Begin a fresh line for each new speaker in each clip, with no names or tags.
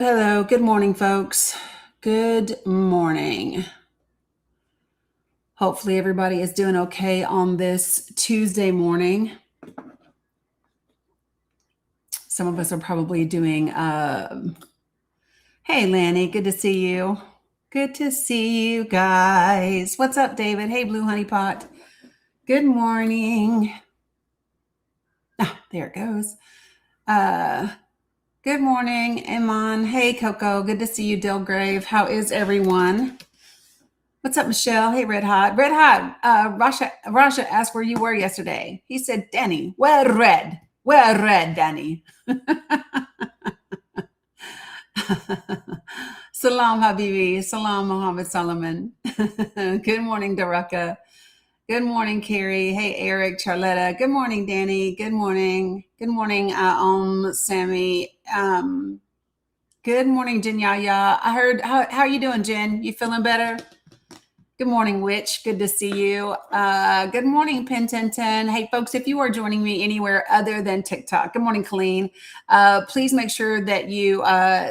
Hello, good morning, folks. Good morning. Hopefully, everybody is doing okay on this Tuesday morning. Some of us are probably doing, hey, Lanny, good to see you. Good to see you guys. What's up, David? Hey, Blue Honey Pot. Good morning. Ah, there it goes. Uh, Good morning, Iman. Hey, Coco. Good to see you, Dilgrave. How is everyone? What's up, Michelle? Hey, Red Hot. Red Hot. Raja asked where you were yesterday. He said, Danny, where red? Where red, Danny? Salam, Habibi. Salam, Mohammed Solomon. Good morning, Daraka. Good morning, Carrie. Hey, Eric, Charletta. Good morning, Danny. Good morning. Good morning, Sammy. Good morning, Jen Yaya. I heard, how are you doing, Jen? You feeling better? Good morning, Witch. Good to see you. Good morning, Pentinton. Hey, folks, if you are joining me anywhere other than TikTok, good morning, Colleen. Please make sure that you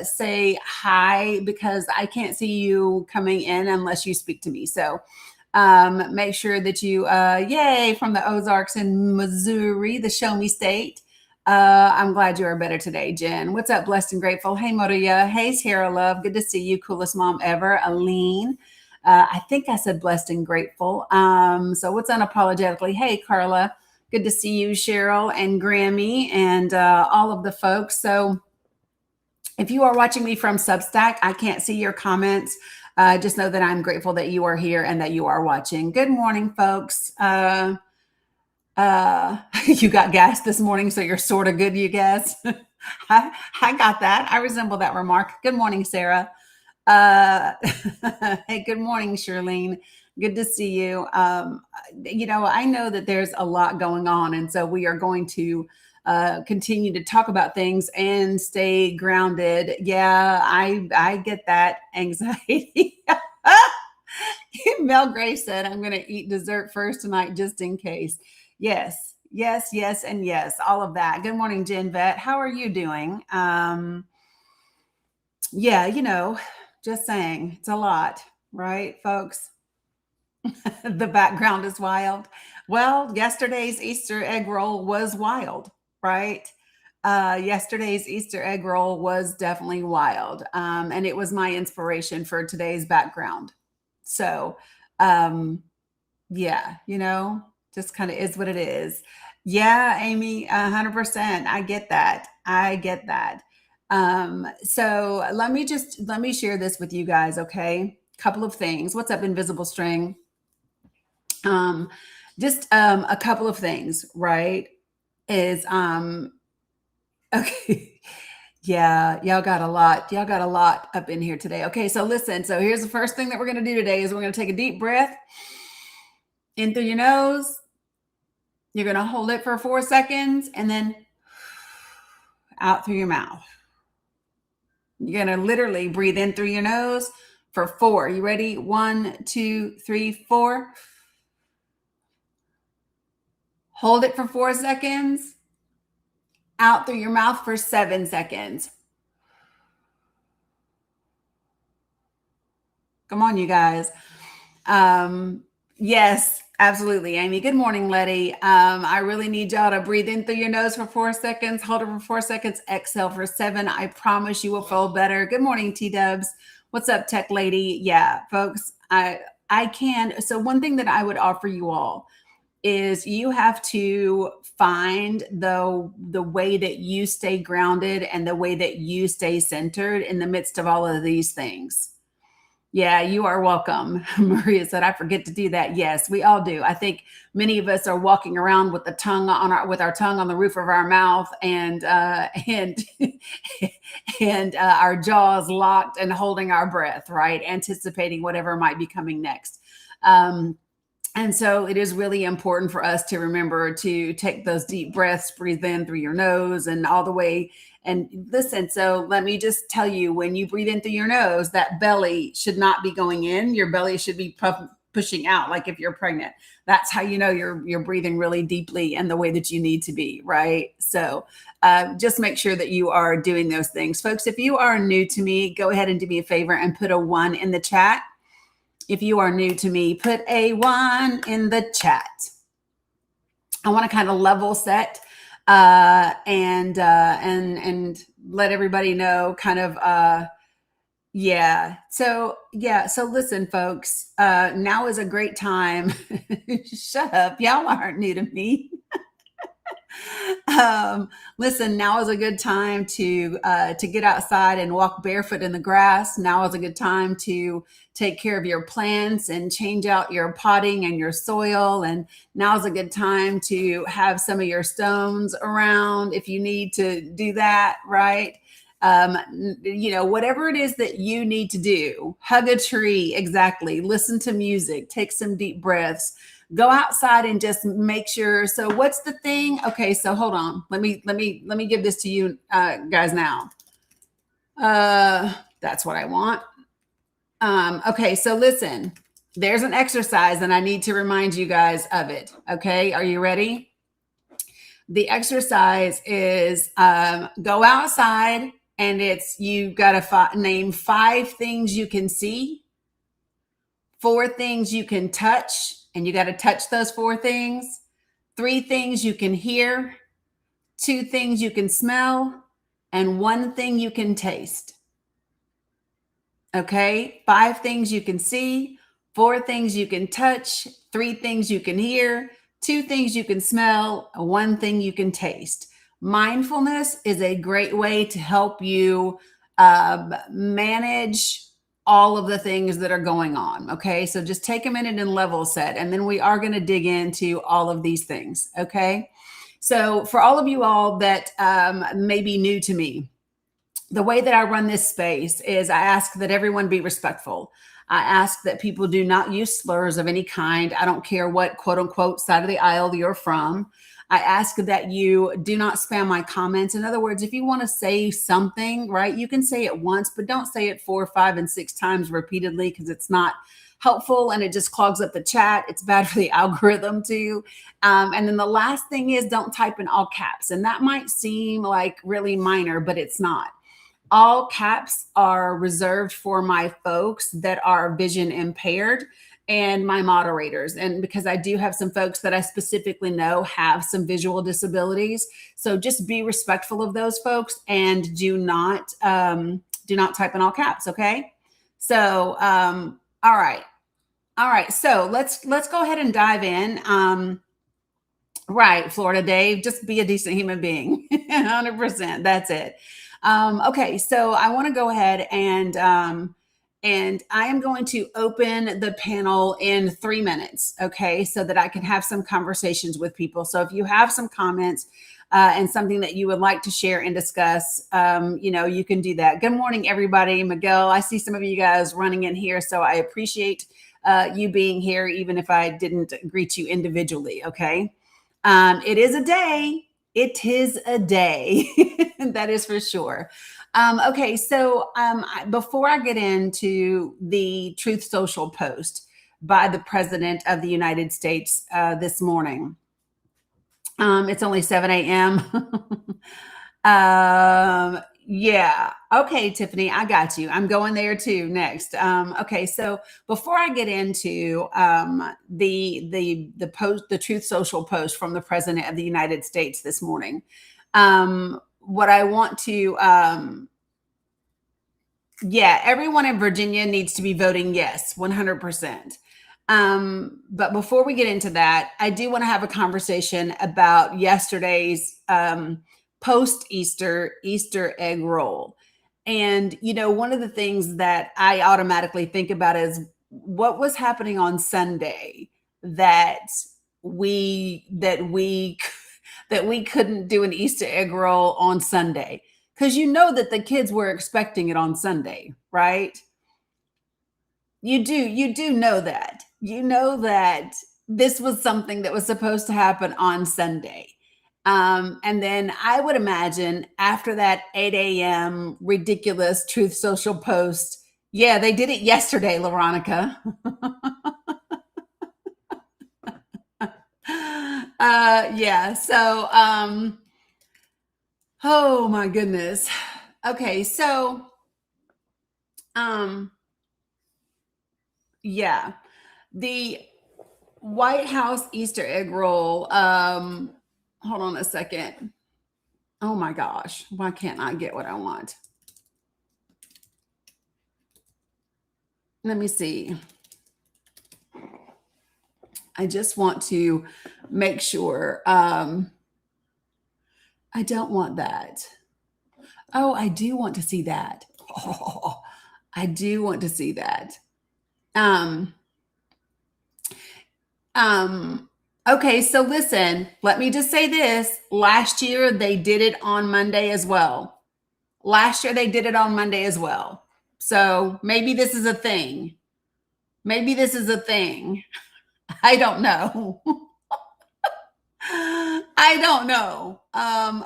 say hi because I can't see you coming in unless you speak to me. So make sure that you, yay, from the Ozarks in Missouri, the show me state. I'm glad you are better today, Jen. What's up, blessed and grateful? Hey, Moria. Hey, Sierra Love. Good to see you. Coolest mom ever. Aline. I think I said blessed and grateful. So what's unapologetically? Hey, Carla. Good to see you, Cheryl and Grammy and all of the folks. So if you are watching me from Substack, I can't see your comments. Just know that I'm grateful that you are here and that you are watching. Good morning, folks. You got gas this morning, so you're sort of good, you guess. I got that. I resemble that remark. Good morning, Sarah. Uh, hey, good morning, Shirlene. Good to see you. I know that there's a lot going on, and so we are going to continue to talk about things and stay grounded. Yeah, I get that anxiety. Mel Gray said, "I'm going to eat dessert first tonight, just in case." Yes, yes, yes, and yes, all of that. Good morning, Jen Vet. How are you doing? Yeah, just saying, it's a lot, right, folks? The background is wild. Well, yesterday's Easter egg roll was wild, right? Yesterday's Easter egg roll was definitely wild. And it was my inspiration for today's background. So, um, yeah, just kind of is what it is. Yeah, Amy, 100%. I get that. I get that. So let me share this with you guys, okay? Couple of things. What's up, Invisible String? Um, just a couple of things, right? Is okay. Yeah, y'all got a lot. Y'all got a lot up in here today. Okay, so listen. So here's the first thing that we're gonna do today is we're gonna take a deep breath in through your nose. You're gonna hold it for 4 seconds and then out through your mouth. You're gonna literally breathe in through your nose for 4. You ready? 1, 2, 3, 4. Hold it for 4 seconds. Out through your mouth for 7 seconds. Come on, you guys. Yes, absolutely, Amy. Good morning, Letty. I really need y'all to breathe in through your nose for 4 seconds, hold it for 4 seconds, exhale for 7. I promise you will feel better. Good morning, T Dubs. What's up, Tech Lady? Yeah, folks, I can. So one thing that I would offer you all is you have to find the way that you stay grounded and the way that you stay centered in the midst of all of these things. Yeah, you are welcome. Maria said, I forget to do that. Yes, we all do. I think many of us are walking around with our tongue on the roof of our mouth and and our jaws locked and holding our breath, right? Anticipating whatever might be coming next. And so it is really important for us to remember to take those deep breaths, breathe in through your nose and all the way. And listen, so let me just tell you, when you breathe in through your nose, that belly should not be going in. Your belly should be pushing out. Like if you're pregnant, that's how you know you're breathing really deeply and the way that you need to be, right? So just make sure that you are doing those things, folks. If you are new to me, go ahead and do me a favor and put a 1 in the chat. If you are new to me, put a 1 in the chat. I want to kind of level set and let everybody know kind of yeah. So listen, folks, now is a great time. Shut up. Y'all aren't new to me. Listen, now is a good time to get outside and walk barefoot in the grass. Now is a good time to take care of your plants and change out your potting and your soil. And now is a good time to have some of your stones around if you need to do that, right? Whatever it is that you need to do, hug a tree, exactly. Listen to music, take some deep breaths, go outside and just make sure. So what's the thing? Okay. So hold on. Let me give this to you guys now. That's what I want. Okay. So listen, there's an exercise and I need to remind you guys of it. Okay. Are you ready? The exercise is go outside and you got to name 5 things you can see, 4 things you can touch, and you got to touch those 4 things, 3 things you can hear, 2 things you can smell, and 1 thing you can taste. Okay, 5 things you can see, 4 things you can touch, 3 things you can hear, 2 things you can smell, 1 thing you can taste. Mindfulness is a great way to help you manage all of the things that are going on. Okay, so just take a minute and level set, and then we are going to dig into all of these things. Okay, so for all of you all that may be new to me, the way that I run this space is I ask that everyone be respectful. I ask that people do not use slurs of any kind. I don't care what quote unquote side of the aisle you're from. I ask that you do not spam my comments. In other words, if you want to say something, right, you can say it once, but don't say it 4, 5, and 6 times repeatedly because it's not helpful and it just clogs up the chat. It's bad for the algorithm too. And then the last thing is don't type in all caps. And that might seem like really minor, but it's not. All caps are reserved for my folks that are vision impaired and my moderators. And because I do have some folks that I specifically know have some visual disabilities. So just be respectful of those folks and do not type in all caps. Okay. So, all right. So let's go ahead and dive in. Right. Florida Dave, just be a decent human being. 100%. That's it. Okay. So I want to go ahead and I am going to open the panel in 3 minutes, okay, so that I can have some conversations with people. So if you have some comments and something that you would like to share and discuss, you can do that. Good morning, everybody. Miguel, I see some of you guys running in here, so I appreciate you being here, even if I didn't greet you individually, okay? It is a day. It is a day. That is for sure. Okay, so before I get into the Truth Social post by the President of the United States this morning, it's only 7 a.m. Yeah. Okay, Tiffany, I got you. I'm going there too next. Okay, so before I get into the post, the Truth Social post from the President of the United States this morning, what I want to, everyone in Virginia needs to be voting yes, 100%. But before we get into that, I do want to have a conversation about yesterday's post-Easter Easter egg roll. And, one of the things that I automatically think about is what was happening on Sunday that we couldn't do an Easter egg roll on Sunday. Because that the kids were expecting it on Sunday, right? You do know that. You know that this was something that was supposed to happen on Sunday. And then I would imagine after that 8 a.m. ridiculous Truth Social post, they did it yesterday, LaRonica. Yeah. So, oh my goodness. Okay. So, um, yeah, the White House Easter egg roll. Hold on a second. Oh my gosh. Why can't I get what I want? Let me see. I just want to make sure. I don't want that. Oh, I do want to see that. Oh, I do want to see that. Um, okay, so listen, let me just say this. Last year they did it on Monday as well. Last year they did it on Monday as well. So maybe this is a thing. Maybe this is a thing. I don't know. I don't know.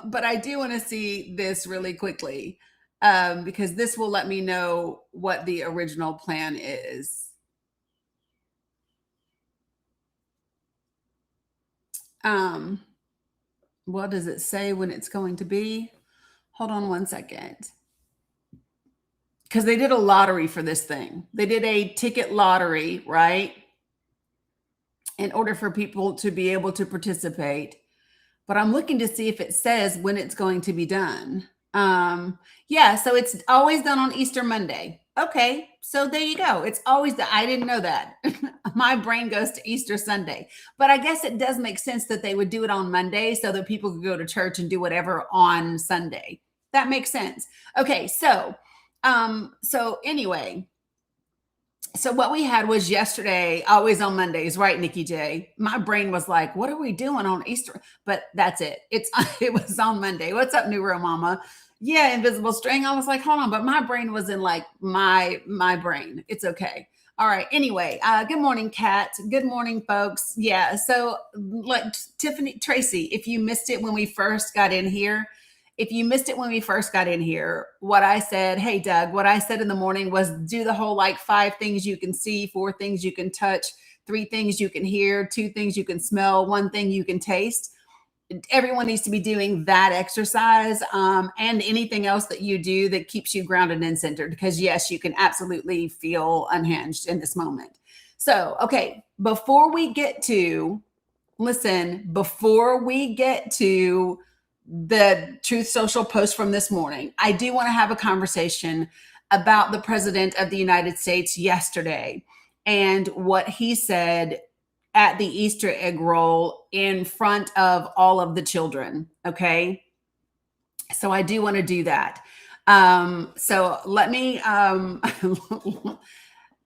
But I do want to see this really quickly because this will let me know what the original plan is. What does it say when it's going to be? Hold on one second. Because they did a lottery for this thing. They did a ticket lottery, right? In order for people to be able to participate. But I'm looking to see if it says when it's going to be done. Yeah, so it's always done on Easter Monday. Okay, so there you go. It's always I didn't know that. My brain goes to Easter Sunday. But I guess it does make sense that they would do it on Monday so that people could go to church and do whatever on Sunday. That makes sense. Okay, so anyway, so what we had was yesterday, always on Mondays, right, Nikki J? My brain was like, "What are we doing on Easter?" But that's it. It was on Monday. What's up, New Real Mama? Yeah, invisible string. I was like, hold on, but my brain was in like my brain. It's okay. All right. Anyway, good morning, Kat. Good morning, folks. Yeah. So, like Tiffany Tracy, if you missed it when we first got in here, what I said, hey, Doug, what I said in the morning was do the whole like 5 things you can see, 4 things you can touch, 3 things you can hear, 2 things you can smell, 1 thing you can taste. Everyone needs to be doing that exercise and anything else that you do that keeps you grounded and centered. Because, yes, you can absolutely feel unhinged in this moment. So, okay, before we get to the Truth Social post from this morning, I do want to have a conversation about the President of the United States yesterday and what he said at the Easter egg roll in front of all of the children. Okay. So I do want to do that. So let me,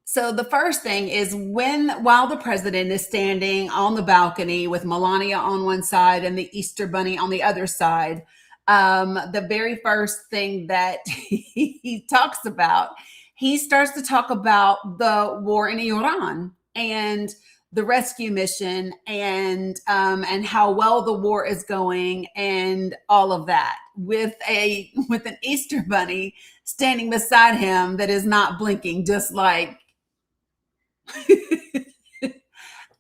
so the first thing is while the president is standing on the balcony with Melania on one side and the Easter Bunny on the other side, the very first thing that he talks about, he starts to talk about the war in Iran and the rescue mission and how well the war is going and all of that with an Easter Bunny standing beside him that is not blinking, just like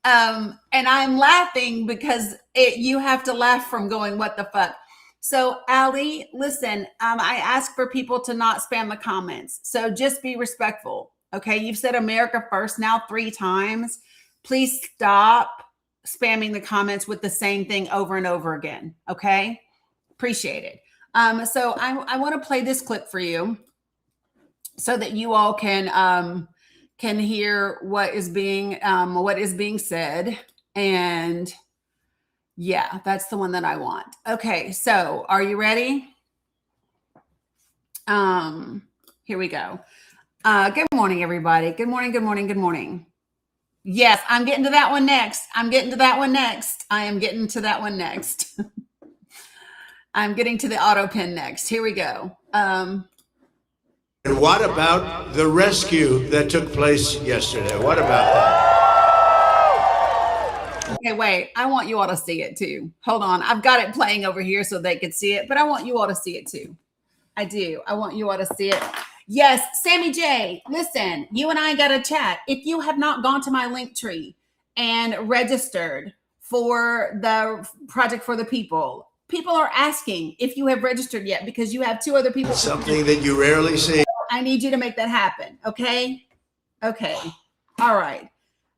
and I'm laughing because you have to laugh from going, what the fuck? So, Allie, listen, I ask for people to not spam the comments. So just be respectful. Okay. You've said America first now 3 times. Please stop spamming the comments with the same thing over and over again. Okay. Appreciate it. So I want to play this clip for you so that you all can hear what is being said. And yeah, that's the one that I want. Okay, so are you ready? Here we go. Good morning, everybody. Good morning, good morning, good morning. Yes, I'm getting to that one next. I'm getting to that one next. I'm getting to the auto pin next. Here we go.
And what about the rescue that took place yesterday? What about that?
Okay, wait. I want you all to see it too. Hold on. I've got it playing over here so they could see it, but I want you all to see it too. I do. I want you all to see it. Yes, Sammy J, listen, you and I got to chat. If you have not gone to my link tree and registered for the Project for the People. People are asking if you have registered yet because you have 2 other people.
Something that you rarely see.
I need you to make that happen. Okay. Okay. All right.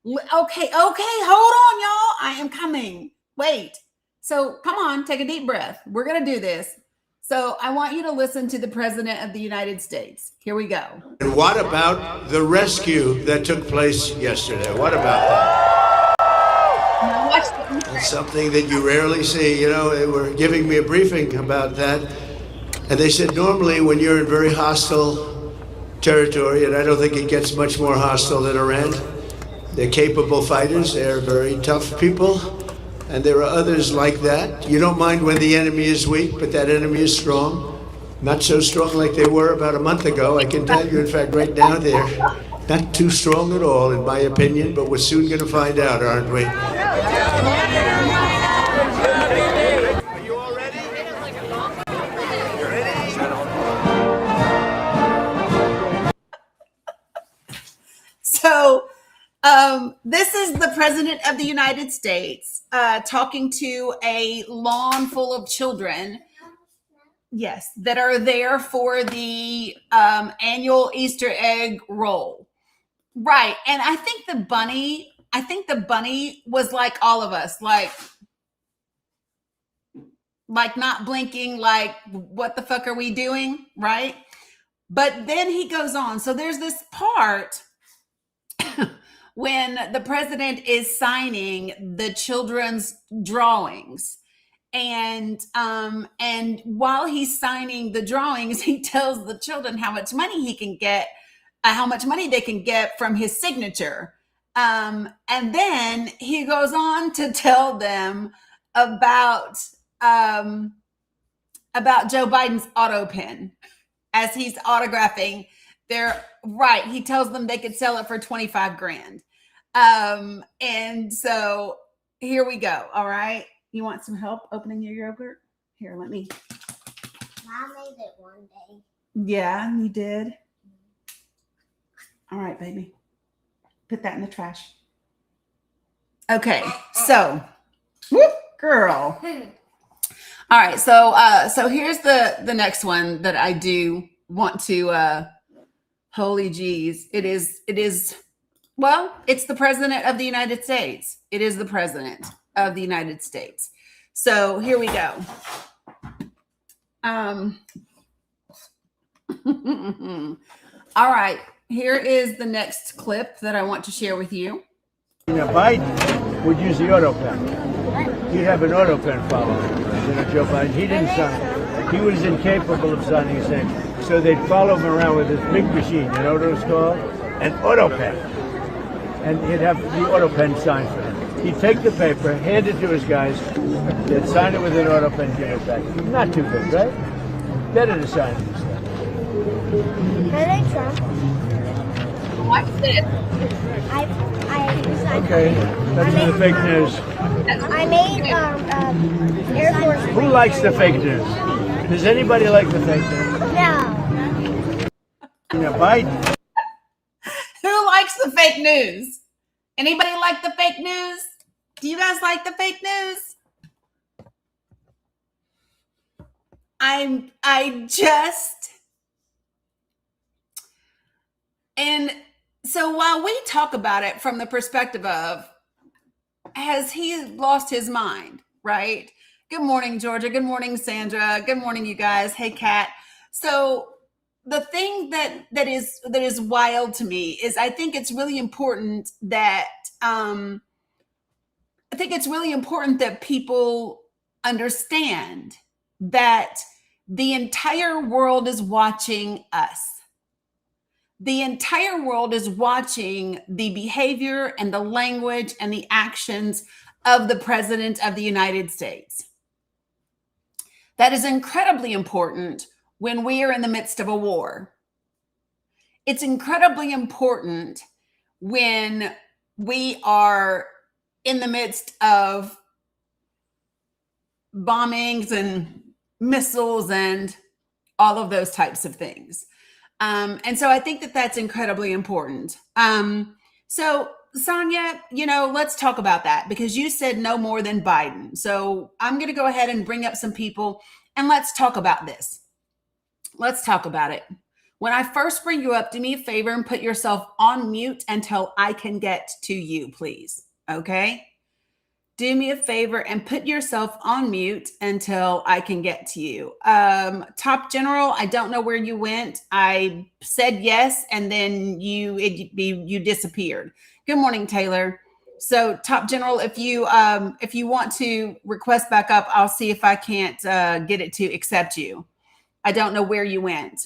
Okay. Hold on, y'all. I am coming. Wait. So come on, take a deep breath. We're going to do this. So I want you to listen to the President of the United States. Here we go.
And what about the rescue that took place yesterday? What about that?
Now watch the-
It's something that you rarely see. You know, they were giving me a briefing about that. And they said normally when you're in very hostile territory, and I don't think it gets much more hostile than Iran, they're capable fighters. They're very tough people. And there are others like that. You don't mind when the enemy is weak, but that enemy is strong. Not so strong like they were about a month ago. I can tell you, in fact, right now they're not too strong at all, in my opinion, but we're soon going to find out, aren't we? Are you all ready? You ready?
So this is the President of the United States talking to a lawn full of children, yes, that are there for the annual Easter egg roll. Right. And I think the bunny was like all of us, like not blinking, like, what the fuck are we doing? Right. But then he goes on. So there's this part when the president is signing the children's drawings, and while he's signing the drawings, he tells the children how much money he can get, how much money they can get from his signature, and then he goes on to tell them about Joe Biden's auto pen as he's autographing their right. He tells them they could sell it for 25 grand. And so here we go. All right. You want some help opening your yogurt? Here, let me.
Mom made it one day.
Yeah, you did. All right, baby. Put that in the trash. Okay. So, whoop, girl. All right. So here's the next one that I do want to, holy geez. It is, well, it's the President of the United States. It is the President of the United States. So here we go. All right. Here is the next clip that I want to share with you.
Biden would use the auto pen. He'd have an auto pen following Joe Biden. He didn't sign. He was incapable of signing his name. So they'd follow him around with this big machine. You know what it was called? An auto pen. And he'd have the auto pen signed for him. He'd take the paper, hand it to his guys, they'd sign it with an auto pen, give it back. Not too good, right? Better to sign it instead.
Can I Trump?
Watch this.
Okay, that's the fake news.
I made Air Force.
Who likes the fake news? Does anybody like the fake news?
No.
Biden.
Who likes the fake news? Anybody like the fake news? Do you guys like the fake news? And so while we talk about it from the perspective of, has he lost his mind, right? Good morning, Georgia. Good morning, Sandra. Good morning, you guys. Hey, Kat. So the thing that is wild to me is I think it's really important that people understand that the entire world is watching us. The entire world is watching the behavior and the language and the actions of the President of the United States. That is incredibly important when we are in the midst of a war. It's incredibly important when we are in the midst of bombings and missiles and all of those types of things. And so I think that that's incredibly important. So Sonia, let's talk about that because you said no more than Biden. So I'm going to go ahead and bring up some people and let's talk about this. Let's talk about it. When I first bring you up, do me a favor and put yourself on mute until I can get to you, please. Okay? Do me a favor and put yourself on mute until I can get to you. Top General, I don't know where you went. I said yes, and then you disappeared. Good morning, Taylor. So, Top General, if you want to request back up, I'll see if I can't get it to accept you. I don't know where you went.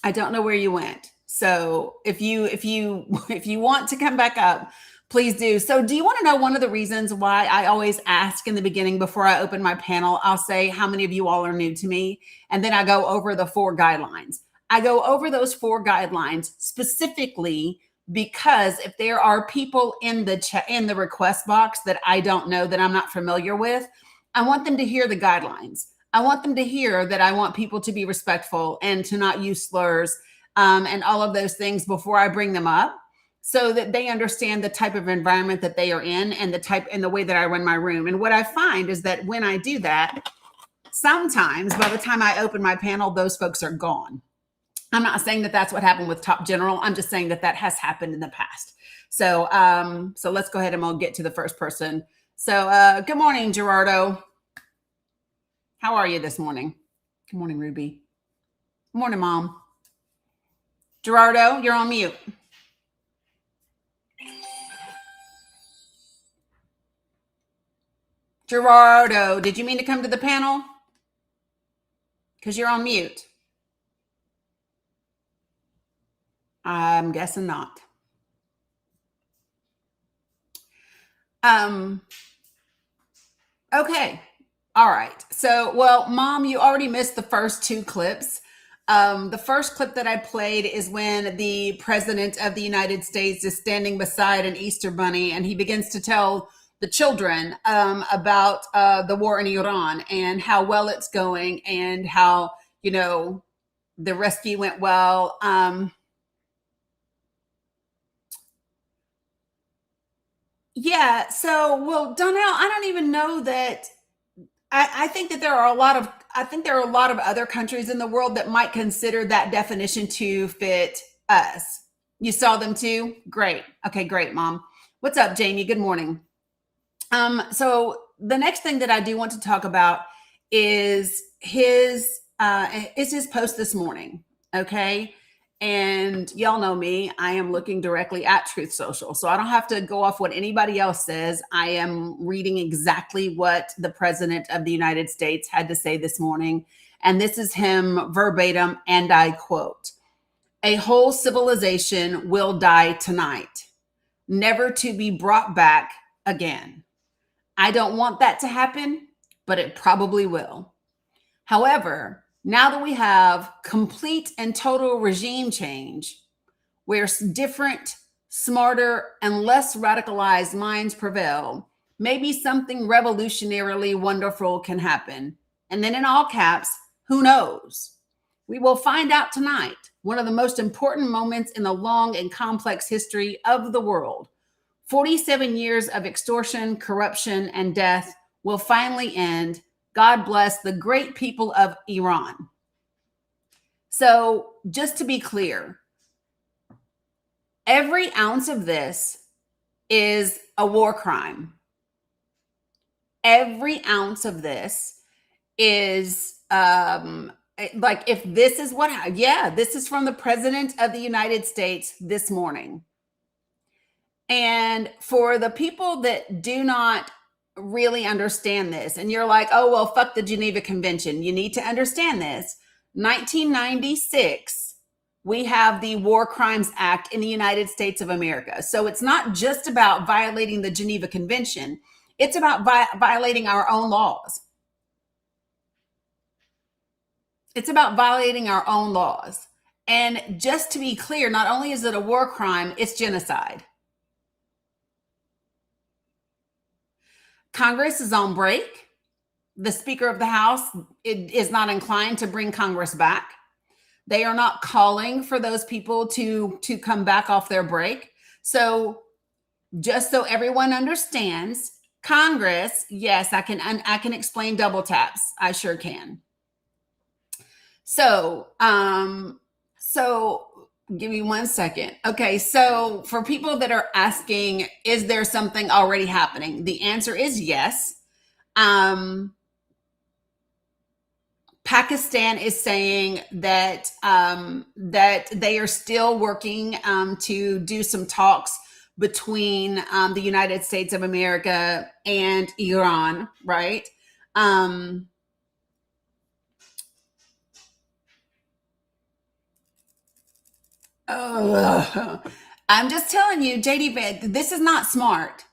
I don't know where you went. So, if you want to come back up, please do. So do you want to know one of the reasons why I always ask in the beginning before I open my panel? I'll say how many of you all are new to me. And then I go over the 4 guidelines. I go over those 4 guidelines specifically because if there are people in the request box that I don't know, that I'm not familiar with, I want them to hear the guidelines. I want them to hear that I want people to be respectful and to not use slurs and all of those things before I bring them up, so that they understand the type of environment that they are in and the way that I run my room. And what I find is that when I do that, sometimes by the time I open my panel, those folks are gone. I'm not saying that that's what happened with Top General. I'm just saying that that has happened in the past. So let's go ahead and we'll get to the first person. So good morning, Gerardo. How are you this morning? Good morning, Ruby. Good morning, Mom. Gerardo, you're on mute. Gerardo, did you mean to come to the panel? Because you're on mute. I'm guessing not. Okay. All right. So, well, Mom, you already missed the first 2 clips. The first clip that I played is when the President of the United States is standing beside an Easter bunny and he begins to tell the children about the war in Iran and how well it's going and how, the rescue went well. Yeah. So, well, Donnell, I don't even know that. I think that there are a lot of other countries in the world that might consider that definition to fit us. You saw them too? Great. Okay, great, Mom. What's up, Jamie? Good morning. So the next thing that I do want to talk about is his post this morning. Okay. And y'all know me, I am looking directly at Truth Social. So I don't have to go off what anybody else says. I am reading exactly what the President of the United States had to say this morning. And this is him verbatim, and I quote, "A whole civilization will die tonight, never to be brought back again. I don't want that to happen, but it probably will. However, now that we have complete and total regime change, where different, smarter, and less radicalized minds prevail, maybe something revolutionarily wonderful can happen." And then in all caps, who knows? We will find out tonight, one of the most important moments in the long and complex history of the world. 47 years of extortion, corruption, and death will finally end. God bless the great people of Iran. So just to be clear, every ounce of this is a war crime. Every ounce of this is if this is this is from the President of the United States this morning. And for the people that do not really understand this, and you're like, oh, well, fuck the Geneva Convention, you need to understand this. 1996, we have the War Crimes Act in the United States of America. So it's not just about violating the Geneva Convention. It's about violating our own laws. It's about violating our own laws. And just to be clear, not only is it a war crime, it's genocide. Congress is on break. The Speaker of the House is not inclined to bring Congress back. They are not calling for those people to come back off their break. So just so everyone understands, Congress, yes, I can explain double taps. I sure can. So, give me 1 second. Okay, so for people that are asking, is there something already happening? The answer is yes. Pakistan is saying that that they are still working to do some talks between the United States of America and Iran, right? I'm just telling you, JD Vance, this is not smart.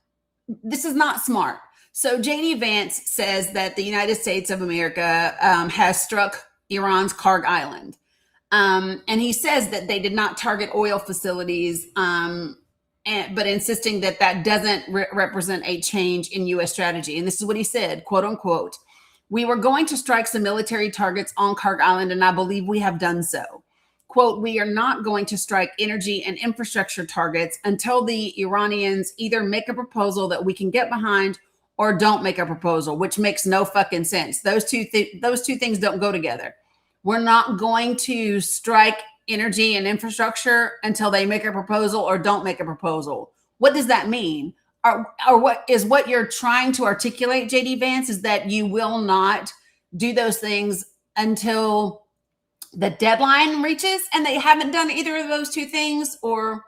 This is not smart. So JD Vance says that the United States of America has struck Iran's Karg Island. And he says that they did not target oil facilities, but insisting that that doesn't represent a change in U.S. strategy. And this is what he said, quote unquote, "We were going to strike some military targets on Karg Island, and I believe we have done so. Quote, we are not going to strike energy and infrastructure targets until the Iranians either make a proposal that we can get behind or don't make a proposal," which makes no fucking sense. Those two things don't go together. We're not going to strike energy and infrastructure until they make a proposal or don't make a proposal. What does that mean? Or what you're trying to articulate, JD Vance, is that you will not do those things until the deadline reaches, and they haven't done either of those two things? Or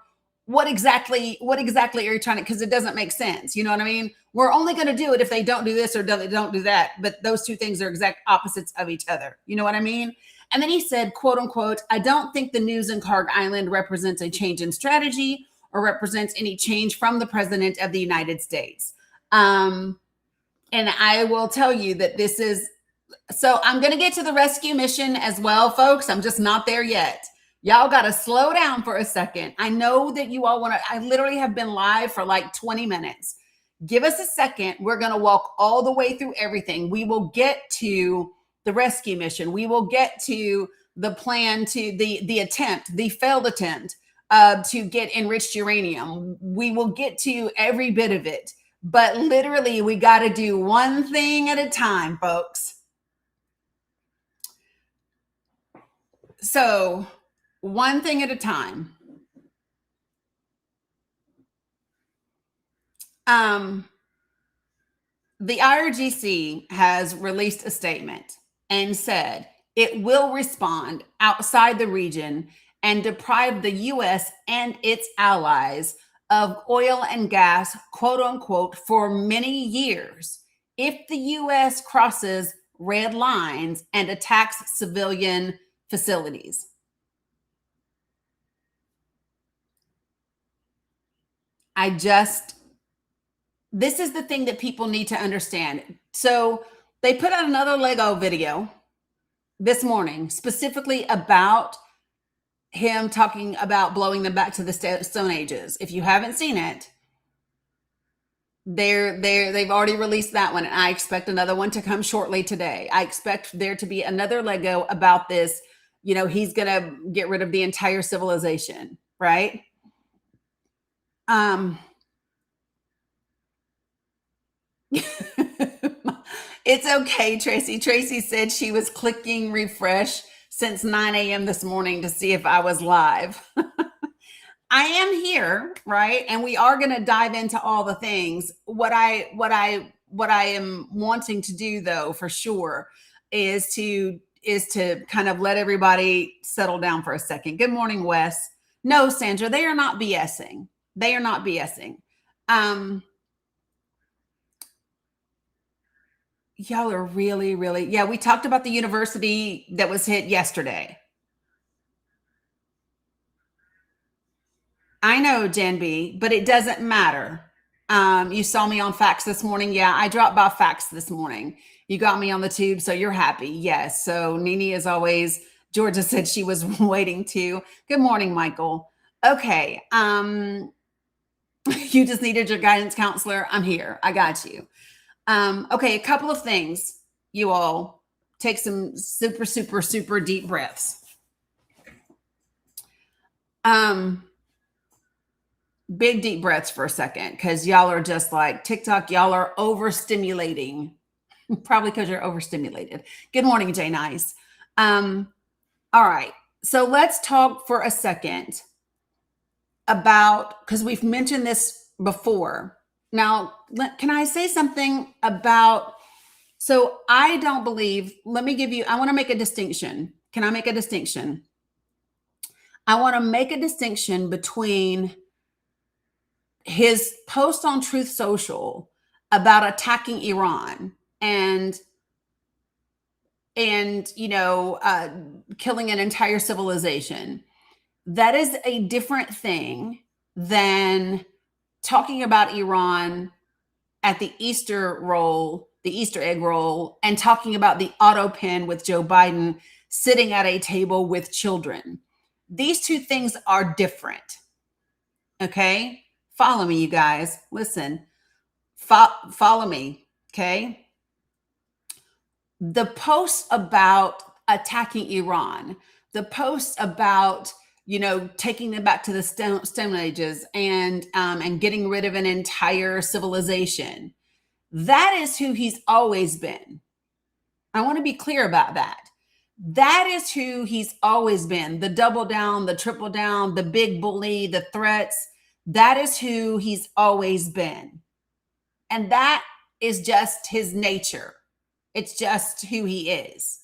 what exactly are you trying to, because it doesn't make sense. You know what I mean? We're only going to do it if they don't do this or they don't do that. But those two things are exact opposites of each other. You know what I mean? And then he said, quote unquote, "I don't think the news in Karg Island represents a change in strategy or represents any change from the president of the United States." And I will tell you that this is, so I'm going to get to the rescue mission as well, folks. I'm just not there yet. Y'all got to slow down for a second. I know that you all want to, I literally have been live for like 20 minutes. Give us a second. We're going to walk all the way through everything. We will get to the rescue mission. We will get to the plan, to the failed attempt to get enriched uranium. We will get to every bit of it. But literally, we got to do one thing at a time, folks. So, one thing at a time. The IRGC has released a statement and said it will respond outside the region and deprive the U.S. and its allies of oil and gas, quote unquote, for many years if the U.S. crosses red lines and attacks civilian facilities. This is the thing that people need to understand. So they put out another Lego video this morning, specifically about him talking about blowing them back to the Stone Ages. If you haven't seen it, they've already released that one, and I expect another one to come shortly today. I expect there to be another Lego about this. You know, he's going to get rid of the entire civilization, right? It's okay, Tracy. Tracy said she was clicking refresh since 9 a.m. this morning to see if I was live. I am here, right? And we are going to dive into all the things. What I am wanting to do, though, for sure, is to kind of let everybody settle down for a second. Good morning, Wes. No, Sandra, they are not BSing. They are not BSing. Y'all are really, really, yeah, we talked about the university that was hit yesterday. I know, Jen B, but it doesn't matter. You saw me on Facts this morning. Yeah, I dropped by Facts this morning. You got me on the tube, so you're happy. Yes. So Nini, as always, Georgia said she was waiting too. Good morning, Michael. Okay. You just needed your guidance counselor. I'm here. I got you. Okay, a couple of things. You all take some super, super, super deep big deep breaths for a second, because y'all are just like TikTok, y'all are overstimulating. Probably because you're overstimulated. Good morning, Jay Nice. All right. So let's talk for a second about, because we've mentioned this before. Now, can I say something about, so I don't believe, let me give you, I want to make a distinction. Can I make a distinction? I want to make a distinction between his post on Truth Social about attacking Iran and killing an entire civilization. That is a different thing than talking about Iran at the Easter egg roll, and talking about the auto pen with Joe Biden sitting at a table with children. These two things are different. Okay? Follow me, you guys. Listen. Follow me. Okay? The posts about attacking Iran, the posts about taking them back to the Stone Ages and getting rid of an entire civilization, that is who he's always been. I want to be clear about that. That is who he's always been. The double down, the triple down, the big bully, the threats. That is who he's always been. And that is just his nature. It's just who he is.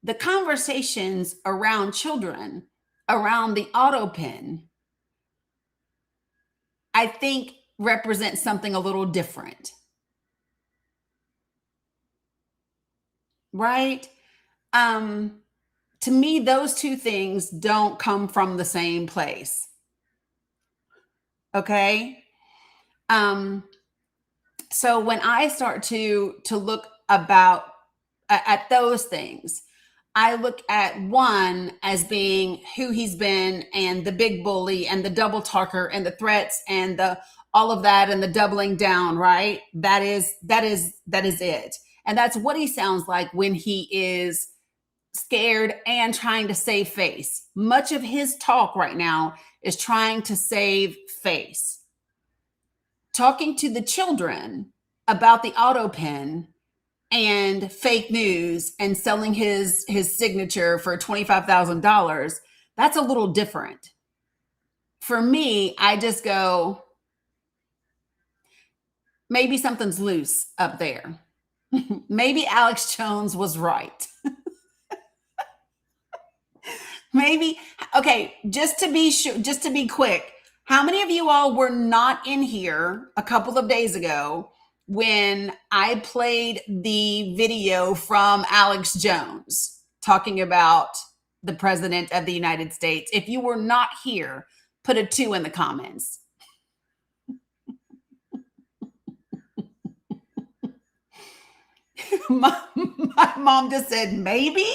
The conversations around children, around the auto pen, I think represent something a little different. Right? To me, those two things don't come from the same place. Okay? So when I start to look at those things, I look at one as being who he's been, and the big bully, and the double talker, and the threats, and all of that, and the doubling down, right? That is it. And that's what he sounds like when he is scared and trying to save face. Much of his talk right now is trying to save face. Talking to the children about the auto pen and fake news and selling his signature for $25,000, that's a little different. For me, I just go, maybe something's loose up there. Maybe Alex Jones was right. Maybe, okay, just to be quick, how many of you all were not in here a couple of days ago when I played the video from Alex Jones talking about the President of the United States? If you were not here, put a 2 in the comments. my mom just said, maybe?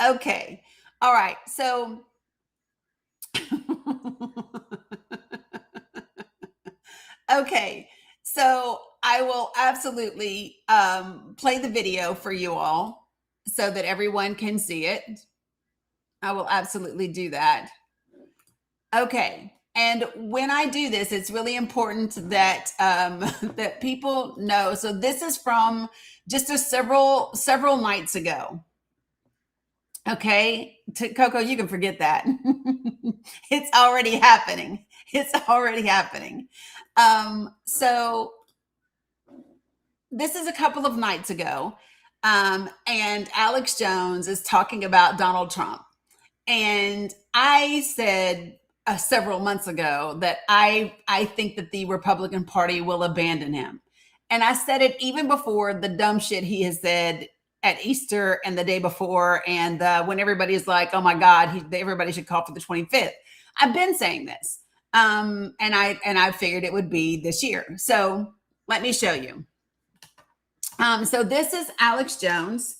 Okay. All right. So okay. So I will absolutely play the video for you all so that everyone can see it. I will absolutely do that. Okay. And when I do this, it's really important that that people know. So this is from just several nights ago. Okay, Coco, you can forget that. It's already happening. It's already happening. So this is a couple of nights ago, and Alex Jones is talking about Donald Trump. And I said several months ago that I think that the Republican Party will abandon him. And I said it even before the dumb shit he has said at Easter and the day before, and when everybody is like, oh my God, everybody should call for the 25th. I've been saying this. And I figured it would be this year. So let me show you. So this is Alex Jones,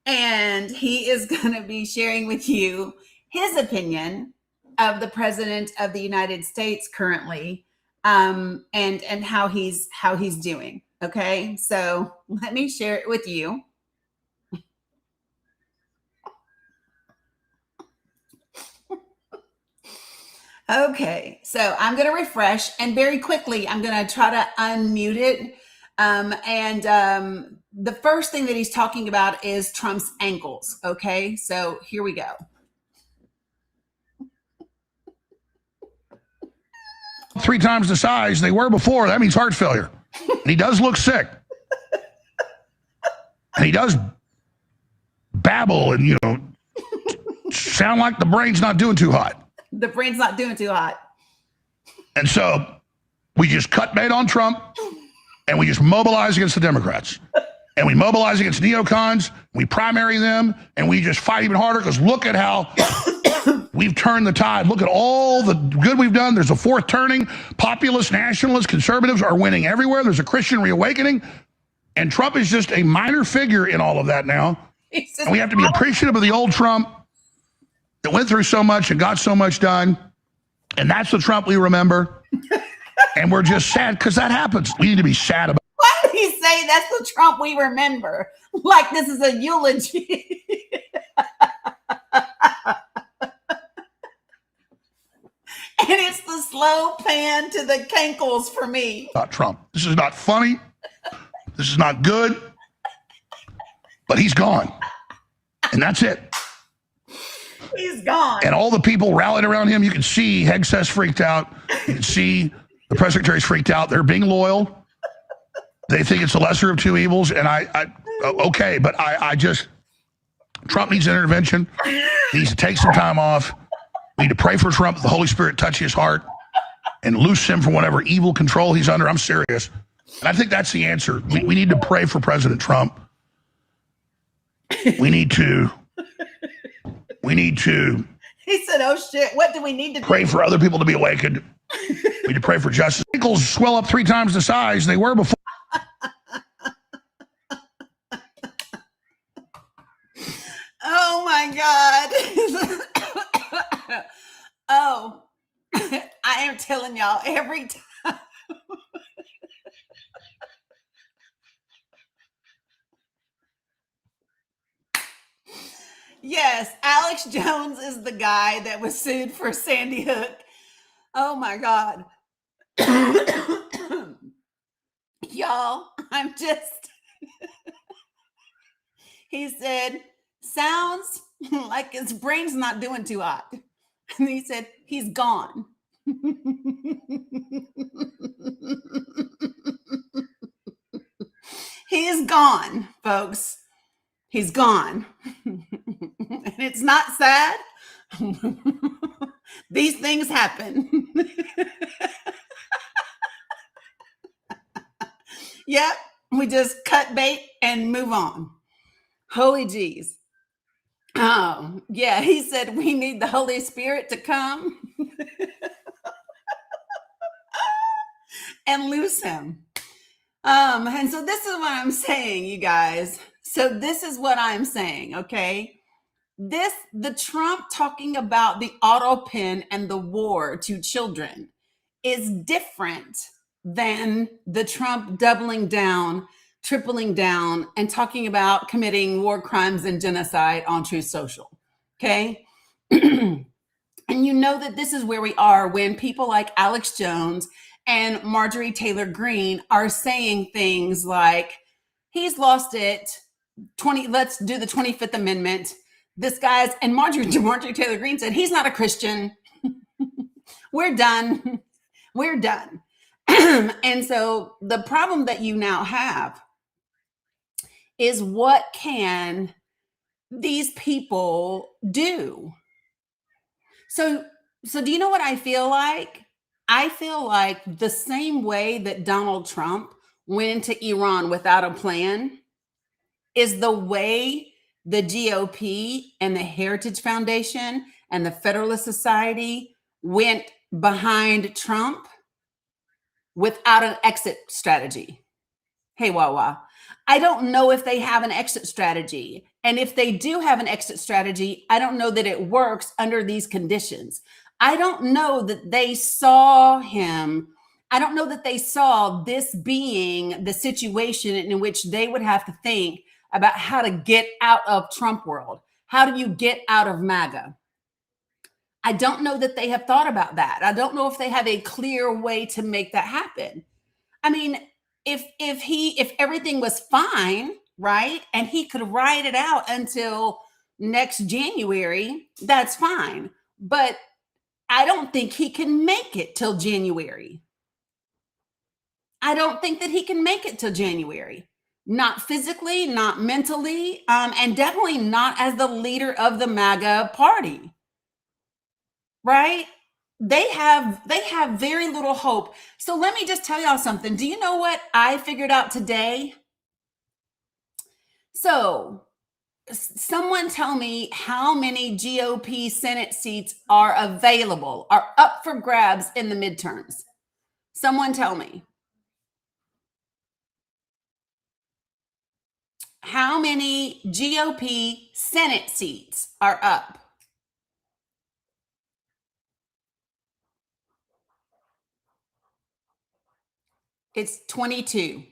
and he is going to be sharing with you his opinion of the President of the United States currently, and how he's doing. Okay, so let me share it with you. Okay, so I'm going to refresh, and very quickly, I'm going to try to unmute it. The first thing that he's talking about is Trump's ankles. Okay, so here we go.
3 times the size they were before. That means heart failure. And he does look sick. And he does babble and, sound like the brain's not doing too hot.
The brain's not doing too hot.
And so we just cut bait on Trump and we just mobilize against the Democrats. And we mobilize against neocons, we primary them, and we just fight even harder because look at how we've turned the tide. Look at all the good we've done. There's a fourth turning. Populists, nationalists, conservatives are winning everywhere. There's a Christian reawakening. And Trump is just a minor figure in all of that now. And we have to be appreciative of the old Trump that went through so much and got so much done. And that's the Trump we remember. And we're just sad because that happens. We need to be sad about.
Why did he say that's the Trump we remember? Like this is a eulogy. And it's the slow pan to the cankles for me.
About Trump. This is not funny. This is not good. But he's gone. And that's it.
He's gone.
And all the people rallied around him. You can see Hegseth's freaked out. You can see the press secretary's freaked out. They're being loyal. They think it's the lesser of two evils. And okay, but I just, Trump needs intervention. He needs to take some time off. We need to pray for Trump, the Holy Spirit touch his heart and loose him from whatever evil control he's under. I'm serious. And I think that's the answer. We need to pray for President Trump. We need to.
He said, oh shit, what do we need to do?
Pray for other people to be awakened. We need to pray for justice. Ankles swell up 3 times the size they were before.
Oh my God. Oh, I am telling y'all every time. Yes, Alex Jones is the guy that was sued for Sandy Hook. Oh my God. Y'all, I'm just, he said, sounds like his brain's not doing too hot. And he said, he's gone. He is gone, folks. He's gone. And it's not sad. These things happen. Yep, we just cut bait and move on. Holy jeez. Oh, yeah, he said we need the Holy Spirit to come and loose him. And so this is what I'm saying, you guys. So this is what I'm saying, okay? The Trump talking about the auto pen and the war to children is different than the Trump doubling down, tripling down, and talking about committing war crimes and genocide on Truth Social, okay? And you know that this is where we are when people like Alex Jones and Marjorie Taylor Greene are saying things like, he's lost it, let's do the 25th Amendment. This guy's, and Marjorie Taylor Greene said, he's not a Christian. We're done. We're done. And so the problem that you now have is what can these people do? So do you know what I feel like? I feel like the same way that Donald Trump went into Iran without a plan is the way the GOP and the Heritage Foundation and the Federalist Society went behind Trump without an exit strategy. Hey, Wawa, I don't know if they have an exit strategy. And if they do have an exit strategy, I don't know that it works under these conditions. I don't know that they saw him. I don't know that they saw this being the situation in which they would have to think about how to get out of Trump world. How do you get out of MAGA? I don't know that they have thought about that. I don't know if they have a clear way to make that happen. I mean, if everything was fine, right, and he could ride it out until next January, that's fine. But I don't think he can make it till January. I don't think that he can make it till January. Not physically, not mentally, and definitely not as the leader of the MAGA party. Right? They have very little hope. So let me just tell y'all something. Do you know what I figured out today? So someone tell me how many GOP Senate seats are available, are up for grabs in the midterms. Someone tell me. How many GOP Senate seats are up? It's 22.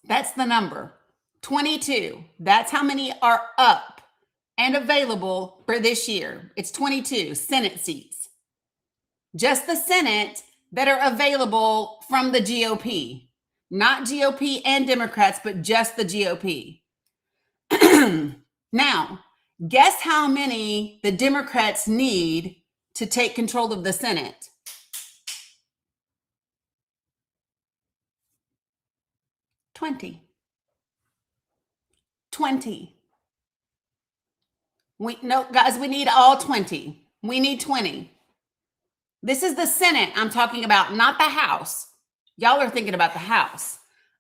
That's the number. 22. That's how many are up and available for this year. It's 22 Senate seats. Just the Senate that are available from the GOP. Not GOP and Democrats, but just the GOP. Now, guess how many the Democrats need to take control of the Senate? 20. 20. Guys, we need all 20. We need 20. This is the Senate I'm talking about, not the House. Y'all are thinking about the House.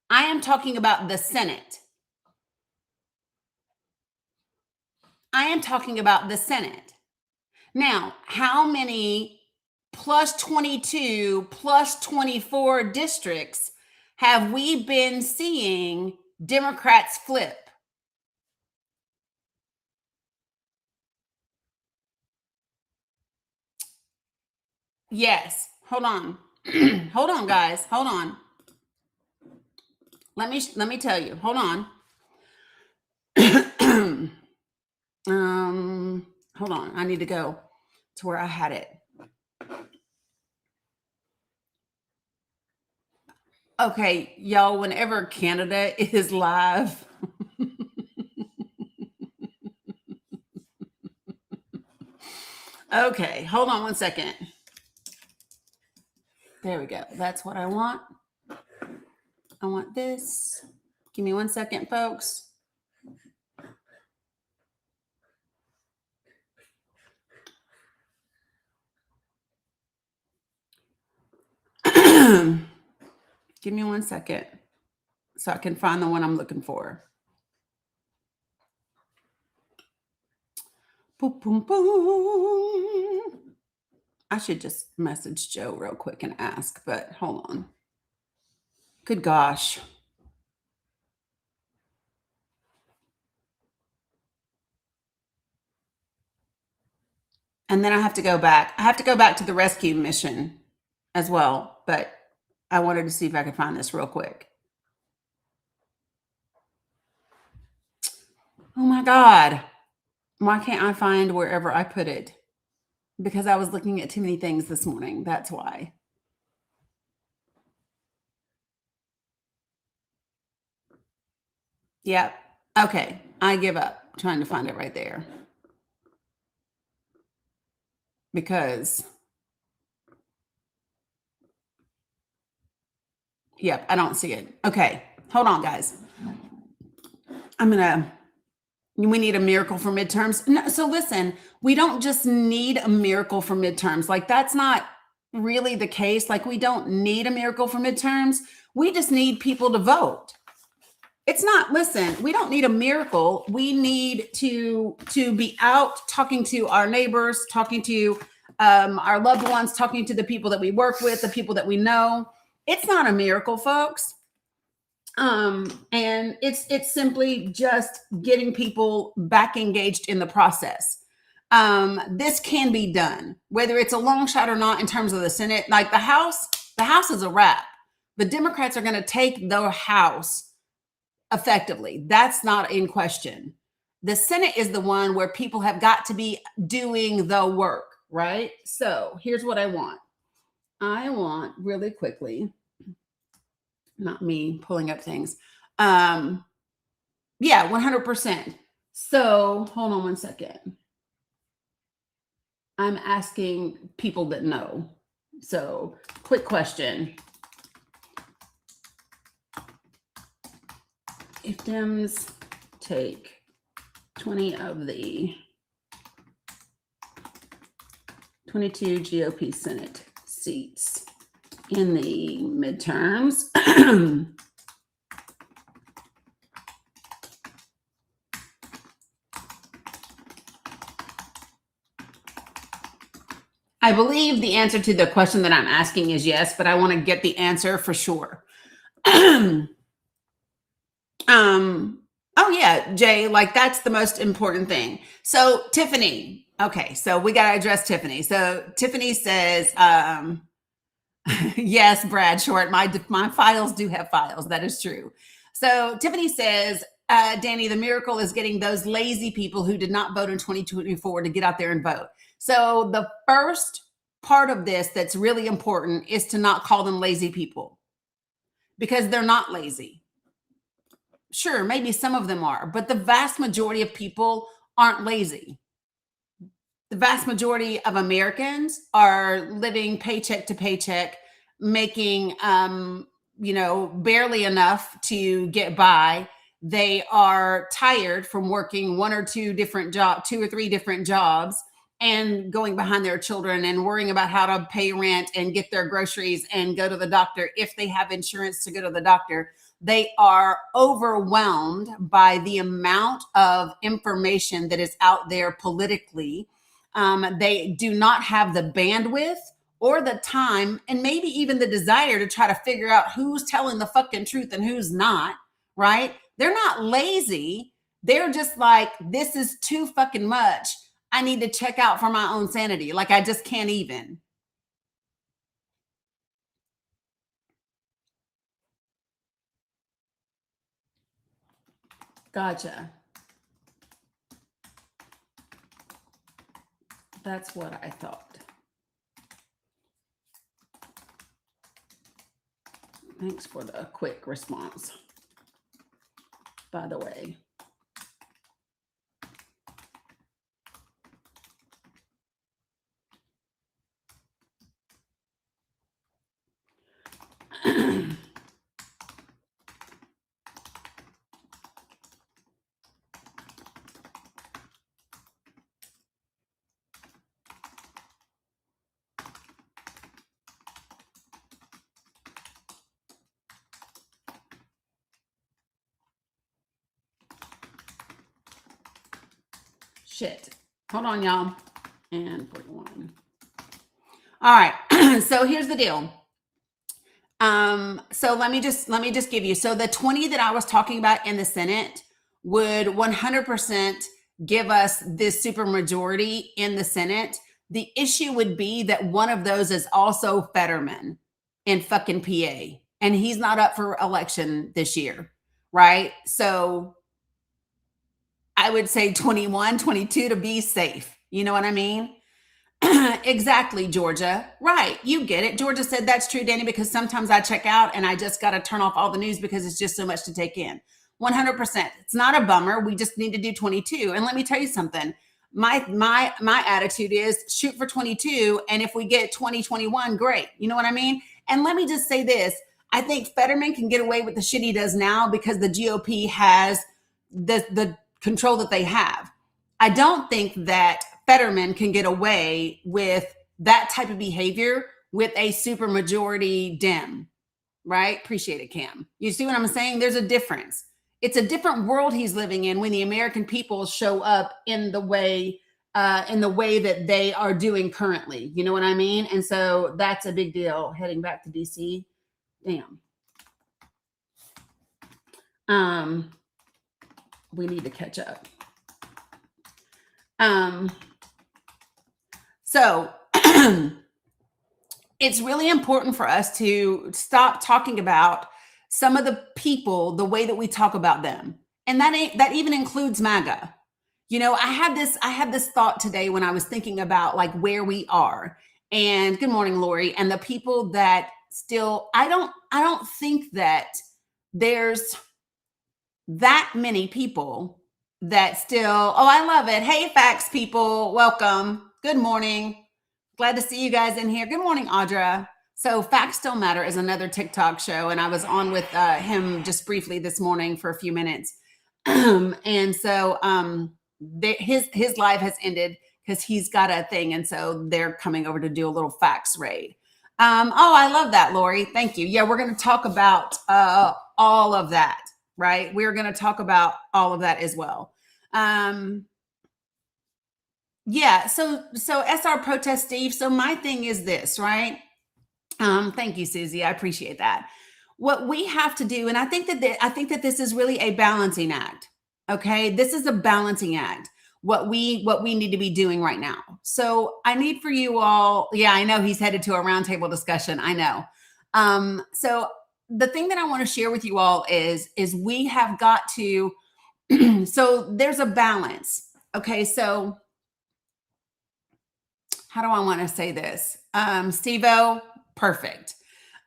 I am talking about the Senate. I am talking about the Senate. Now, how many plus 22 plus 24 districts have we been seeing Democrats flip? Yes. Hold on. Hold on, guys. Hold on. Let me tell you. Hold on. Hold on. I need to go to where I had it. Okay, y'all, whenever Canada is live, okay, hold on one second. There we go. That's what I want. I want this. Give me 1 second, folks. Give me 1 second so I can find the one I'm looking for. Boom, boom, boom. I should just message Joe real quick and ask, but hold on. Good gosh. And then I have to go back. I have to go back to the rescue mission as well, but I wanted to see if I could find this real quick. Oh my God. Why can't I find wherever I put it? Because I was looking at too many things this morning. That's why. Yep. Okay. I give up trying to find it right there. Because, yep, I don't see it. Okay. Hold on, guys. We need a miracle for midterms. No, so listen, we don't just need a miracle for midterms. Like, that's not really the case. Like, we don't need a miracle for midterms. We just need people to vote. It's not, listen, we don't need a miracle. We need to be out talking to our neighbors, talking to our loved ones, talking to the people that we work with, the people that we know. It's not a miracle, folks. And it's simply just getting people back engaged in the process. This can be done, whether it's a long shot or not in terms of the Senate. Like the House is a wrap. The Democrats are going to take the House effectively. That's not in question. The Senate is the one where people have got to be doing the work. right? So here's what I want. I want really quickly, not me pulling up things. Yeah, 100%. So hold on one second. I'm asking people that know. So quick question. If Dems take 20 of the 22 GOP Senate seats in the midterms, I believe the answer to the question that I'm asking is yes, but I want to get the answer for sure. Oh yeah, Jay, like that's the most important thing. So Tiffany, okay, so we got to address Tiffany. So Tiffany says, yes, Brad Short, my files do have files. That is true. So Tiffany says, Danny, the miracle is getting those lazy people who did not vote in 2024 to get out there and vote. So the first part of this that's really important is to not call them lazy people, because they're not lazy. Sure, maybe some of them are, but the vast majority of people aren't lazy. The vast majority of Americans are living paycheck to paycheck, making barely enough to get by. They are tired from working two or three different jobs, and going behind their children and worrying about how to pay rent and get their groceries and go to the doctor if they have insurance to go to the doctor. They are overwhelmed by the amount of information that is out there politically. They do not have the bandwidth or the time, and maybe even the desire to try to figure out who's telling the fucking truth and who's not, right? They're not lazy. They're just like, this is too fucking much. I need to check out for my own sanity. Like, I just can't even. Gotcha. That's what I thought. Thanks for the quick response, by the way. Shit. Hold on, y'all. And 41. All right. So here's the deal. So let me just give you. So the 20 that I was talking about in the Senate would 100% give us this supermajority in the Senate. The issue would be that one of those is also Fetterman in fucking PA, and he's not up for election this year, right? So I would say 21, 22 to be safe. You know what I mean? Exactly, Georgia. Right. You get it. Georgia said that's true, Danny, because sometimes I check out and I just got to turn off all the news because it's just so much to take in. 100%. It's not a bummer. We just need to do 22. And let me tell you something. My attitude is shoot for 22. And if we get 2021, great. You know what I mean? And let me just say this. I think Fetterman can get away with the shit he does now because the GOP has the control that they have. I don't think that Fetterman can get away with that type of behavior with a supermajority Dem, right? Appreciate it, Cam. You see what I'm saying? There's a difference. It's a different world he's living in when the American people show up in the way that they are doing currently. You know what I mean? And so that's a big deal. Heading back to DC, damn. We need to catch up. So it's really important for us to stop talking about some of the people the way that we talk about them. And that even includes MAGA. I had this thought today when I was thinking about like where we are. And good morning, Lori. And the people that still, I don't think that there's that many people that still, oh, I love it. Hey, facts people, welcome. Good morning. Glad to see you guys in here. Good morning, Audra. So Facts Still Matter is another TikTok show. And I was on with him just briefly this morning for a few minutes. And so his live has ended because he's got a thing. And so they're coming over to do a little facts raid. Oh, I love that, Lori. Thank you. Yeah, we're going to talk about all of that, right? We're going to talk about all of that as well. Yeah, so SR protest, Steve. So my thing is this, right? Thank you, Susie. I appreciate that. What we have to do, and I think that this is really a balancing act. Okay, this is a balancing act. What we need to be doing right now. So I need for you all. Yeah, I know he's headed to a roundtable discussion. I know. So the thing that I want to share with you all is we have got to. So there's a balance. Okay, so how do I want to say this? Steve-O, perfect.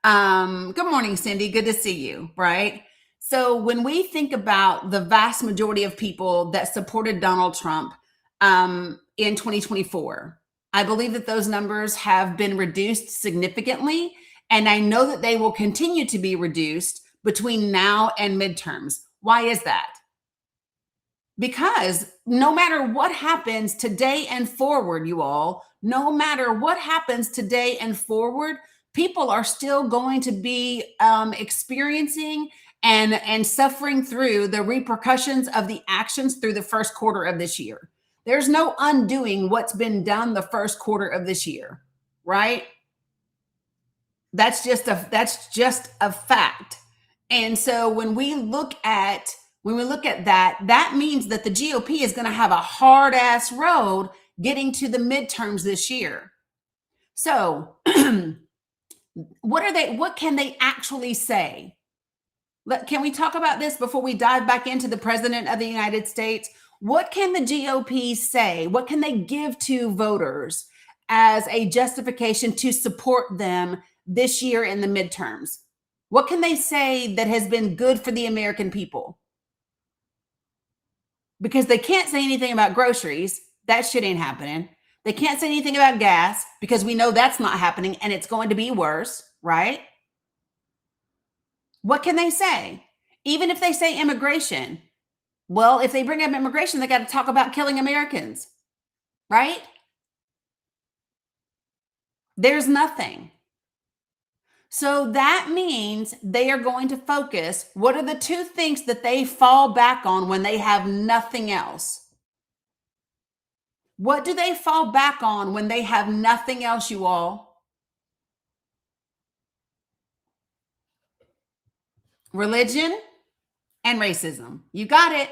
Good morning, Cindy. Good to see you, right? So when we think about the vast majority of people that supported Donald Trump in 2024, I believe that those numbers have been reduced significantly. And I know that they will continue to be reduced between now and midterms. Why is that? Because no matter what happens today and forward, you all, no matter what happens today and forward, people are still going to be experiencing and suffering through the repercussions of the actions through the first quarter of this year. There's no undoing what's been done the first quarter of this year, right? That's just a fact. And so when we look at that, that means that the GOP is going to have a hard ass road getting to the midterms this year. So what can they actually say? Can we talk about this before we dive back into the president of the United States? What can the GOP say? What can they give to voters as a justification to support them this year in the midterms? What can they say that has been good for the American people? Because they can't say anything about groceries. That shit ain't happening. They can't say anything about gas because we know that's not happening and it's going to be worse, right? What can they say? Even if they say immigration, well, if they bring up immigration, they got to talk about killing Americans, right? There's nothing. So that means they are going to focus. What are the two things that they fall back on when they have nothing else? What do they fall back on when they have nothing else, you all? Religion and racism. You got it.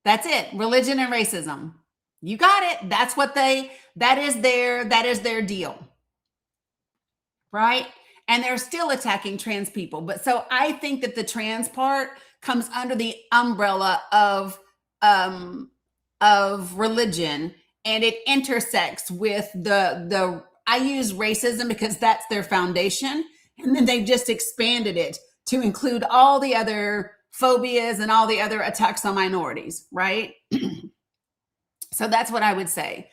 That's it. Religion and racism. You got it. That is their deal. Right? And they're still attacking trans people. But so I think that the trans part comes under the umbrella of religion, and it intersects with the I use racism because that's their foundation. And then they've just expanded it to include all the other phobias and all the other attacks on minorities, right? So that's what I would say.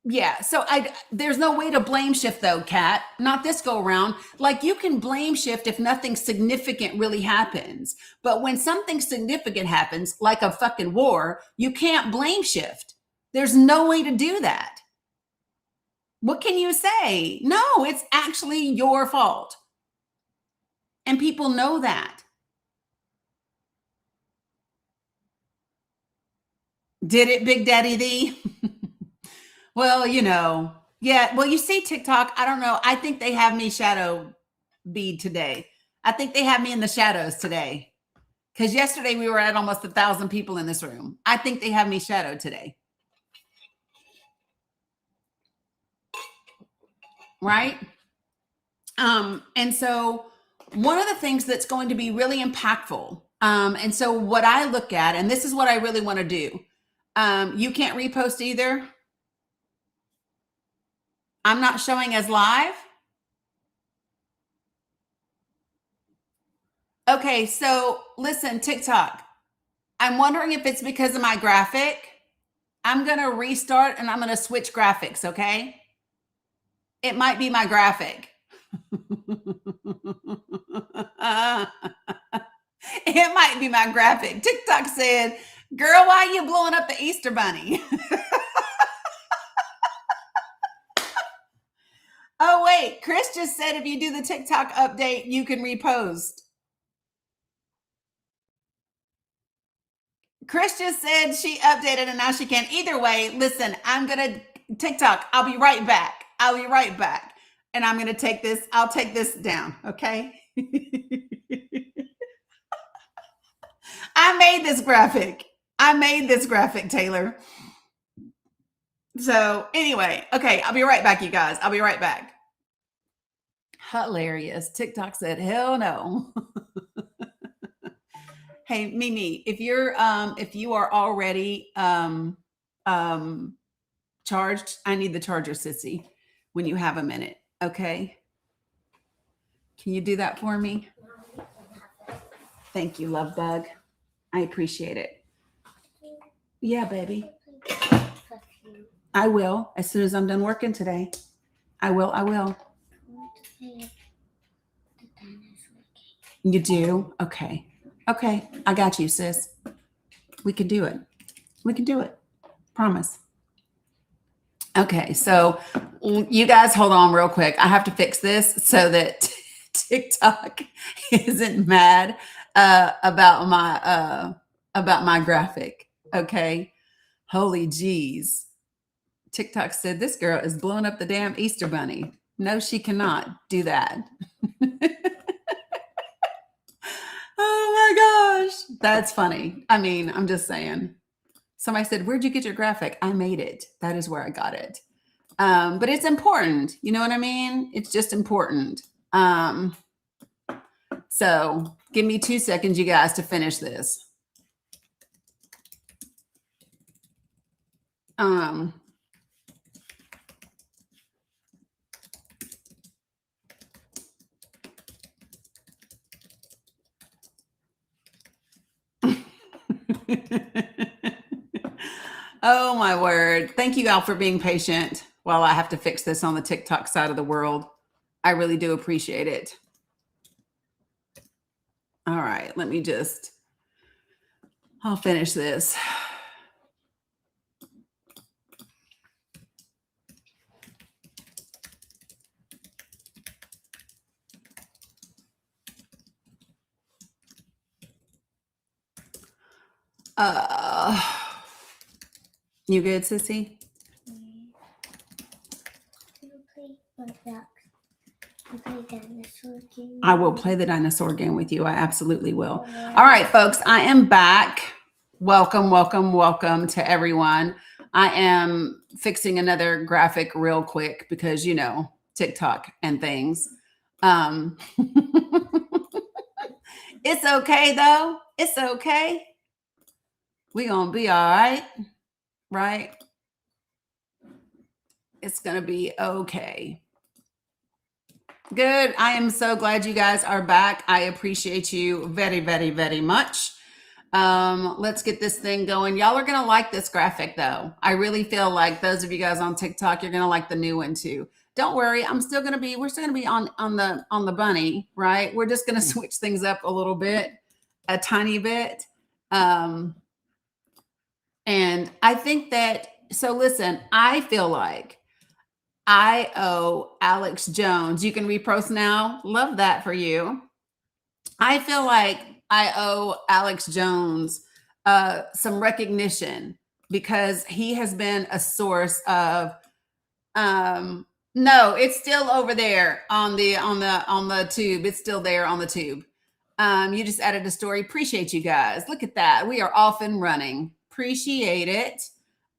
Yeah, so there's no way to blame shift though, Kat. Not this go around. Like you can blame shift if nothing significant really happens. But when something significant happens, like a fucking war, you can't blame shift. There's no way to do that. What can you say? No, it's actually your fault. And people know that. Did it, Big Daddy D? Well, yeah. Well, you see TikTok, I don't know. I think they have me shadow bead today. I think they have me in the shadows today. Because yesterday we were at almost 1,000 people in this room. I think they have me shadowed today. Right? And so one of the things that's going to be really impactful, And so what I look at, and this is what I really want to do. You can't repost either. I'm not showing as live. Okay, so listen, TikTok. I'm wondering if it's because of my graphic. I'm going to restart and I'm going to switch graphics, okay? It might be my graphic. It might be my graphic. TikTok said, girl, why are you blowing up the Easter bunny? Oh, wait. Chris just said if you do the TikTok update, you can repost. Chris just said she updated and now she can. Either way, listen, I'm going to TikTok. I'll be right back. And I'm going to take this. I'll take this down. Okay. I made this graphic, Taylor. So anyway, okay. I'll be right back, you guys. I'll be right back. Hilarious. TikTok said, hell no. Hey, Mimi, if you are already charged, I need the charger, sissy, when you have a minute. Okay. Can you do that for me? Thank you, love bug. I appreciate it. Yeah, baby. I will, as soon as I'm done working today. I will. You do? Okay. Okay. I got you, sis. We can do it. Promise. Okay. So you guys hold on real quick. I have to fix this so that TikTok isn't mad about my graphic. Okay. Holy jeez. TikTok said this girl is blowing up the damn Easter bunny. No, she cannot do that. Oh my gosh. That's funny. I mean, I'm just saying. Somebody said, where'd you get your graphic? I made it. That is where I got it. But it's important. You know what I mean? It's just important. So give me 2 seconds, you guys, to finish this. Oh my word. Thank you all for being patient while I have to fix this on the TikTok side of the world. I really do appreciate it. All right, I'll finish this. You good, sissy? I will play the dinosaur game with you. I absolutely will. All right, folks, I am back. Welcome to everyone. I am fixing another graphic real quick because, you know, TikTok and things. It's okay, though. It's okay. We're going to be all right. Right? It's going to be okay. Good. I am so glad you guys are back. I appreciate you very, very, very much. Let's get this thing going. Y'all are going to like this graphic, though. I really feel like those of you guys on TikTok, you're going to like the new one, too. Don't worry. We're still going to be on the bunny, right? We're just going to switch things up a little bit, a tiny bit. And I think that, so listen, I feel like I owe Alex Jones. You can repost now. Love that for you. I feel like I owe Alex Jones some recognition because he has been a source of, no, it's still over there on the tube. It's still there on the tube. You just added a story. Appreciate you guys. Look at that. We are off and running. Appreciate it.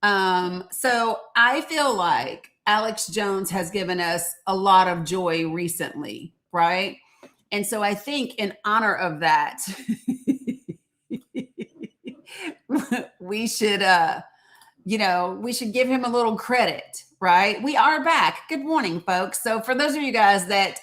So I feel like Alex Jones has given us a lot of joy recently, right? And so I think in honor of that, we should, we should give him a little credit, right? We are back. Good morning, folks. So for those of you guys that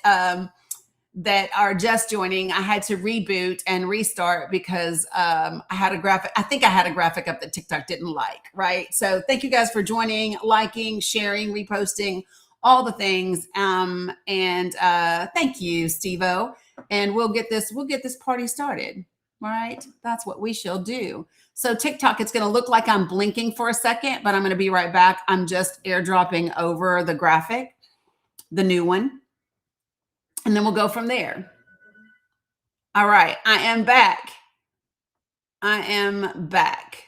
are just joining, I had to reboot and restart because I had a graphic. I think I had a graphic up that TikTok didn't like, right? So thank you guys for joining, liking, sharing, reposting, all the things. And thank you, Steve-O. And we'll get this party started. All right. That's what we shall do. So TikTok, it's going to look like I'm blinking for a second, but I'm going to be right back. I'm just airdropping over the graphic, the new one. And then we'll go from there. All right. I am back.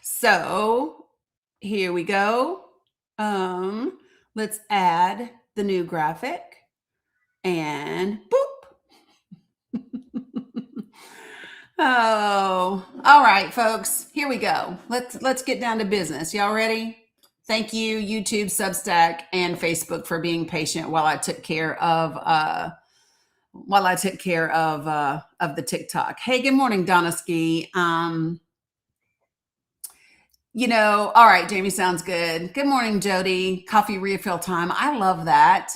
So here we go. Let's add the new graphic and boop. Oh, all right, folks, here we go. Let's get down to business. Y'all ready? Thank you, YouTube, Substack, and Facebook for being patient while I took care of the TikTok. Hey, good morning, Donna Ski. All right, Jamie, sounds good. Good morning, Jody. Coffee refill time. I love that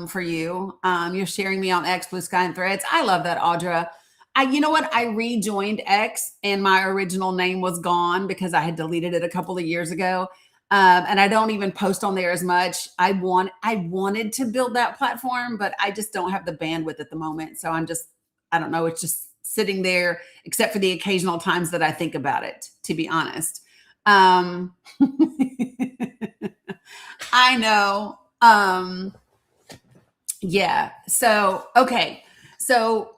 for you. You're sharing me on X, Blue Sky, and Threads. I love that, Audra. You know what? I rejoined X and my original name was gone because I had deleted it a couple of years ago. And I don't even post on there as much. I wanted to build that platform, but I just don't have the bandwidth at the moment. So I don't know. It's just sitting there, except for the occasional times that I think about it, to be honest. I know. Yeah. So, okay. So,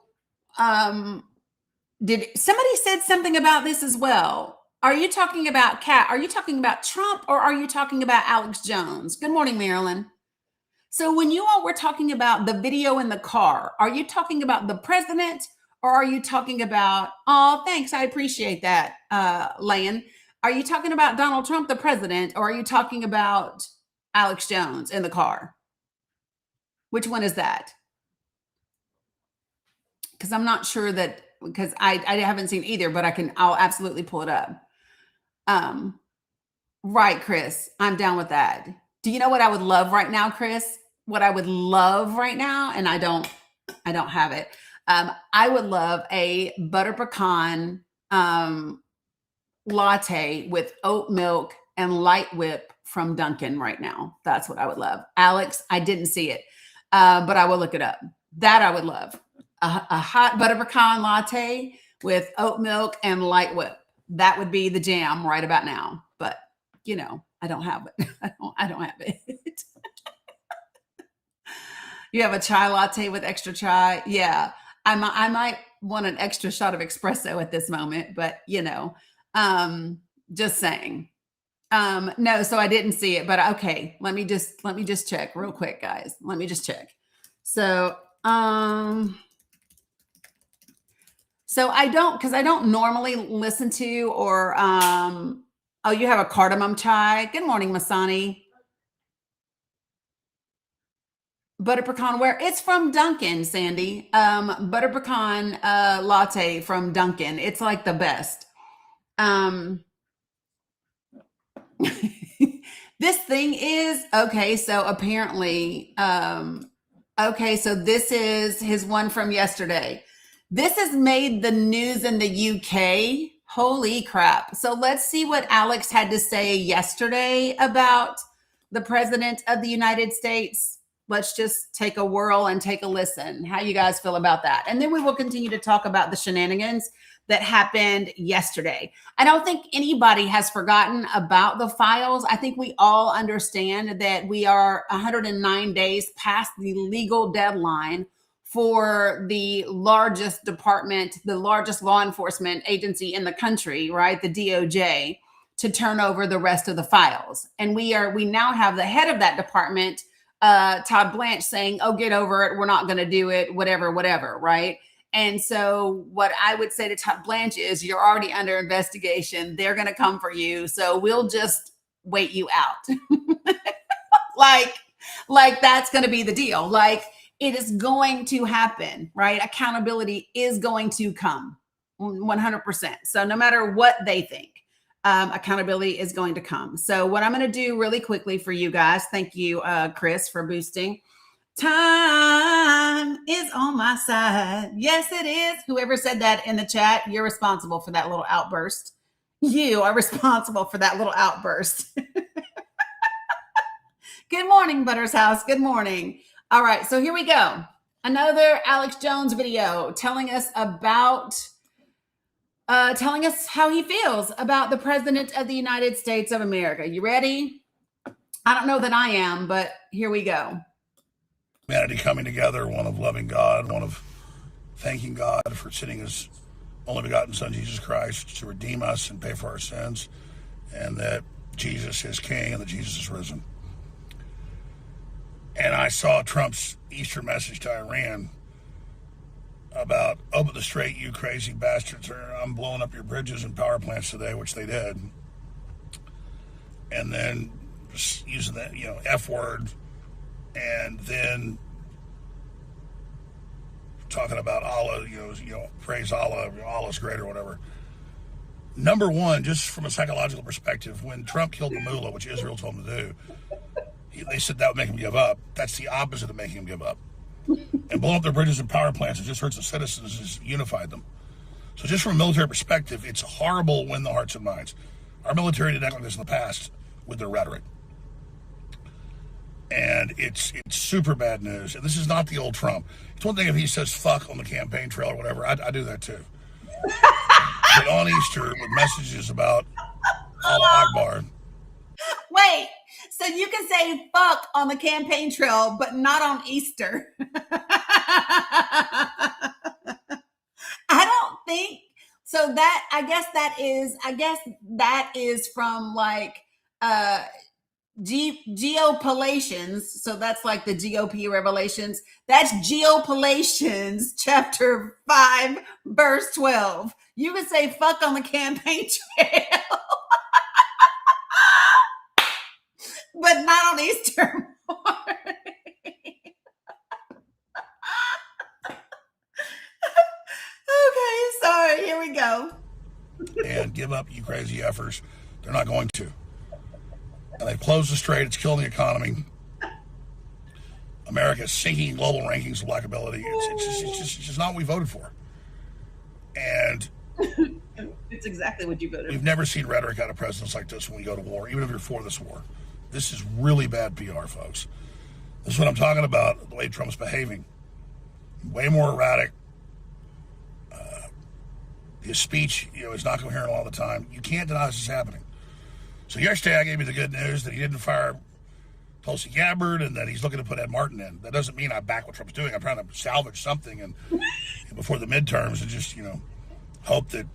did somebody said something about this as well? Are you talking about Kat? Are you talking about Trump or are you talking about Alex Jones? Good morning, Marilyn. So when you all were talking about the video in the car, are you talking about the president or are you talking about, oh, thanks. I appreciate that, Lan. Are you talking about Donald Trump, the president, or are you talking about Alex Jones in the car? Which one is that? Because I'm not sure that, because I haven't seen either, but I'll absolutely pull it up. Right, Chris, I'm down with that. Do you know what I would love right now, Chris? What I would love right now, and I don't have it. I would love a butter pecan latte with oat milk and light whip from Dunkin' right now. That's what I would love. Alex, I didn't see it, but I will look it up. That I would love. A hot butter pecan latte with oat milk and light whip. That would be the jam right about now. But, I don't have it. I don't have it. You have a chai latte with extra chai? Yeah. I might want an extra shot of espresso at this moment, but, just saying. No, so I didn't see it, but okay. Let me just check real quick, guys. Let me just check. So I don't normally listen to or, oh, you have a cardamom chai. Good morning, Masani. Butter pecan, where it's from Dunkin', Sandy. Butter pecan latte from Dunkin'. It's like the best. This thing is okay. So apparently, okay. So this is his one from yesterday. This has made the news in the UK. Holy crap. So let's see what Alex had to say yesterday about the president of the United States. Let's just take a whirl and take a listen. How you guys feel about that? And then we will continue to talk about the shenanigans that happened yesterday. I don't think anybody has forgotten about the files. I think we all understand that we are 109 days past the legal deadline for the largest department, the largest law enforcement agency in the country, right? The DOJ, to turn over the rest of the files. And we now have the head of that department, Todd Blanche, saying, oh, get over it. We're not going to do it, whatever, right? And so what I would say to Todd Blanche is, you're already under investigation. They're going to come for you. So we'll just wait you out. like that's going to be the deal. Like, it is going to happen, right? Accountability is going to come 100%. So no matter what they think, accountability is going to come. So what I'm going to do really quickly for you guys, thank you, Chris, for boosting. Time is on my side. Yes, it is. Whoever said that in the chat, you're responsible for that little outburst. You are responsible for that little outburst. Good morning, Butter's House. Good morning. All right, so here we go. Another Alex Jones video telling us about, telling us how he feels about the President of the United States of America. You ready? I don't know that I am, but here we go.
Humanity coming together, one of loving God, one of thanking God for sending his only begotten Son, Jesus Christ, to redeem us and pay for our sins, and that Jesus is King and that Jesus is risen. And I saw Trump's Easter message to Iran about, open the strait, you crazy bastards, or I'm blowing up your bridges and power plants today, which they did. And then just using that, F word, and then talking about Allah, praise Allah, Allah's great or whatever. Number one, just from a psychological perspective, when Trump killed the mullah, which Israel told him to do, they said that would make him give up. That's the opposite of making him give up. And blowing up their bridges and power plants, it just hurts the citizens, it's unified them. So just from a military perspective, it's horrible win the hearts and minds. Our military did act like this in the past with their rhetoric. And it's super bad news. And this is not the old Trump. It's one thing if he says fuck on the campaign trail or whatever. I do that too. But on Easter with messages about Allah Akbar.
Wait, so you can say fuck on the campaign trail, but not on Easter. I don't think so. That I guess that is from like Geopalations. So that's like the GOP revelations. That's Geopalations chapter 5, verse 12. You can say fuck on the campaign trail. But not on Easter morning. Okay, sorry. Here we go.
And give up, you crazy effers. They're not going to. And they've closed the strait. It's killing the economy. America's sinking global rankings of likability. It's just not what we voted for. And
it's exactly what you voted for.
We've never seen rhetoric out of presidents like this when we go to war, even if you're for this war. This is really bad PR, folks. This is what I'm talking about, the way Trump's behaving. Way more erratic. His speech, is not coherent all the time. You can't deny this is happening. So yesterday I gave you the good news that he didn't fire Tulsi Gabbard and that he's looking to put Ed Martin in. That doesn't mean I back what Trump's doing. I'm trying to salvage something and before the midterms and just, hope that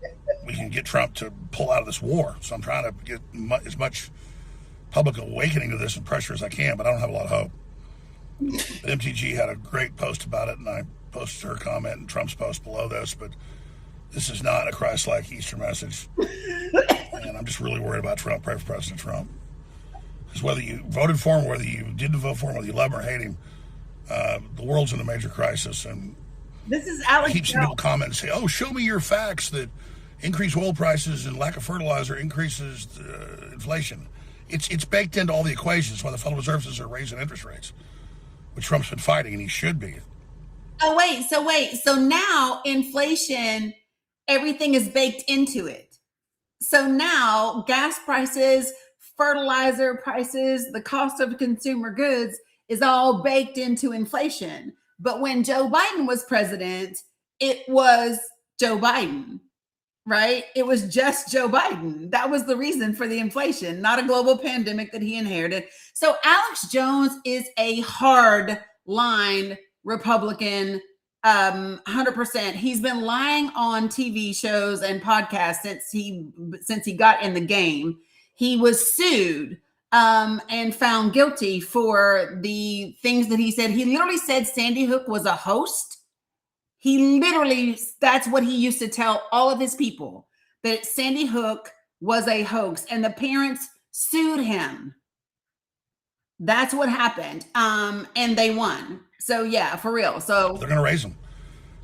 we can get Trump to pull out of this war. So I'm trying to get as much public awakening to this and pressure as I can, but I don't have a lot of hope. But MTG had a great post about it, and I posted her comment and Trump's post below this, but this is not a Christ-like Easter message. And I'm just really worried about Trump. Pray for President Trump. Because whether you voted for him, whether you didn't vote for him, whether you love him or hate him, the world's in a major crisis. And
this is Alex.
I keep seeing people comment and say, "Oh, show me your facts that increased oil prices and lack of fertilizer increases inflation." It's baked into all the equations. Why the Federal Reserve are raising interest rates, which Trump's been fighting, and he should be.
Oh wait. So now inflation, everything is baked into it. So now gas prices, fertilizer prices, the cost of consumer goods is all baked into inflation. But when Joe Biden was president, it was Joe Biden, right? It was just Joe Biden. That was the reason for the inflation, not a global pandemic that he inherited. So Alex Jones is a hard line Republican, 100%. He's been lying on TV shows and podcasts since he got in the game. He was sued and found guilty for the things that he said. He literally said Sandy Hook was a host. That's what he used to tell all of his people, that Sandy Hook was a hoax, and the parents sued him. That's what happened. And they won. So yeah, for real. So
they're going to raise him.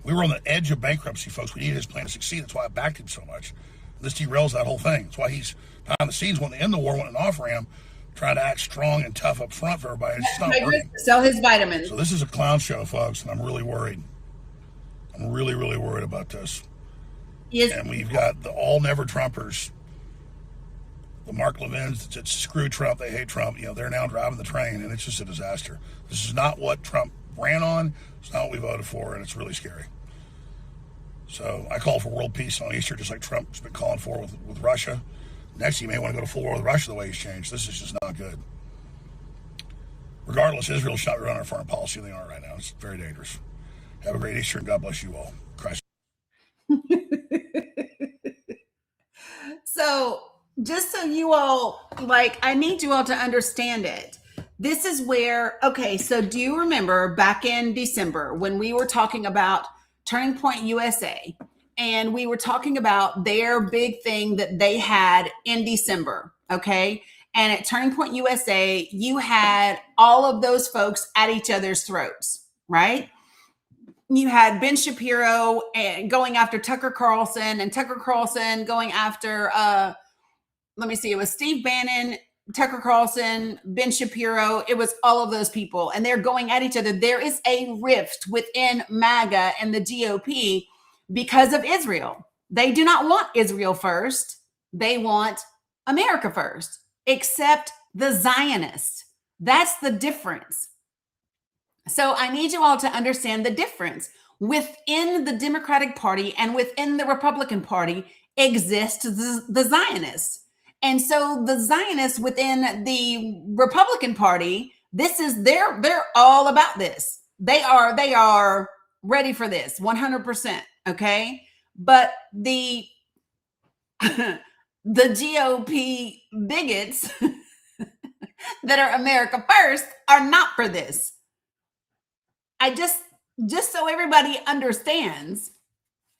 We were on the edge of bankruptcy, folks. We needed his plan to succeed. That's why I backed him so much. This derails that whole thing. That's why he's behind the scenes wanting to end the war, wanting an off ramp, trying to act strong and tough up front for everybody. It's just not working.
Sell his vitamins.
So this is a clown show, folks, and I'm really worried. I'm really, really worried about this. And we've got the all never Trumpers, the Mark Levins that screw Trump, they hate Trump. They're now driving the train, and it's just a disaster. This is not what Trump ran on. It's not what we voted for, and it's really scary. So I call for world peace on Easter, just like Trump's been calling for with Russia. Next, he may want to go to full war with Russia the way he's changed. This is just not good. Regardless, Israel should not run our foreign policy than they are right now. It's very dangerous. Have a great Easter, and God bless you all. Christ.
So just so you all, I need you all to understand it. This is where, okay, so do you remember back in December when we were talking about Turning Point USA, and we were talking about their big thing that they had in December, okay? And at Turning Point USA, you had all of those folks at each other's throats, right? You had Ben Shapiro going after Tucker Carlson, and Tucker Carlson going after, it was Steve Bannon, Tucker Carlson, Ben Shapiro. It was all of those people, and they're going at each other. There is a rift within MAGA and the GOP because of Israel. They do not want Israel first. They want America first, except the Zionists. That's the difference. So I need you all to understand the difference. Within the Democratic Party and within the Republican Party exists the Zionists. And so the Zionists within the Republican Party, they're all about this. They are ready for this 100%. Okay. But the GOP bigots that are America first are not for this. I just so everybody understands,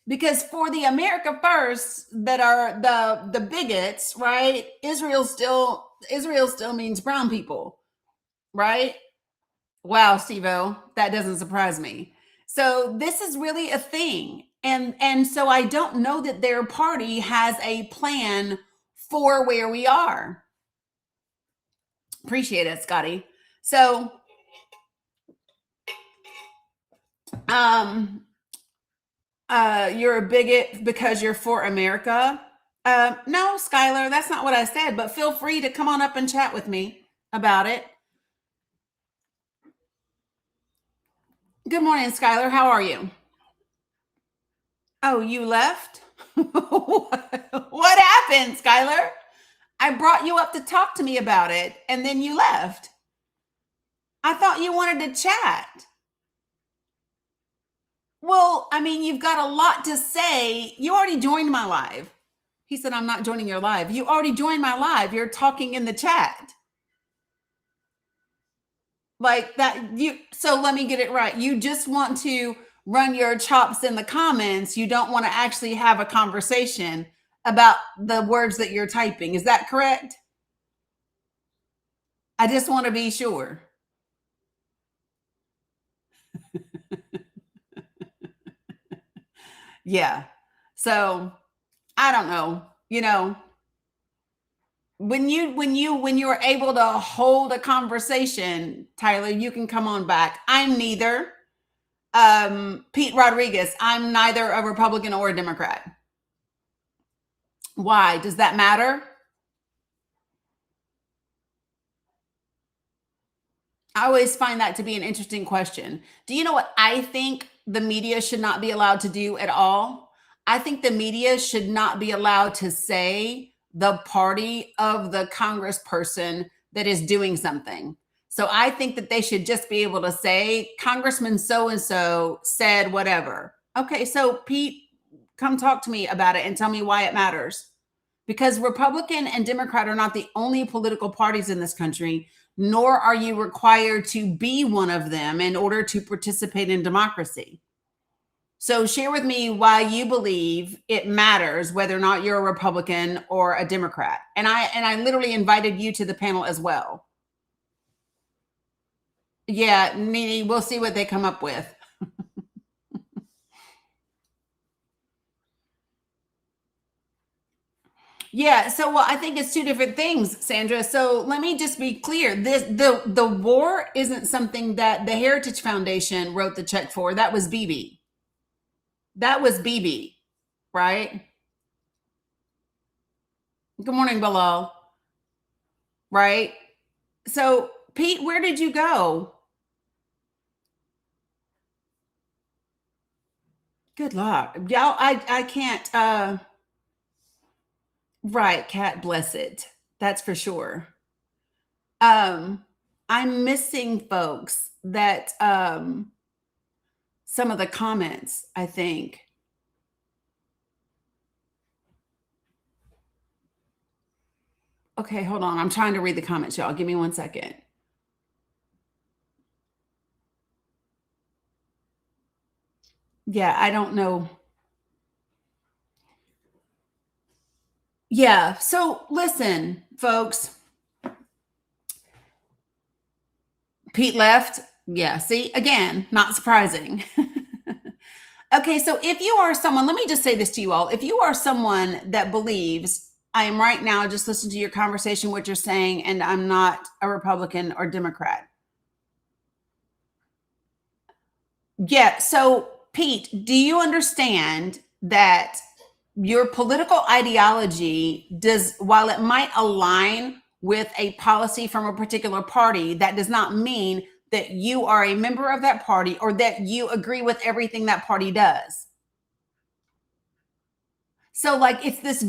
because for the America first that are the bigots, right? Israel still means brown people, right? Wow, Steve-O, that doesn't surprise me. So this is really a thing. And so I don't know that their party has a plan for where we are. Appreciate it, Scotty. So you're a bigot because you're for America. No, Skylar, that's not what I said, but feel free to come on up and chat with me about it. Good morning, Skylar. How are you? Oh, you left? What happened, Skylar? I brought you up to talk to me about it, and then you left. I thought you wanted to chat. Well, I mean, you've got a lot to say. You already joined my live. He said, I'm not joining your live. You already joined my live. You're talking in the chat. Like that. So let me get it right. You just want to run your chops in the comments. You don't want to actually have a conversation about the words that you're typing. Is that correct? I just want to be sure. Yeah. So I don't know, when you're able to hold a conversation, Tyler, you can come on back. I'm neither. Pete Rodriguez, I'm neither a Republican or a Democrat. Why? Does that matter? I always find that to be an interesting question. Do you know what I think the media should not be allowed to do at all? I think the media should not be allowed to say the party of the congressperson that is doing something. So I think that they should just be able to say, Congressman so-and-so said whatever. Okay, so Pete, come talk to me about it and tell me why it matters. Because Republican and Democrat are not the only political parties in this country, nor are you required to be one of them in order to participate in democracy. So share with me why you believe it matters whether or not you're a Republican or a Democrat. And I literally invited you to the panel as well. Yeah, Nene, we'll see what they come up with. Yeah, so well, I think it's two different things, Sandra. So let me just be clear. The war isn't something that the Heritage Foundation wrote the check for. That was BB. That was BB, right? Good morning, Bilal. Right? So, Pete, where did you go? Good luck. Y'all, I can't right, cat bless it. That's for sure. I'm missing folks that some of the comments, I think. Okay, hold on. I'm trying to read the comments, y'all. Give me 1 second. Yeah, I don't know. Yeah, so listen, folks. Pete left. Yeah, see, again, not surprising. Okay, so if you are someone, let me just say this to you all. If you are someone that believes, I am right now just listening to your conversation, what you're saying, and I'm not a Republican or Democrat. Yeah, so Pete, do you understand that your political ideology does, while it might align with a policy from a particular party, that does not mean that you are a member of that party or that you agree with everything that party does. So like it's this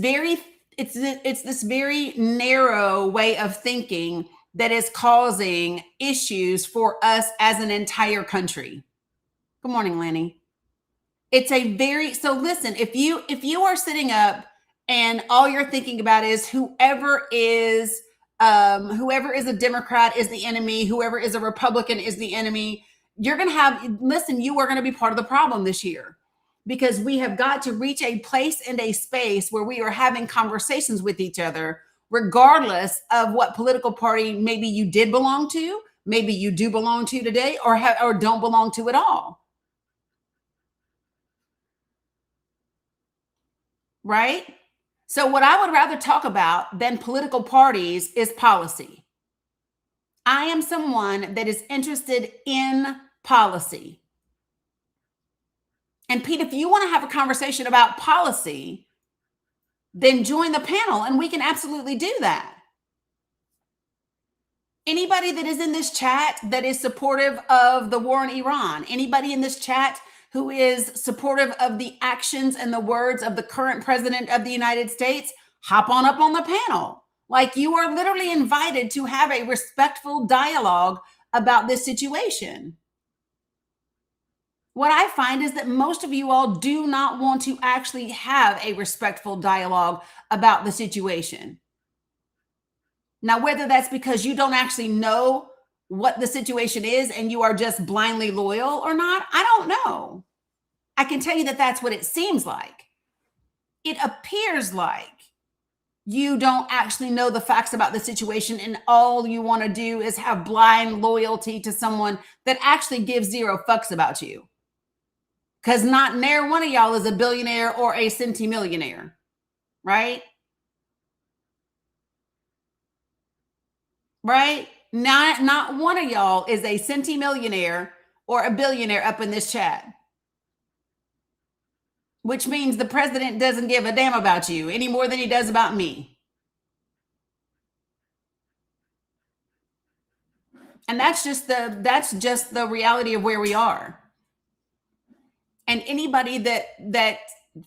very narrow way of thinking that is causing issues for us as an entire country. Good morning, Lanny. It's a very, so listen, if you are sitting up and all you're thinking about is whoever is a Democrat is the enemy, whoever is a Republican is the enemy, you're going to have, listen, you are going to be part of the problem this year, because we have got to reach a place and a space where we are having conversations with each other, regardless of what political party maybe you did belong to, maybe you do belong to today, or don't belong to at all. Right? So, what I would rather talk about than political parties is policy. I am someone that is interested in policy. And Pete, if you want to have a conversation about policy, then join the panel and we can absolutely do that. Anybody that is in this chat that is supportive of the war in Iran, anybody in this chat who is supportive of the actions and the words of the current president of the United States, hop on up on the panel. Like, you are literally invited to have a respectful dialogue about this situation. What I find is that most of you all do not want to actually have a respectful dialogue about the situation. Now, whether that's because you don't actually know what the situation is and you are just blindly loyal or not, I don't know. I can tell you that that's what it seems like. It appears like you don't actually know the facts about the situation, and all you want to do is have blind loyalty to someone that actually gives zero fucks about you. Because not near one of y'all is a billionaire or a centimillionaire, right? Right? Not one of y'all is a centimillionaire or a billionaire up in this chat. Which means the president doesn't give a damn about you any more than he does about me. And that's just the reality of where we are. And anybody that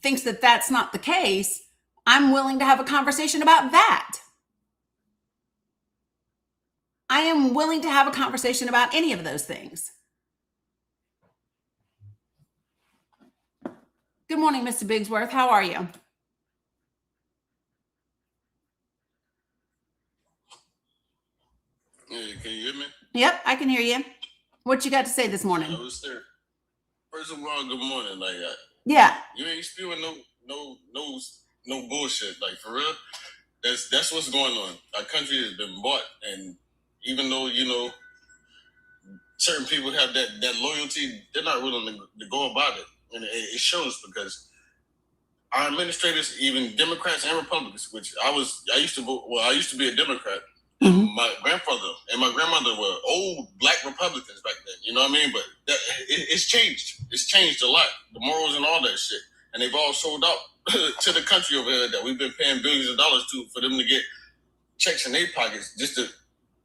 thinks that that's not the case, I'm willing to have a conversation about that. I am willing to have a conversation about any of those things. Good morning, Mr. Bigsworth. How are you?
Hey, can you hear me?
Yep, I can hear you. What you got to say this morning?
I was there. First of all, good morning. Like,
Yeah.
you ain't spewing no bullshit. Like, for real, that's what's going on. Our country has been bought, and even though certain people have that loyalty, they're not willing to go about it, and it shows, because our administrators, even Democrats and Republicans, which I used to vote. Well, I used to be a Democrat. And my grandfather and my grandmother were old Black Republicans back then. You know what I mean? But it's changed. It's changed a lot. The morals and all that shit. And they've all sold out to the country over here that we've been paying billions of dollars to for them to get checks in their pockets just to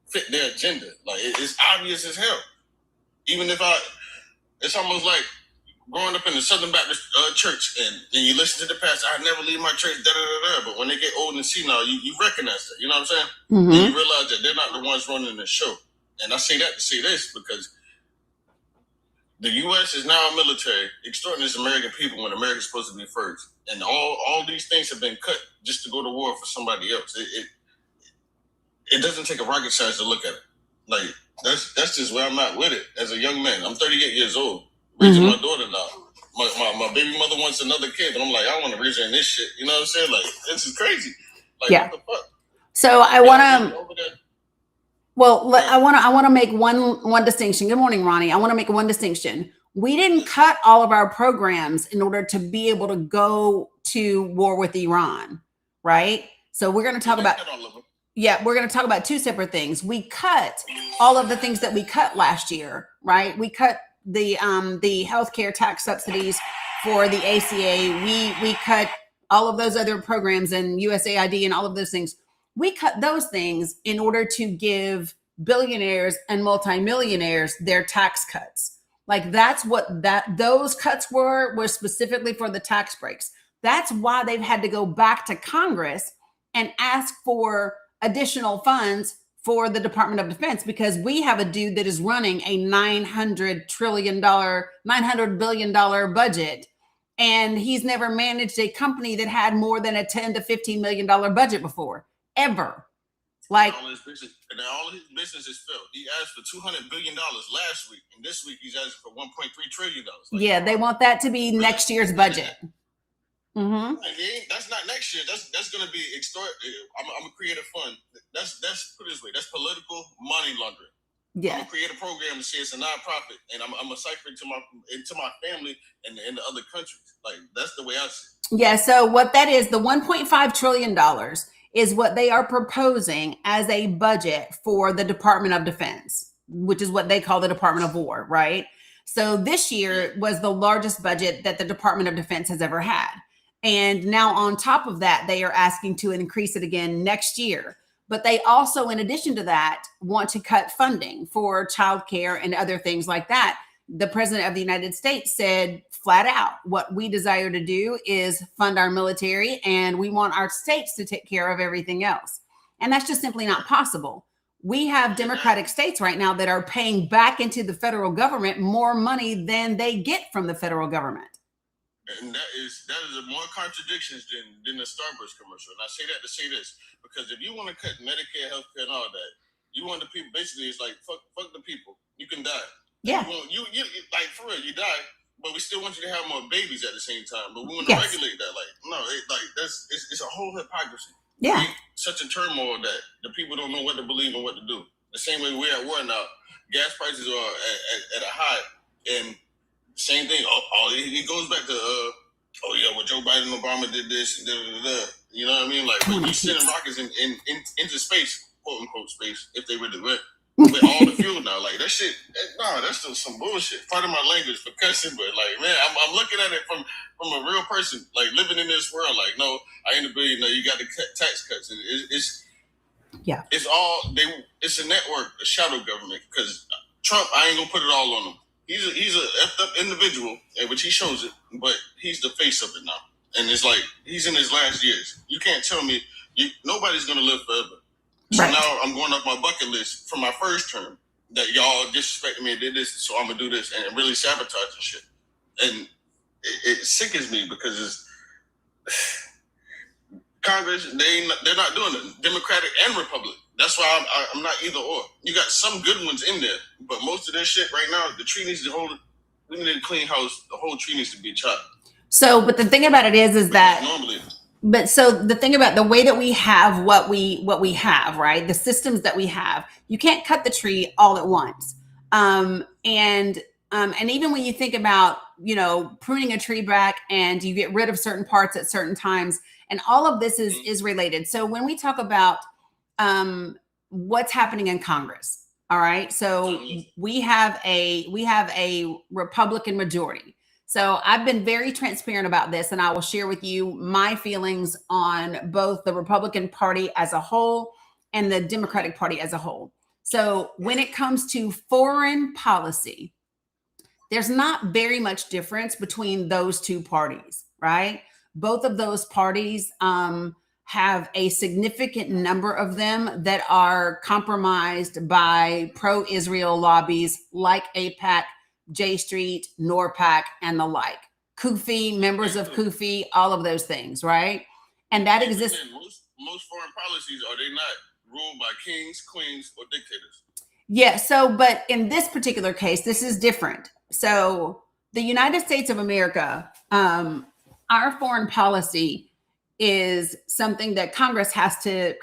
fit their agenda. Like, it's obvious as hell. Even if it's almost like growing up in the Southern Baptist church and you listen to the pastor, I never leave my church, But when they get old and senile, you recognize that. You know what I'm saying? And you realize that they're not the ones running the show. And I say that to say this because the U.S. is now a military extorting its American people when America's supposed to be first. And all these things have been cut just to go to war for somebody else. It doesn't take a rocket science to look at it. Like, that's just where I'm at with it as a young man. I'm 38 years old, raising my daughter now. My baby mother wants another kid, but I'm like, I want to raise her in this shit. You know what I'm saying? Like, this is crazy. Like, what the fuck?
So I want to... Well, I want to make one distinction. Good morning, Ronnie. I want to make one distinction. We didn't cut all of our programs in order to be able to go to war with Iran, right? So we're going to talk about... Yeah, we're going to talk about two separate things. We cut all of the things that we cut last year, right? We cut the healthcare tax subsidies for the ACA. We cut all of those other programs and USAID and all of those things. We cut those things in order to give billionaires and multimillionaires their tax cuts. Like, that's what those cuts were specifically for the tax breaks. That's why they've had to go back to Congress and ask for additional funds for the Department of Defense, because we have a dude that is running a $900 billion budget. And he's never managed a company that had more than a $10 to $15 million budget before, ever. Like,
all his businesses failed. He asked for $200 billion last week, and this week he's asking for $1.3 trillion. Like,
yeah, they want that to be next year's budget.
That's not next year. That's going to be extort. I'm gonna create a fund. That's put it this way. That's political money laundering.
Yeah.
I'm gonna create a program to say it's a nonprofit, and I'm gonna cipher it into my family and the other countries. Like, that's the way I see it.
Yeah. So what that is, the $1.5 trillion is what they are proposing as a budget for the Department of Defense, which is what they call the Department of War, right? So this year was the largest budget that the Department of Defense has ever had. And now on top of that, they are asking to increase it again next year. But they also, in addition to that, want to cut funding for childcare and other things like that. The President of the United States said flat out, what we desire to do is fund our military, and we want our states to take care of everything else. And that's just simply not possible. We have Democratic states right now that are paying back into the federal government more money than they get from the federal government.
And that is more contradictions than the Starburst commercial. And I say that to say this, because if you want to cut Medicare, healthcare, and all that, you want the people, basically it's like, fuck the people. You can die.
Yeah.
You like, for real, you die, but we still want you to have more babies at the same time. But we want to regulate that. Like, no, it's a whole hypocrisy.
Yeah.
Such a turmoil that the people don't know what to believe and what to do. The same way we're at war now. Gas prices are at a high, and same thing. It goes back to well, Joe Biden and Obama did this, and you know what I mean? Like, when you sending rockets into space, quote unquote space, if they really went, with all the fuel now, like, that shit. That's still some bullshit. Part of my language for cussing, but like, man, I'm looking at it from a real person, like, living in this world. Like, no, I ain't a billionaire. You got to cut tax cuts. It's all it's a network, a shadow government. Because Trump, I ain't gonna put it all on him. He's a effed up individual, which he shows it, but he's the face of it now. And it's like, he's in his last years. You can't tell me, nobody's going to live forever. So now I'm going off my bucket list from my first term that y'all disrespected me and did this, so I'm going to do this and really sabotage and shit. And it sickens me because it's Congress, they're not doing it. Democratic and Republican. That's why I'm not either or. You got some good ones in there, but most of this shit right now, the tree needs to we need a clean house. The whole tree needs to be chopped.
So, but the thing about it is that normally. But so the thing about the way that we have what we have, right? The systems that we have, you can't cut the tree all at once. And And even when you think about, pruning a tree back and you get rid of certain parts at certain times, and all of this is related. So when we talk about what's happening in Congress, all right. So we have a Republican majority. So I've been very transparent about this, and I will share with you my feelings on both the Republican Party as a whole and the Democratic Party as a whole. So when it comes to foreign policy, there's not very much difference between those two parties, right? Both of those parties have a significant number of them that are compromised by pro-Israel lobbies like AIPAC, J Street, NORPAC, and the like. Kufi, members of Kufi, all of those things, right? And that exists.
Most foreign policies, are they not ruled by kings, queens, or dictators?
Yeah. So, but in this particular case, this is different. So the United States of America, our foreign policy is something that Congress has to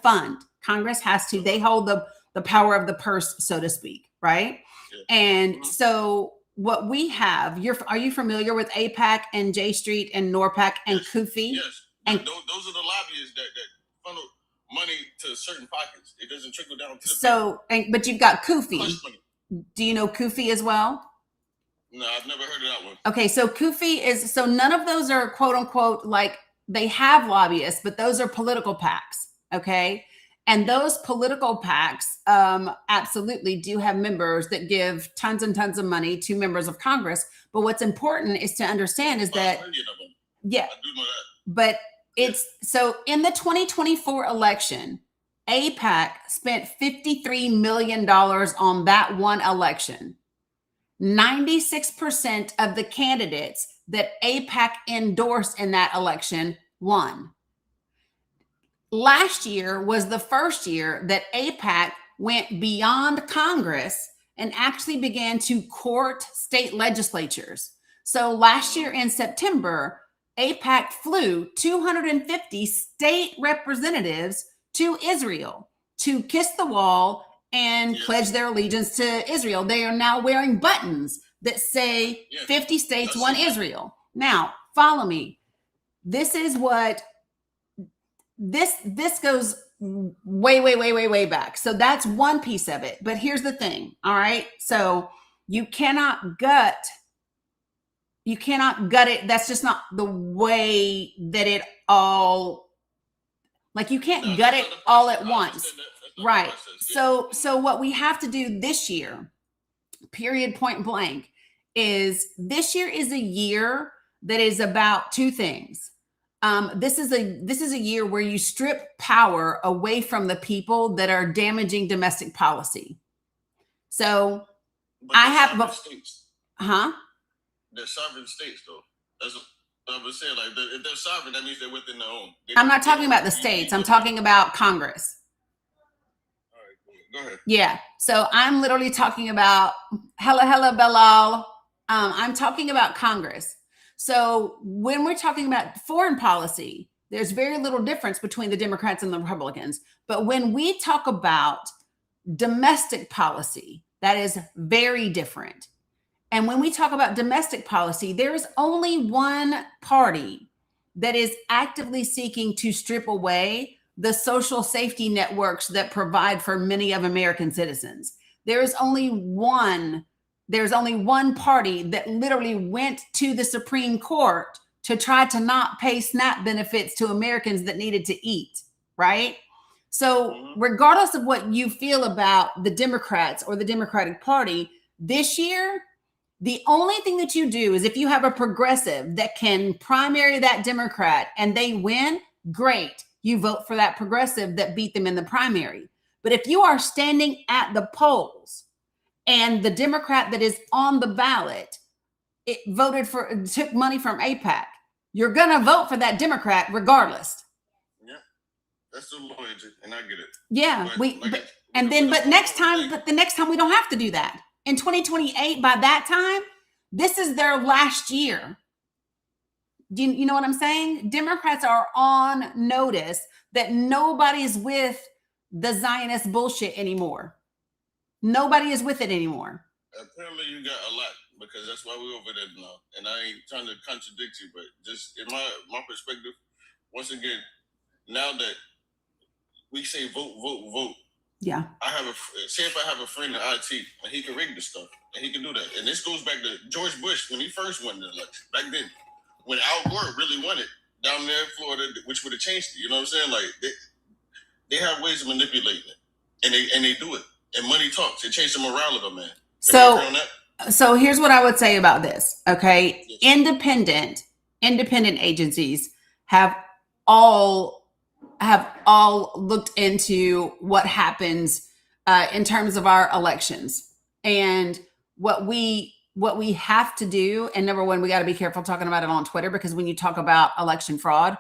fund. They hold the power of the purse, so to speak, right? Yeah. And so what we have, are you familiar with AIPAC and J Street and NORPAC and Kufi?
Yes. And those are the lobbyists that funnel money to certain pockets. It doesn't trickle down to the
but you've got Kufi. Do you know Kufi as well?
No, I've never heard of that one.
Okay, so Kufi so none of those are quote unquote, like, they have lobbyists, but those are political PACs, okay? And those political PACs absolutely do have members that give tons and tons of money to members of Congress. But what's important is to understand is that, yeah,
I do know that.
But so in the 2024 election, AIPAC spent $53 million on that one election. 96% of the candidates that AIPAC endorsed in that election won. Last year was the first year that AIPAC went beyond Congress and actually began to court state legislatures. So last year in September, AIPAC flew 250 state representatives to Israel to kiss the wall and pledge their allegiance to Israel. They are now wearing buttons that say 50 states want Israel. Now, follow me. This is what this goes way back. So that's one piece of it. But here's the thing. All right. So you cannot gut it. That's just not the way that it all, like, you can't gut it all at once. Right. So what we have to do this year, period, point blank, is this year is a year that is about two things. This is a year where you strip power away from the people that are damaging domestic policy. So
states.
Huh?
They're sovereign states, though. That's what I was saying. Like, if they're sovereign, that means they're within their own.
I'm not talking about the states. I'm talking about Congress.
All right, go ahead.
Yeah. So I'm literally talking about hella Belal. I'm talking about Congress. So when we're talking about foreign policy, there's very little difference between the Democrats and the Republicans. But when we talk about domestic policy, that is very different. And when we talk about domestic policy, there is only one party that is actively seeking to strip away the social safety networks that provide for many of American citizens. There's only one party that literally went to the Supreme Court to try to not pay SNAP benefits to Americans that needed to eat, right? So regardless of what you feel about the Democrats or the Democratic Party, this year, the only thing that you do is if you have a progressive that can primary that Democrat and they win, great. You vote for that progressive that beat them in the primary. But if you are standing at the polls and the Democrat that is on the ballot, took money from AIPAC, you're going to vote for that Democrat regardless.
Yeah, that's the loyalty, and I get it.
Yeah, but next time we don't have to do that. In 2028, by that time, this is their last year. Do you know what I'm saying? Democrats are on notice that nobody's with the Zionist bullshit anymore. Nobody is with it anymore.
Apparently, you got a lot because that's why we're over there now. And I ain't trying to contradict you, but just in my perspective, once again, now that we say vote, vote, vote.
Yeah.
Say if I have a friend in IT and he can rig the stuff and he can do that. And this goes back to George Bush when he first won the election back then, when Al Gore really won it down there in Florida, which would have changed it. You know what I'm saying? Like they have ways of manipulating it, and they do it. And money talks. It changed the morale of a man.
So here's what I would say about this. Okay, yes. Independent agencies have all looked into what happens in terms of our elections and what we have to do. And number one, we got to be careful talking about it on Twitter, because when you talk about election fraud,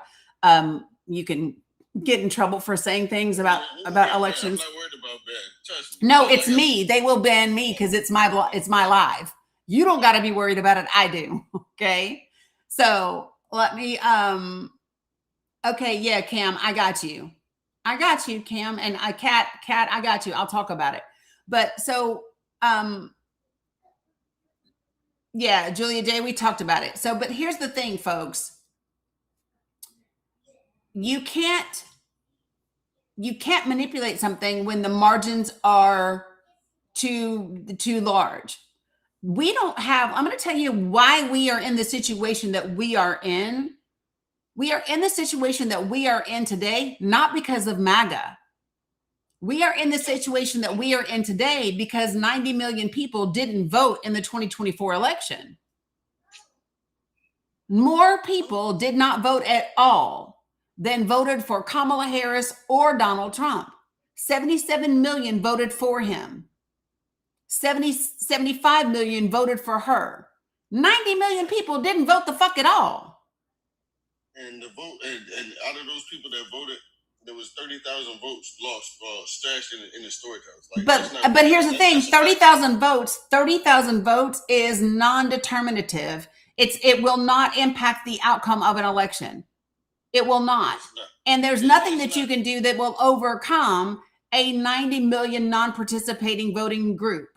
you can get in trouble for saying things about elections.
I'm not worried about that. Trust me.
No, it's me. They will ban me because it's my live. You don't got to be worried about it. I do. Okay. So let me, okay. Yeah, Cam, I got you, Cam. And Kat, I got you. I'll talk about it. But so, yeah, Julia J, we talked about it. So, but here's the thing, folks. You can't manipulate something when the margins are too large. We don't have, I'm going to tell you why we are in the situation that we are in. We are in the situation that we are in today, not because of MAGA. We are in the situation that we are in today because 90 million people didn't vote in the 2024 election. More people did not vote at all than voted for Kamala Harris or Donald Trump. 77 million voted for him. 75 million voted for her. 90 million people didn't vote the fuck at all.
And the vote, and out of those people that voted, there was 30,000 votes lost, stashed in the storage house. Like,
but here's the thing: 30,000 votes is non-determinative. It will not impact the outcome of an election. It will not. And there's nothing that you can do that will overcome a 90 million non-participating voting group.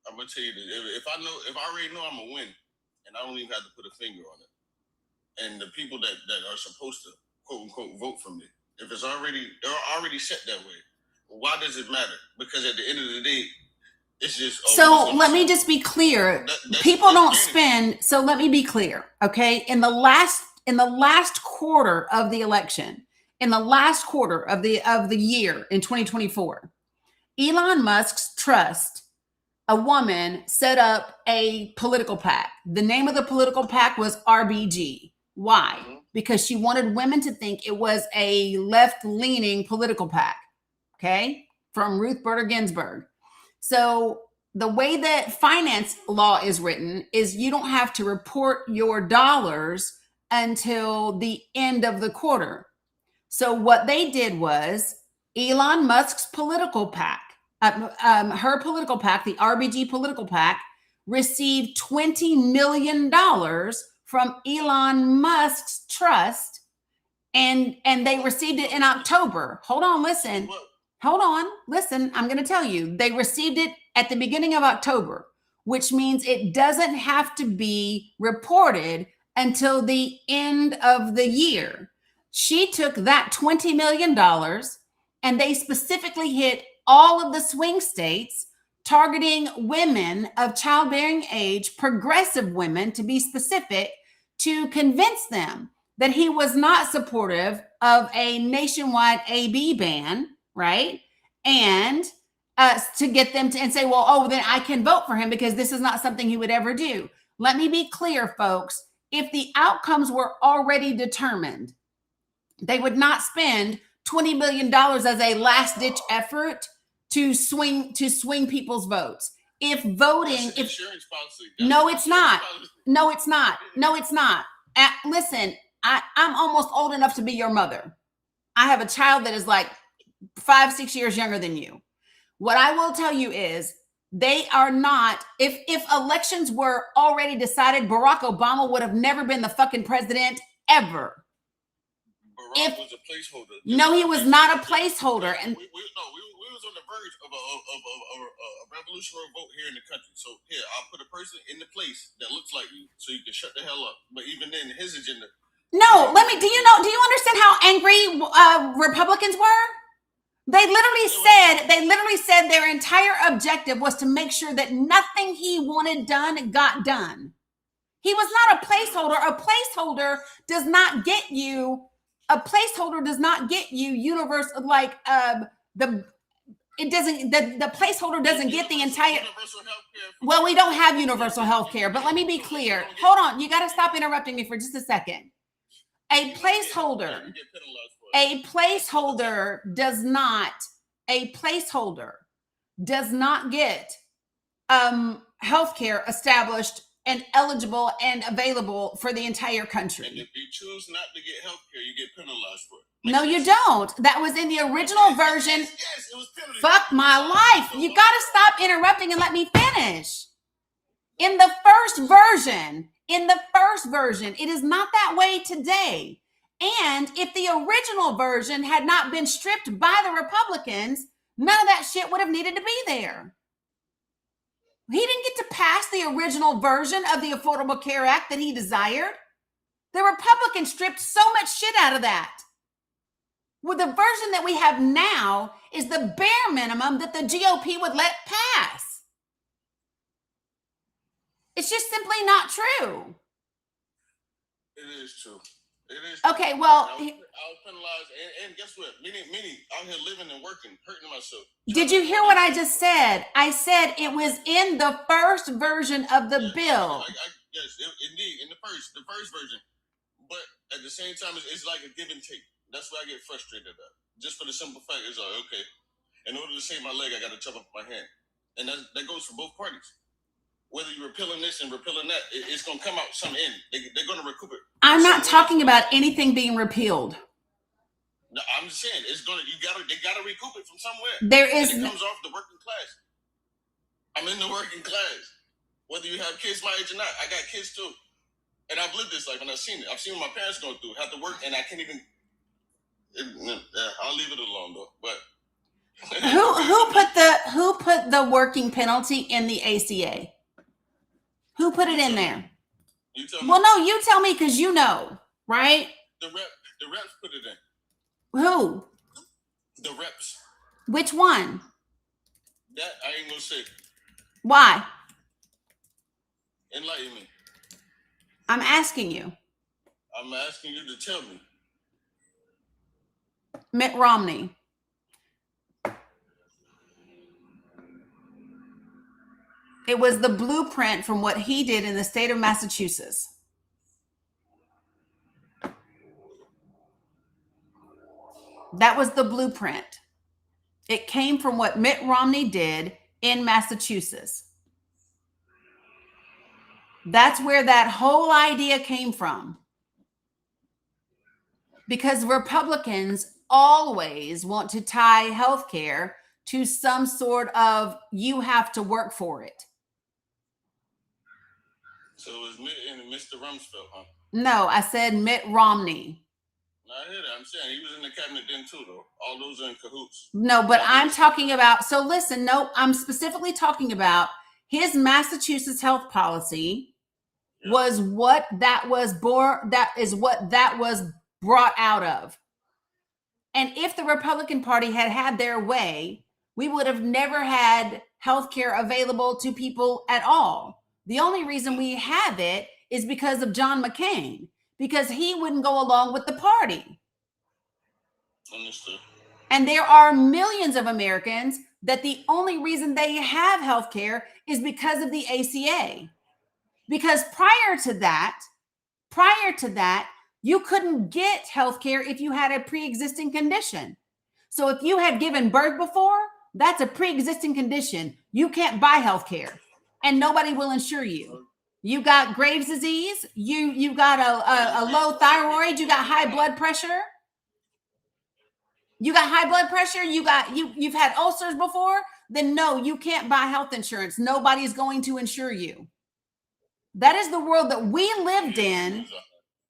I'm gonna tell you this: if I already know I'm gonna win, and I don't even have to put a finger on it, and the people that are supposed to quote unquote vote for me, if they're already set that way, why does it matter? Because at the end of the day, it's just.
So let me just be clear. People don't spend. So let me be clear. Okay. In the last quarter of the election, in the last quarter of the year in 2024, Elon Musk's trust, a woman, set up a political PAC. The name of the political PAC was RBG. Why? Mm-hmm. Because she wanted women to think it was a left-leaning political PAC. Okay? From Ruth Bader Ginsburg. So the way that finance law is written is you don't have to report your dollars until the end of the quarter. So what they did was Elon Musk's political PAC, her political PAC, the RBG political PAC, received $20 million from Elon Musk's trust, and they received it in October. Hold on, listen. I'm going to tell you. They received it at the beginning of October, which means it doesn't have to be reported until the end of the year. She took that $20 million and they specifically hit all of the swing states, targeting women of childbearing age, progressive women to be specific, to convince them that he was not supportive of a nationwide AB ban, right? And to get them to and say, well, then I can vote for him because this is not something he would ever do. Let me be clear, folks. If the outcomes were already determined, they would not spend $20 million as a last-ditch effort to swing people's votes. If voting, no, it's not. Listen, I'm almost old enough to be your mother. I have a child that is like 5-6 years younger than you. What I will tell you is they are not, if elections were already decided, Barack Obama would have never been the fucking president ever.
Barack was a placeholder.
No, he was not a placeholder. And
we was on the verge of a revolutionary vote here in the country. So here, I'll put a person in the place that looks like you, so you can shut the hell up. But even then, his agenda.
no, do you understand how angry Republicans were? They literally said their entire objective was to make sure that nothing he wanted done got done. He was not a placeholder. A placeholder does not get you universal, like the placeholder doesn't get the entire. Well, we don't have universal health care, but let me be clear. Hold on, you got to stop interrupting me for just a second. A placeholder does not get health care established and eligible and available for the entire country.
And if you choose not to get health care, you get penalized for it.
No, you don't. That was in the original version.
Yes, it was penalty.
Fuck my life. You got to stop interrupting and let me finish. In the first version, it is not that way today. And if the original version had not been stripped by the Republicans, none of that shit would have needed to be there. He didn't get to pass the original version of the Affordable Care Act that he desired. The Republicans stripped so much shit out of that. Well, the version that we have now is the bare minimum that the GOP would let pass. It's just simply not true.
It is true.
Okay, well,
I was penalized, and guess what? Many out here living and working, hurting myself.
Did you hear what I just said? I said it was in the first version of the bill.
Yes, indeed, in the first version. But at the same time, it's like a give and take. That's why I get frustrated at. Just for the simple fact, it's like, okay, in order to save my leg, I got to chop off my hand, and that goes for both parties. Whether you're repealing this and repealing that, it's going to come out some end. They're going to recoup it.
I'm not talking about anything being repealed.
No, I'm just saying they got to recoup it from somewhere.
It
comes off the working class. I'm in the working class. Whether you have kids my age or not, I got kids too, and I've lived this life and I've seen it. I've seen what my parents going through, have to work, and I can't even. I'll leave it alone though. But
who put the working penalty in the ACA? Who put it in there?
You tell me.
Well, no, you tell me because you know, right?
The reps put it in.
Who?
The reps.
Which one?
That I ain't gonna say.
Why?
Enlighten me.
I'm asking you.
I'm asking you to tell me.
Mitt Romney. It was the blueprint from what he did in the state of Massachusetts. That was the blueprint. It came from what Mitt Romney did in Massachusetts. That's where that whole idea came from. Because Republicans always want to tie healthcare to some sort of you have to work for it.
So it was Mitt and Mr. Rumsfeld, huh?
No, I said Mitt Romney.
No, I hear that. I'm saying he was in the cabinet then too, though. All those are in cahoots.
No, but I'm talking about, so listen, no, I'm specifically talking about his Massachusetts health policy was what that was born, that is what that was brought out of. And if the Republican Party had had their way, we would have never had health care available to people at all. The only reason we have it is because of John McCain, because he wouldn't go along with the party.
Understood.
And there are millions of Americans that the only reason they have health care is because of the ACA. Because prior to that, you couldn't get health care if you had a pre-existing condition. So if you had given birth before, that's a pre-existing condition. You can't buy health care. And nobody will insure you. You got Graves' disease. You got a low thyroid. You got high blood pressure. You've had ulcers before. Then no, you can't buy health insurance. Nobody's going to insure you. That is the world that we lived in,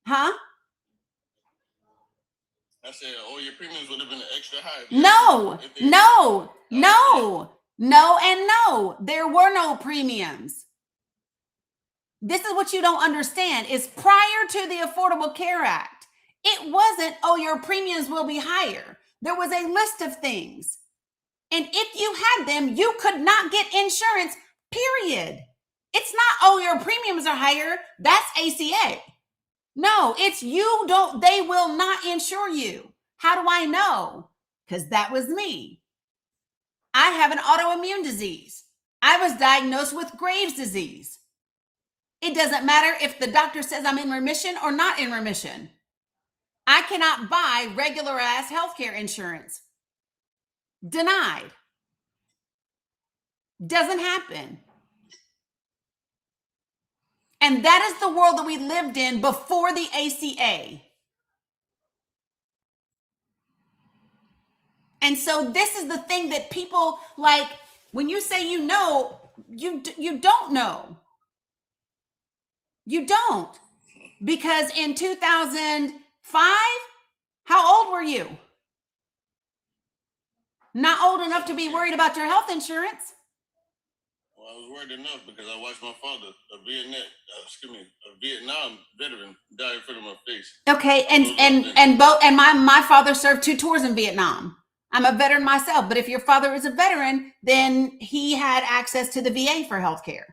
huh?
I said, oh, your premiums would have been extra high.
No, no, no, no, and no. There were no premiums. This is what you don't understand is prior to the Affordable Care Act, it wasn't, oh, your premiums will be higher. There was a list of things. And if you had them, you could not get insurance, period. It's not, oh, your premiums are higher. That's ACA. No, it's you don't, they will not insure you. How do I know? Because that was me. I have an autoimmune disease. I was diagnosed with Graves' disease. It doesn't matter if the doctor says I'm in remission or not in remission. I cannot buy regular ass healthcare insurance. Denied. Doesn't happen. And that is the world that we lived in before the ACA. And so this is the thing that people like, when you say you know, you don't know. You don't. Because in 2005, how old were you? Not old enough to be worried about your health insurance.
Well, I was worried enough because I watched my father, a Vietnam veteran, die in front of my face.
Okay, and my father served 2 tours in Vietnam. I'm a veteran myself, but if your father is a veteran, then he had access to the VA for healthcare.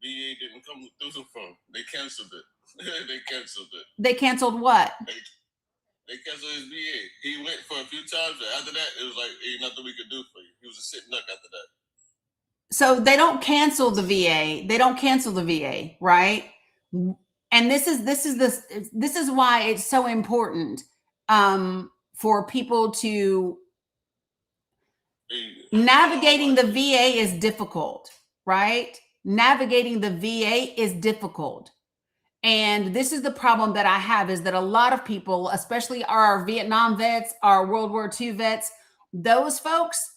VA didn't come through the phone. They canceled it. They canceled it.
They canceled what?
They canceled his VA. He went for a few times, and after that, it was like, ain't nothing we could do for you. He was a sitting duck after that.
So they don't cancel the VA. They don't cancel the VA, right? And this is why it's so important for people to navigating the VA is difficult, right? Navigating the VA is difficult. And this is the problem that I have is that a lot of people, especially our Vietnam vets, our World War II vets, those folks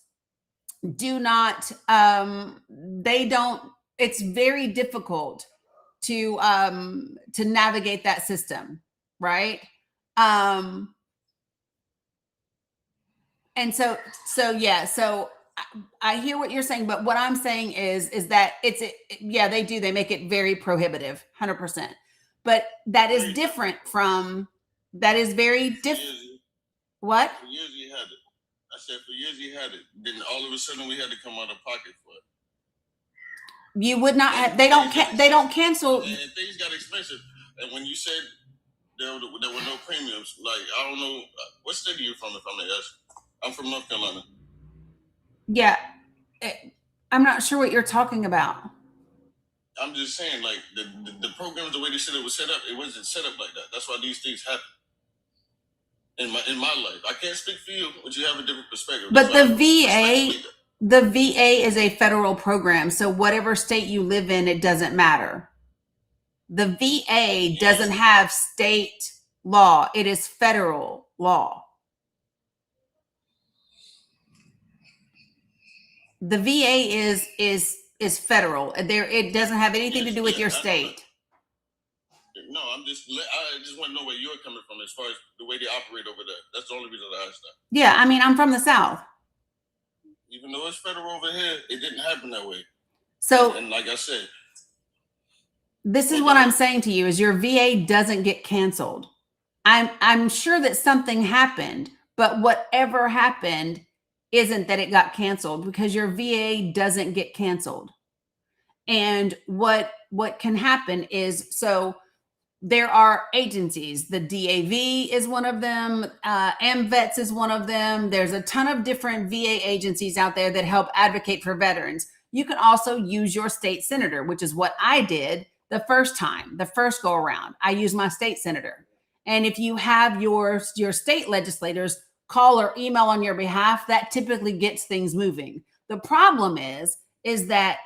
do not, they don't, it's very difficult to navigate that system, right? And so I hear what you're saying, but what I'm saying is that they do, they make it very prohibitive, 100%. But that is different from, that is very different. What?
For years he had it. I said for years he had it. Then all of a sudden we had to come out of pocket for it.
You would not have, they don't cancel.
And things got expensive. And when you said there were no premiums, like, I don't know, what state are you from, if I may ask? I'm from North Carolina.
Yeah. I'm not sure what you're talking about.
I'm just saying, like, the programs, the way they said it was set up, it wasn't set up like that. That's why these things happen. In my life, I can't speak for you, but you have a different perspective.
But the VA is a federal program, so whatever state you live in, it doesn't matter. The VA doesn't have state law; it is federal law. The VA is federal. It doesn't have anything to do with your state.
No, I just want to know where you're coming from as far as the way they operate over there. That's the only reason I asked that.
Yeah, I mean, I'm from the South.
Even though it's federal over here, it didn't happen that way.
So,
and like I said,
this is what I'm saying to you: is your VA doesn't get canceled. I'm sure that something happened, but whatever happened isn't that it got canceled, because your VA doesn't get canceled. And what can happen is, so there are agencies. The DAV is one of them. MVETS is one of them. There's a ton of different VA agencies out there that help advocate for veterans. You can also use your state senator, which is what I did the first go around. I used my state senator. And if you have your state legislators call or email on your behalf, that typically gets things moving. The problem is that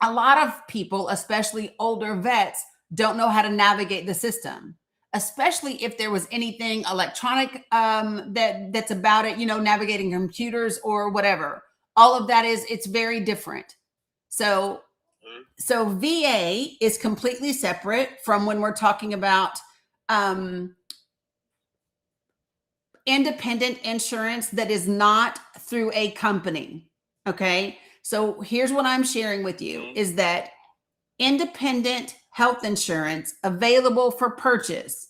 a lot of people, especially older vets, don't know how to navigate the system, especially if there was anything electronic that's about it, navigating computers or whatever. All of that it's very different. So VA is completely separate from when we're talking about independent insurance that is not through a company. Okay. So here's what I'm sharing with you is that independent health insurance available for purchase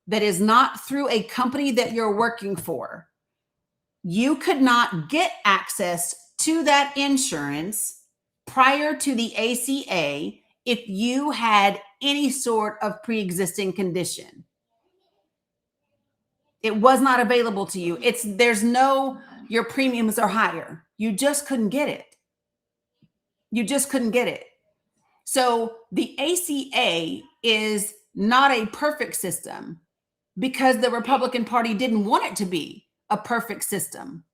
that is not through a company that you're working for, you could not get access to that insurance prior to the ACA if you had any sort of pre-existing condition. It was not available to you. There's no, your premiums are higher. You just couldn't get it. You just couldn't get it. So the ACA is not a perfect system because the Republican Party didn't want it to be a perfect system.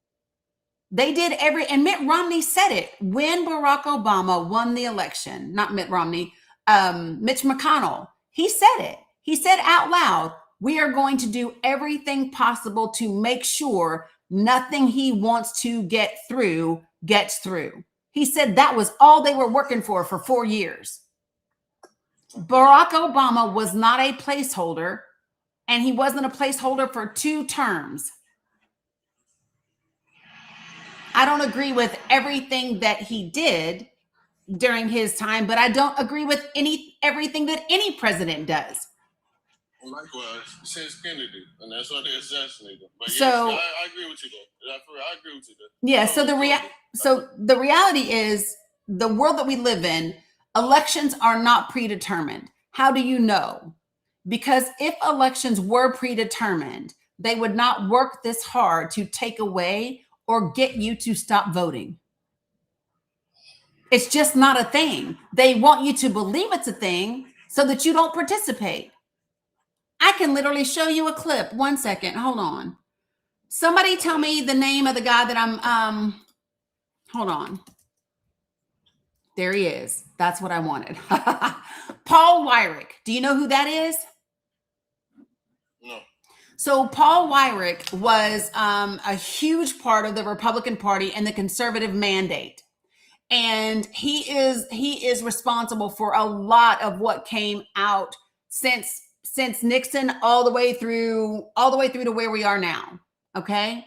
They did and Mitt Romney said it when Barack Obama won the election, not Mitt Romney, Mitch McConnell. He said it. He said out loud, we are going to do everything possible to make sure nothing he wants to get through gets through. He said that was all they were working for 4 years. Barack Obama was not a placeholder, and he wasn't a placeholder for 2 terms. I don't agree with everything that he did during his time, but I don't agree with everything that any president does.
Likewise, since Kennedy, and that's why they assassinated him. But
So,
yes, I agree with you though. I agree with you though.
Yeah. So the reality is, the world that we live in, elections are not predetermined. How do you know? Because if elections were predetermined, they would not work this hard to take away or get you to stop voting. It's just not a thing. They want you to believe it's a thing so that you don't participate. I can literally show you a clip. 1 second. Hold on. Somebody tell me the name of the guy that I'm, hold on. There he is. That's what I wanted. Paul Weyrich. Do you know who that is?
No.
So Paul Weyrich was a huge part of the Republican Party and the conservative mandate. And he is responsible for a lot of what came out since Nixon all the way through to where we are now. Okay.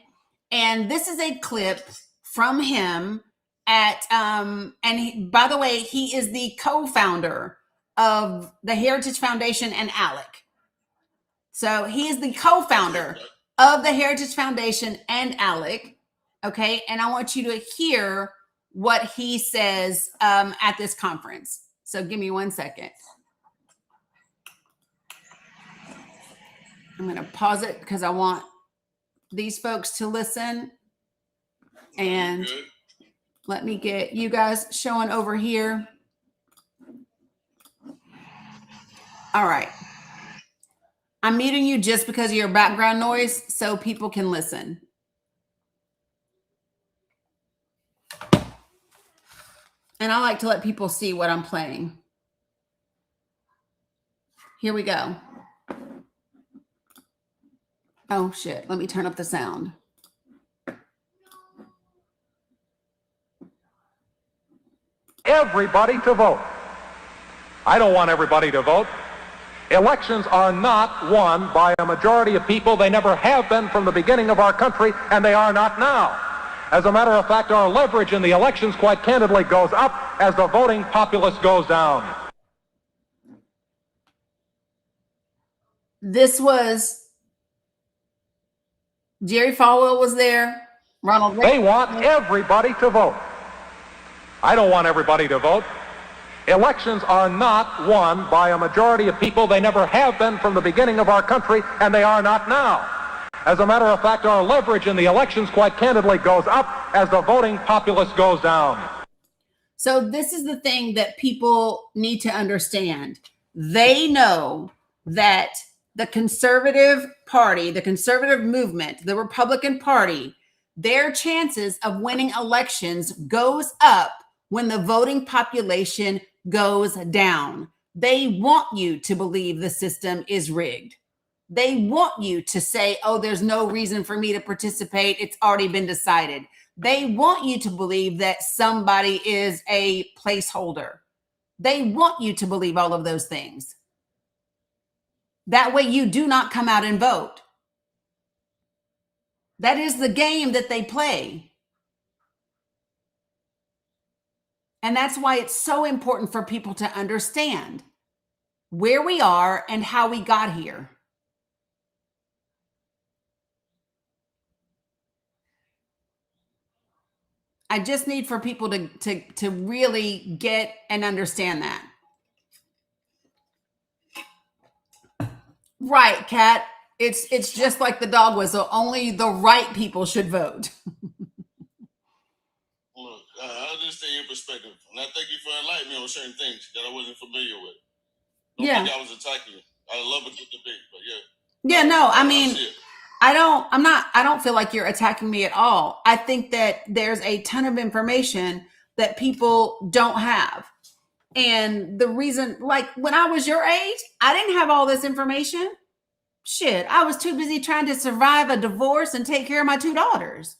And this is a clip from him at, by the way, he is the co-founder of the Heritage Foundation and ALEC. So he is the co-founder of the Heritage Foundation and ALEC. Okay. And I want you to hear what he says at this conference. So give me 1 second. I'm going to pause it because I want these folks to listen. And let me get you guys showing over here. All right. I'm muting you just because of your background noise so people can listen. And I like to let people see what I'm playing. Here we go. Oh, shit. Let me turn up the sound.
Everybody to vote. I don't want everybody to vote. Elections are not won by a majority of people. They never have been from the beginning of our country, and they are not now. As a matter of fact, our leverage in the elections, quite candidly, goes up as the voting populace goes down.
This was Jerry Falwell was there. Ronald Reagan.
They want everybody to vote. I don't want everybody to vote. Elections are not won by a majority of people. They never have been from the beginning of our country, and they are not now. As a matter of fact, our leverage in the elections, quite candidly, goes up as the voting populace goes down.
So this is the thing that people need to understand. They know that the conservative party, the conservative movement, the Republican Party, their chances of winning elections goes up when the voting population goes down. They want you to believe the system is rigged. They want you to say, oh, there's no reason for me to participate. It's already been decided. They want you to believe that somebody is a placeholder. They want you to believe all of those things. That way you do not come out and vote. That is the game that they play. And that's why it's so important for people to understand where we are and how we got here. I just need for people to really get and understand that. Right, Kat. It's just like the dog whistle. Only the right people should vote.
Look, I understand your perspective, and I thank you for enlightening me on certain things that I wasn't familiar with. Don't think I was attacking you. I love a good debate, but yeah.
Yeah, no, I
I
mean,
see it.
I don't feel like you're attacking me at all. I think that there's a ton of information that people don't have. And the reason, like when I was your age, I didn't have all this information. Shit, I was too busy trying to survive a divorce and take care of my 2 daughters.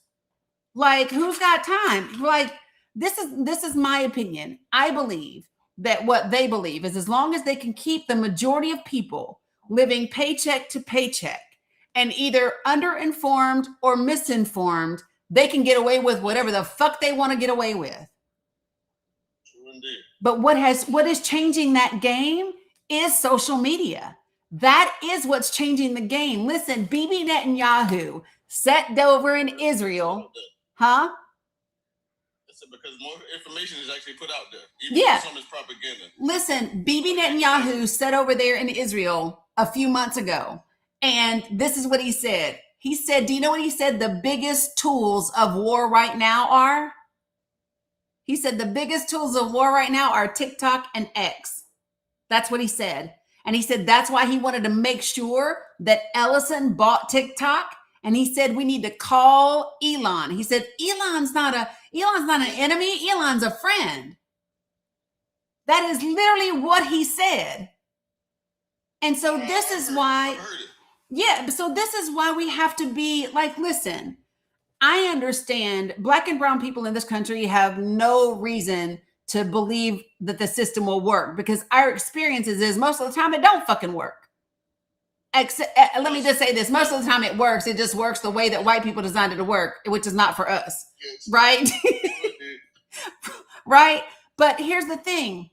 Like, who's got time? Like, this is my opinion. I believe that what they believe is as long as they can keep the majority of people living paycheck to paycheck and either underinformed or misinformed, they can get away with whatever the fuck they want to get away with.
True indeed.
But what is changing that game is social media. That is what's changing the game. Listen, Bibi Netanyahu sat over in Israel, huh?
That's it, because more information is actually put out there. Even if some is propaganda.
Listen, Bibi Netanyahu sat over there in Israel a few months ago, and this is what he said. He said, do you know what he said the biggest tools of war right now are? He said the biggest tools of war right now are TikTok and X. That's what he said. And he said that's why he wanted to make sure that Ellison bought TikTok. And he said we need to call Elon. He said Elon's not an enemy. Elon's a friend. That is literally what he said. And so this is why, so this is why we have to be like, listen, I understand Black and brown people in this country have no reason to believe that the system will work because our experiences is most of the time it don't fucking work. Let me just say this. Most of the time it works. It just works the way that white people designed it to work, which is not for us. Right? Right? But here's the thing.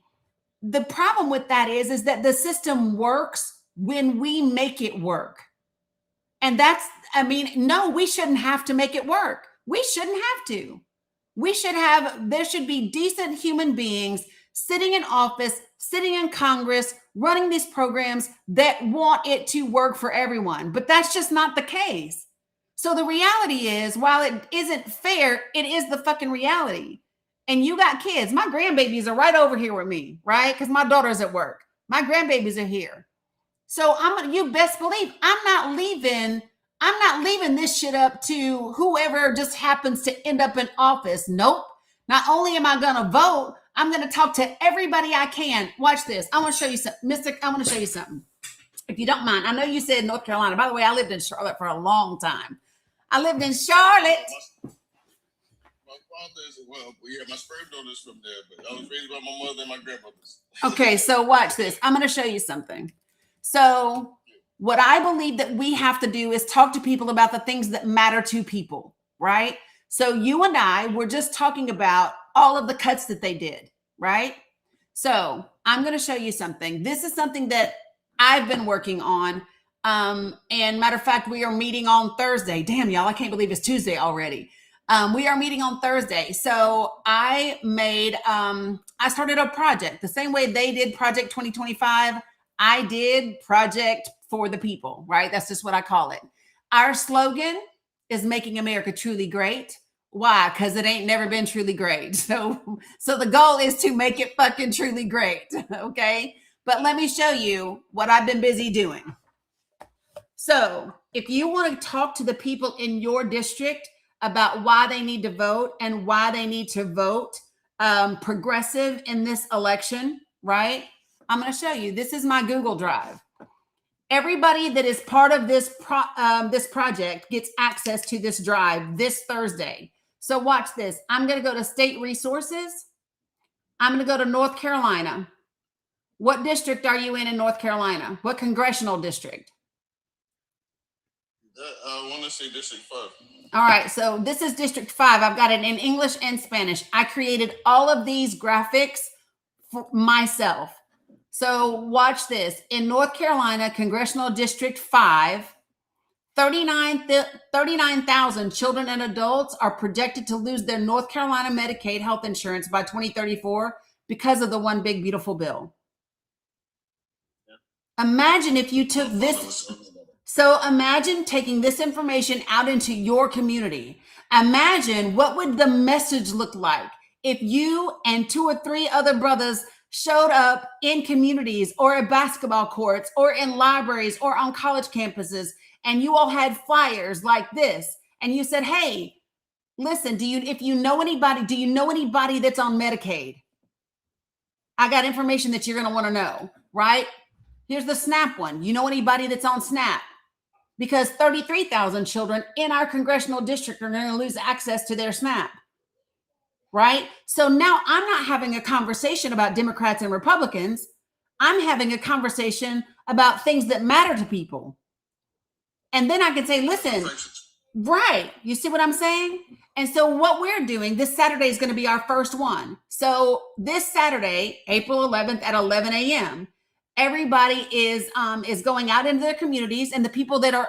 The problem with that is that the system works when we make it work. And no, we shouldn't have to make it work. We shouldn't have to. There should be decent human beings sitting in office, sitting in Congress, running these programs that want it to work for everyone. But that's just not the case. So the reality is, while it isn't fair, it is the fucking reality. And you got kids. My grandbabies are right over here with me, right? Because my daughter's at work. My grandbabies are here. So you best believe I'm not leaving this shit up to whoever just happens to end up in office. Nope. Not only am I going to vote, I'm going to talk to everybody I can. Watch this. I want to show you something. I want to show you something. If you don't mind. I know you said North Carolina. By the way, I lived in Charlotte for a long time. I lived in Charlotte.
My father is, my sperm donor's from there, but I was raised by my mother and my grandmother's.
Okay, so watch this. I'm going to show you something. So what I believe that we have to do is talk to people about the things that matter to people, right? So you and I were just talking about all of the cuts that they did, right? So I'm going to show you something. This is something that I've been working on. And matter of fact, we are meeting on Thursday. Damn, y'all, I can't believe it's Tuesday already. We are meeting on Thursday. So I started a project the same way they did Project 2025. I did Project for the People, right? That's just what I call it. Our slogan is making America truly great. Why? Because it ain't never been truly great. So the goal is to make it fucking truly great. Okay. But let me show you what I've been busy doing. So if you want to talk to the people in your district about why they need to vote and why they need to vote progressive in this election, right? I'm going to show you. This is my Google Drive. Everybody that is part of this project gets access to this drive this Thursday. So watch this. I'm going to go to state resources. I'm going to go to North Carolina. What district are you in North Carolina? What congressional district?
I want to say District 5.
All right, so this is District 5. I've got it in English and Spanish. I created all of these graphics for myself. So watch this. In North Carolina, Congressional District 5, 39,000 children and adults are projected to lose their North Carolina Medicaid health insurance by 2034 because of the One Big Beautiful Bill. Imagine if you took this. So imagine taking this information out into your community. Imagine what would the message look like if you and 2 or 3 other brothers showed up in communities or at basketball courts or in libraries or on college campuses, and you all had flyers like this, and you said, hey, listen, do you know anybody that's on Medicaid? I got information that you're going to want to know, right? Here's the SNAP one. You know anybody that's on SNAP? Because 33,000 children in our congressional district are going to lose access to their SNAP, right? So now I'm not having a conversation about Democrats and Republicans. I'm having a conversation about things that matter to people. And then I can say, listen, right, you see what I'm saying? And so what we're doing, this Saturday is going to be our first one. So this Saturday, April 11th at 11 a.m., everybody is going out into their communities, and the people that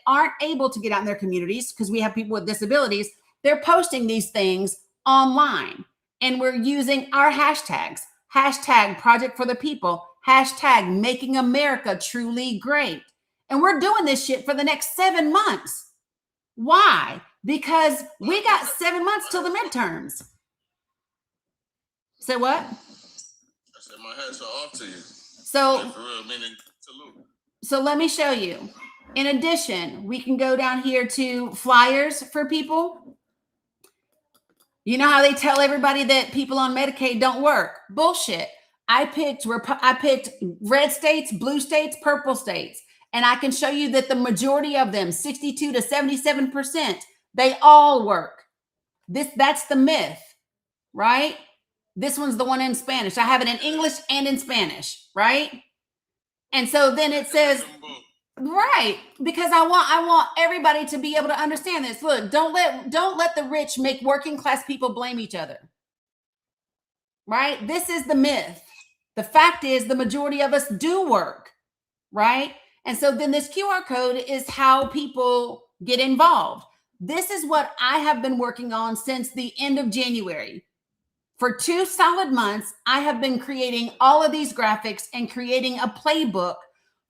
aren't able to get out in their communities, because we have people with disabilities, they're posting these things online, and we're using our hashtags. Hashtag Project for the People, hashtag Making America Truly Great. And we're doing this shit for the next 7 months. Why? Because we got 7 months till the midterms. Say what?
I said my hats are off to you.
So,
for real, meaning salute.
So let me show you. In addition, we can go down here to flyers for people. You know how they tell everybody that people on Medicaid don't work? Bullshit. I picked red states, blue states, purple states, and I can show you that the majority of them, 62 to 77%, they all work. That's the myth, right? This one's the one in Spanish. I have it in English and in Spanish, right? And so then it says, right, because I want everybody to be able to understand this. Look, don't let the rich make working class people blame each other. Right? This is the myth. The fact is the majority of us do work, right? And so then this QR code is how people get involved. This is what I have been working on since the end of January. For 2 solid months, I have been creating all of these graphics and creating a playbook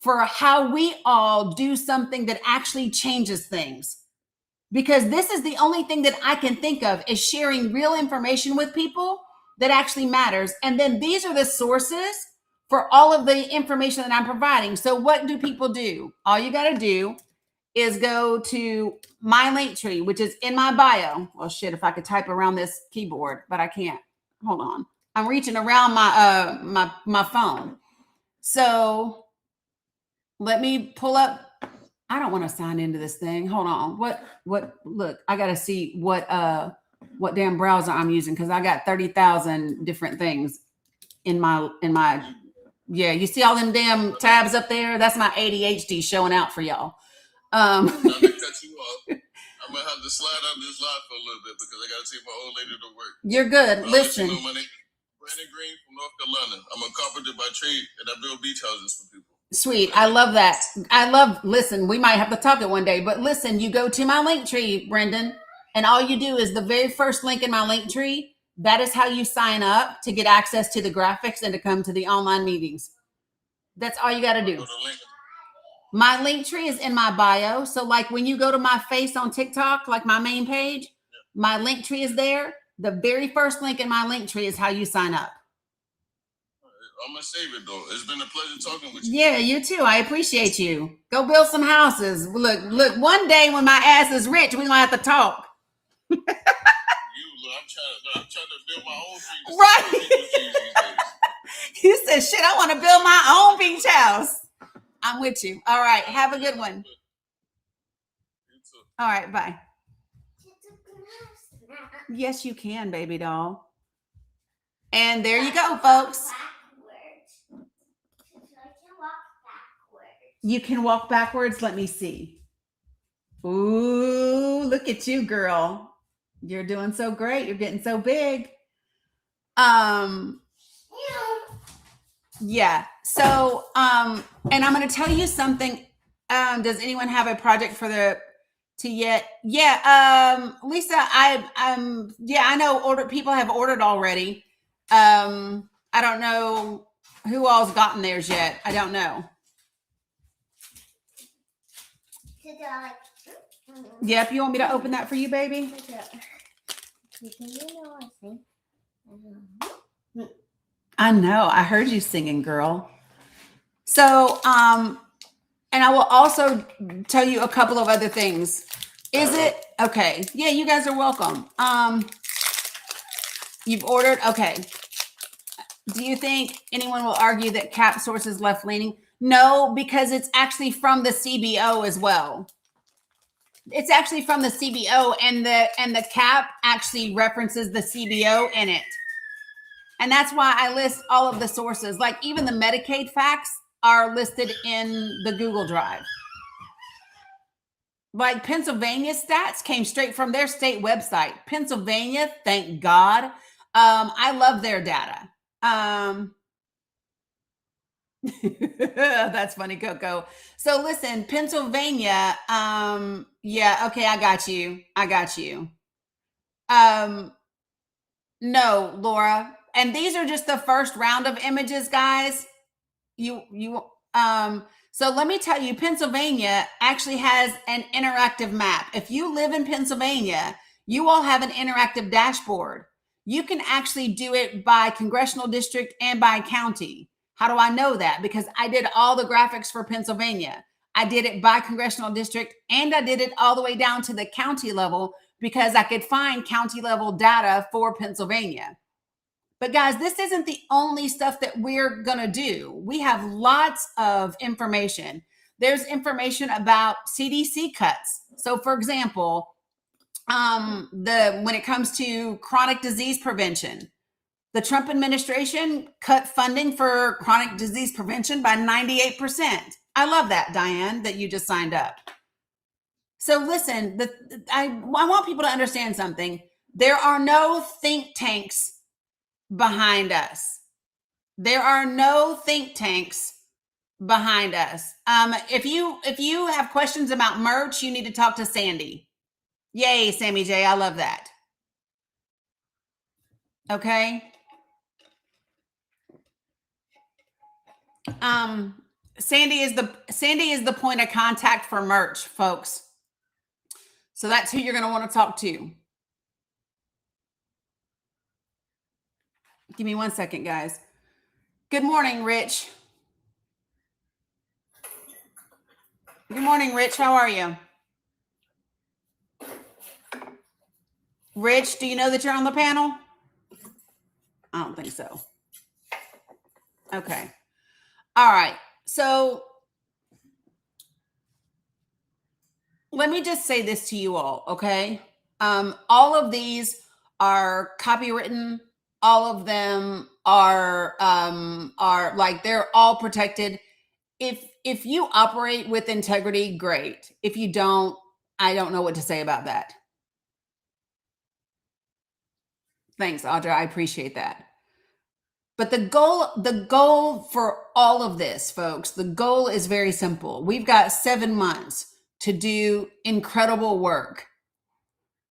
for how we all do something that actually changes things. Because this is the only thing that I can think of is sharing real information with people that actually matters. And then these are the sources for all of the information that I'm providing. So what do people do? All you got to do is go to my link tree, which is in my bio. Well, shit, if I could type around this keyboard, but I can't. Hold on. I'm reaching around my phone. So let me pull up. I don't want to sign into this thing. Hold on. What look, I got to see what damn browser I'm using, because I got 30,000 different things in my yeah, you see all them damn tabs up there? That's my ADHD showing out for y'all.
Not to cut you off. I'm gonna have to slide out this live for a little bit because I gotta take my old lady to work.
You're good. Listen.
You know, my name is Brandon Green from North Carolina. I'm a carpenter by trade, and I build beach houses for people.
Sweet. I love that. Listen, we might have to talk it one day, but listen, you go to my link tree, Brendan, and all you do is the very first link in my link tree. That is how you sign up to get access to the graphics and to come to the online meetings. That's all you got to do. My link tree is in my bio. So like when you go to my face on TikTok, like my main page, my link tree is there. The very first link in my link tree is how you sign up.
I'm going to save it, though. It's been a pleasure talking with you.
Yeah, you too. I appreciate you. Go build some houses. Look, one day when my ass is rich, we're going to have to talk.
I'm trying to build my own dreams.
Right. You said, shit, I want to build my own beach house. I'm with you. All right. Have a good one. All right. Bye. Yes, you can, baby doll. And there you go, folks. You can walk backwards. Let me see. Ooh, look at you, girl. You're doing so great. You're getting so big. Yeah. So, and I'm going to tell you something. Does anyone have a project for yet? Yeah. Lisa, I know people have ordered already. I don't know who all's gotten theirs yet. I don't know. Yep. You want me to open that for you, baby? I know. I heard you singing, girl. So, and I will also tell you a couple of other things. Is it okay? Yeah, you guys are welcome. You've ordered. Okay. Do you think anyone will argue that CAP source is left leaning? No, because it's actually from the CBO as well. It's actually from the CBO, and the CAP actually references the CBO in it. And that's why I list all of the sources. Like even the Medicaid facts are listed in the Google Drive. Like Pennsylvania stats came straight from their state website. Pennsylvania, thank God. I love their data. That's funny, Coco. So listen, Pennsylvania. Yeah, okay, I got you. No, Laura. And these are just the first round of images, guys. So let me tell you, Pennsylvania actually has an interactive map. If you live in Pennsylvania, you all have an interactive dashboard. You can actually do it by congressional district and by county. How do I know that? Because I did all the graphics for Pennsylvania. I did it by congressional district, and I did it all the way down to the county level because I could find county level data for Pennsylvania. But guys, this isn't the only stuff that we're going to do. We have lots of information. There's information about CDC cuts. So for example, when it comes to chronic disease prevention, the Trump administration cut funding for chronic disease prevention by 98%. I love that, Diane, that you just signed up. So listen, I want people to understand something. There are no think tanks behind us. There are no think tanks behind us. If you have questions about merch, you need to talk to Sandy. Yay, Sammy J. I love that. Okay. Sandy is the point of contact for merch, folks. So that's who you're going to want to talk to. Give me 1 second, guys. Good morning, Rich. Good morning, Rich. How are you? Rich, do you know that you're on the panel? I don't think so. Okay. All right. So let me just say this to you all, okay? All of these are copywritten. All of them are like, they're all protected. If you operate with integrity, great. If you don't, I don't know what to say about that. Thanks, Audra. I appreciate that. But the goal for all of this, folks, the goal is very simple. We've got 7 months to do incredible work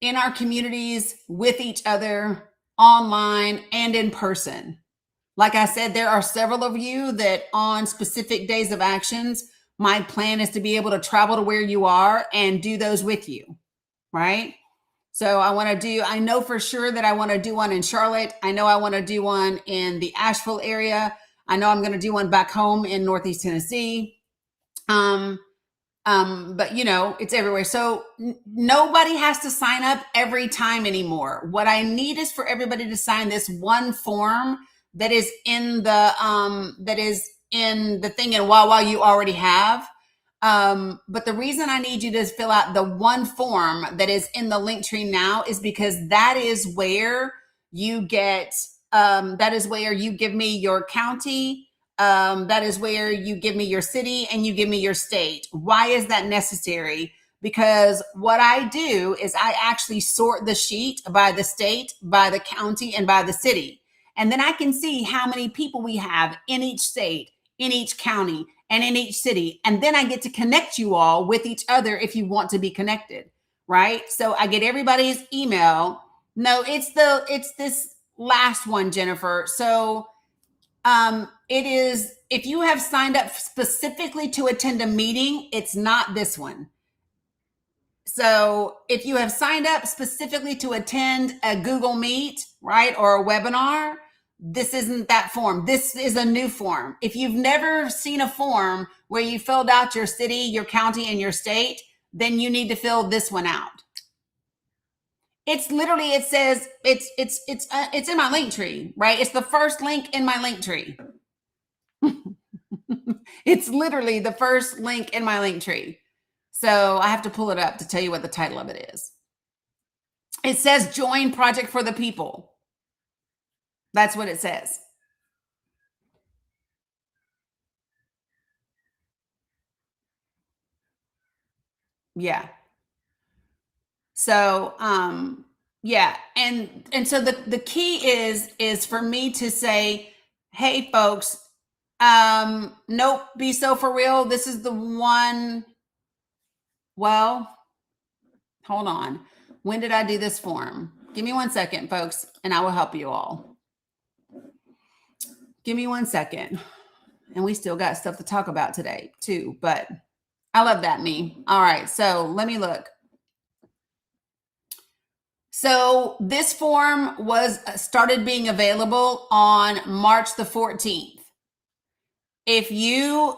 in our communities, with each other, online and in person. Like I said, there are several of you that on specific days of actions, my plan is to be able to travel to where you are and do those with you, right? So I know for sure that I want to do one in Charlotte. I know I want to do one in the Asheville area. I know I'm going to do one back home in Northeast Tennessee. But it's everywhere. So nobody has to sign up every time anymore. What I need is for everybody to sign this one form that is in the thing in Wawa you already have. But the reason I need you to fill out the one form that is in the link tree now is because that is where you give me your county. That is where you give me your city and you give me your state. Why is that necessary? because what I do is I actually sort the sheet by the state, by the county, and by the city. And then I can see how many people we have in each state, in each county, and in each city. And then I get to connect you all with each other if you want to be connected, right? So I get everybody's email. No, it's this last one, Jennifer. So it is, if you have signed up specifically to attend a meeting, it's not this one. So if you have signed up specifically to attend a Google Meet, right, or a webinar, this isn't that form. This is a new form. If you've never seen a form where you filled out your city, your county, and your state, then you need to fill this one out. It's literally, it says it's in my link tree, right? It's the first link in my link tree. It's literally the first link in my link tree. So I have to pull it up to tell you what the title of it is. It says Join Project for the People. That's what it says. Yeah. So, yeah. And so the key is for me to say, hey folks, nope, be so for real. This is the one. Well, hold on. When did I do this form? Give me 1 second, folks, and I will help you all. Give me 1 second. And we still got stuff to talk about today too, but I love that, me. All right, so let me look. So this form was started being available on March the 14th. If you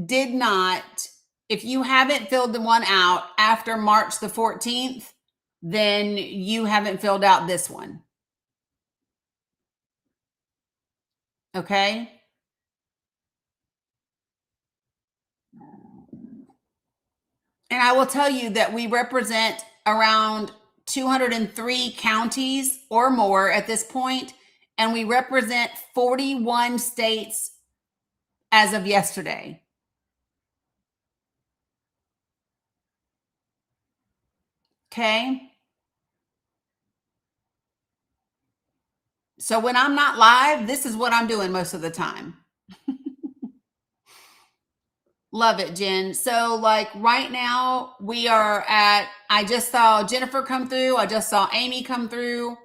did not, if you haven't filled the one out after March the 14th, then you haven't filled out this one. Okay? And I will tell you that we represent around 203 counties or more at this point, and we represent 41 states as of yesterday. Okay? So when I'm not live, this is what I'm doing most of the time. Love it, Jen. So like right now we are at, I just saw Jennifer come through. I just saw Amy come through.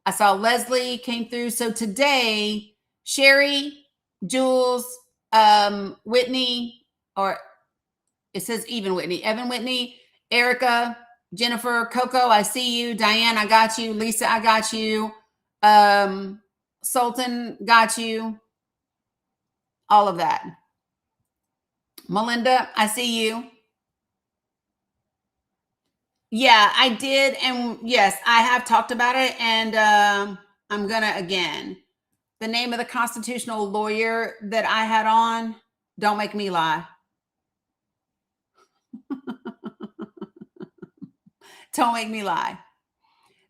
I saw Leslie came through. So today, Sherry, Jules, Whitney, or it says even Whitney, Evan Whitney, Erica, Jennifer, Coco, I see you. Diane, I got you. Lisa, I got you. Sultan, got you. All of that. Melinda, I see you. Yeah, I did. And yes, I have talked about it. And I'm going to, again, the name of the constitutional lawyer that I had on, don't make me lie. Don't make me lie.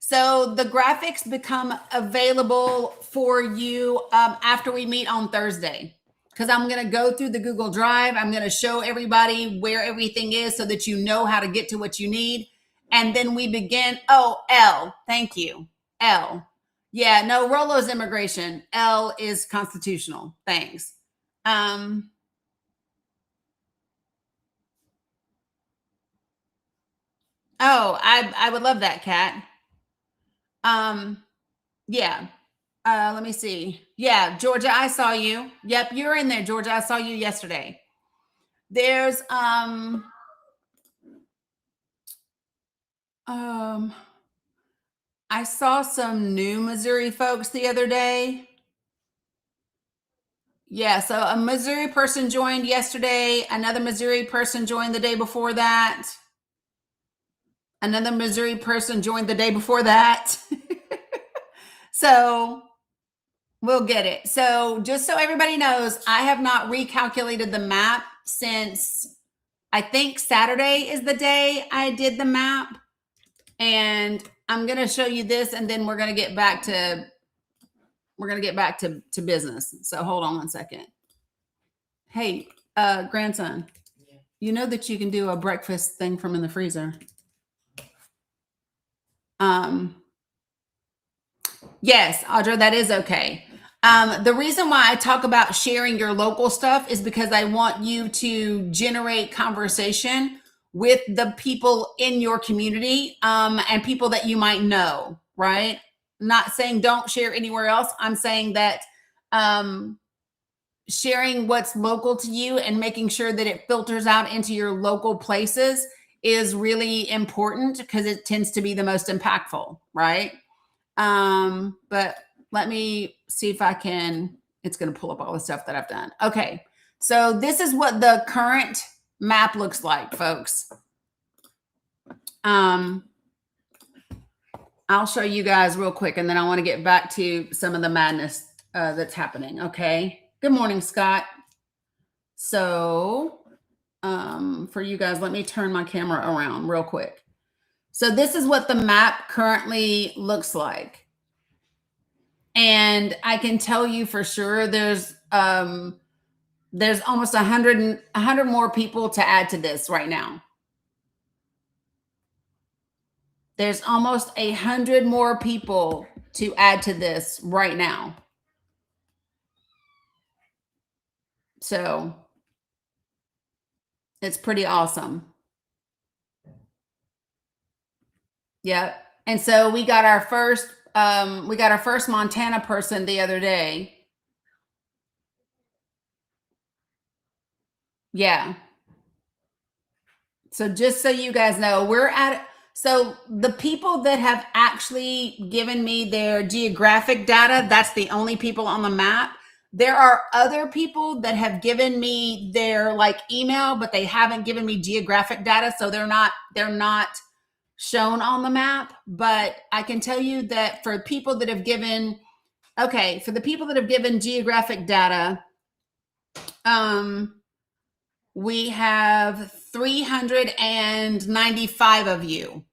So the graphics become available for you after we meet on Thursday. Because I'm going to go through the Google Drive. I'm going to show everybody where everything is so that you know how to get to what you need. And then we begin. Oh, L. Thank you. L. Yeah, no, Rolo's immigration. L is constitutional. Thanks. Oh, I would love that, Kat. Yeah. Let me see. Yeah, Georgia, I saw you. Yep, you're in there, Georgia. I saw you yesterday. There's I saw some new Missouri folks the other day. Yeah, so a Missouri person joined yesterday. Another Missouri person joined the day before that. Another Missouri person joined the day before that. So we'll get it. So just so everybody knows, I have not recalculated the map since I think Saturday is the day I did the map. And I'm going to show you this, and then we're going to get back to business. So hold on 1 second. Hey, grandson, You know that you can do a breakfast thing from in the freezer. Yes, Audra, that is okay. The reason why I talk about sharing your local stuff is because I want you to generate conversation with the people in your community, and people that you might know, right? Not saying don't share anywhere else. I'm saying that sharing what's local to you and making sure that it filters out into your local places is really important because it tends to be the most impactful, right? But let me see if I can, it's going to pull up all the stuff that I've done. Okay. So this is what the current map looks like, folks. I'll show you guys real quick, and then I want to get back to some of the madness that's happening. Okay. Good morning, Scott. So for you guys, let me turn my camera around real quick. So this is what the map currently looks like. And I can tell you for sure there's almost 100 more people to add to this right now. There's almost 100 more people to add to this right now. So it's pretty awesome. Yep. And so we got our first Montana person the other day. Yeah. So just so you guys know, so the people that have actually given me their geographic data, that's the only people on the map. There are other people that have given me their like email, but they haven't given me geographic data. So they're not shown on the map. But I can tell you that for people that have given, for the people that have given geographic data, we have 395 of you.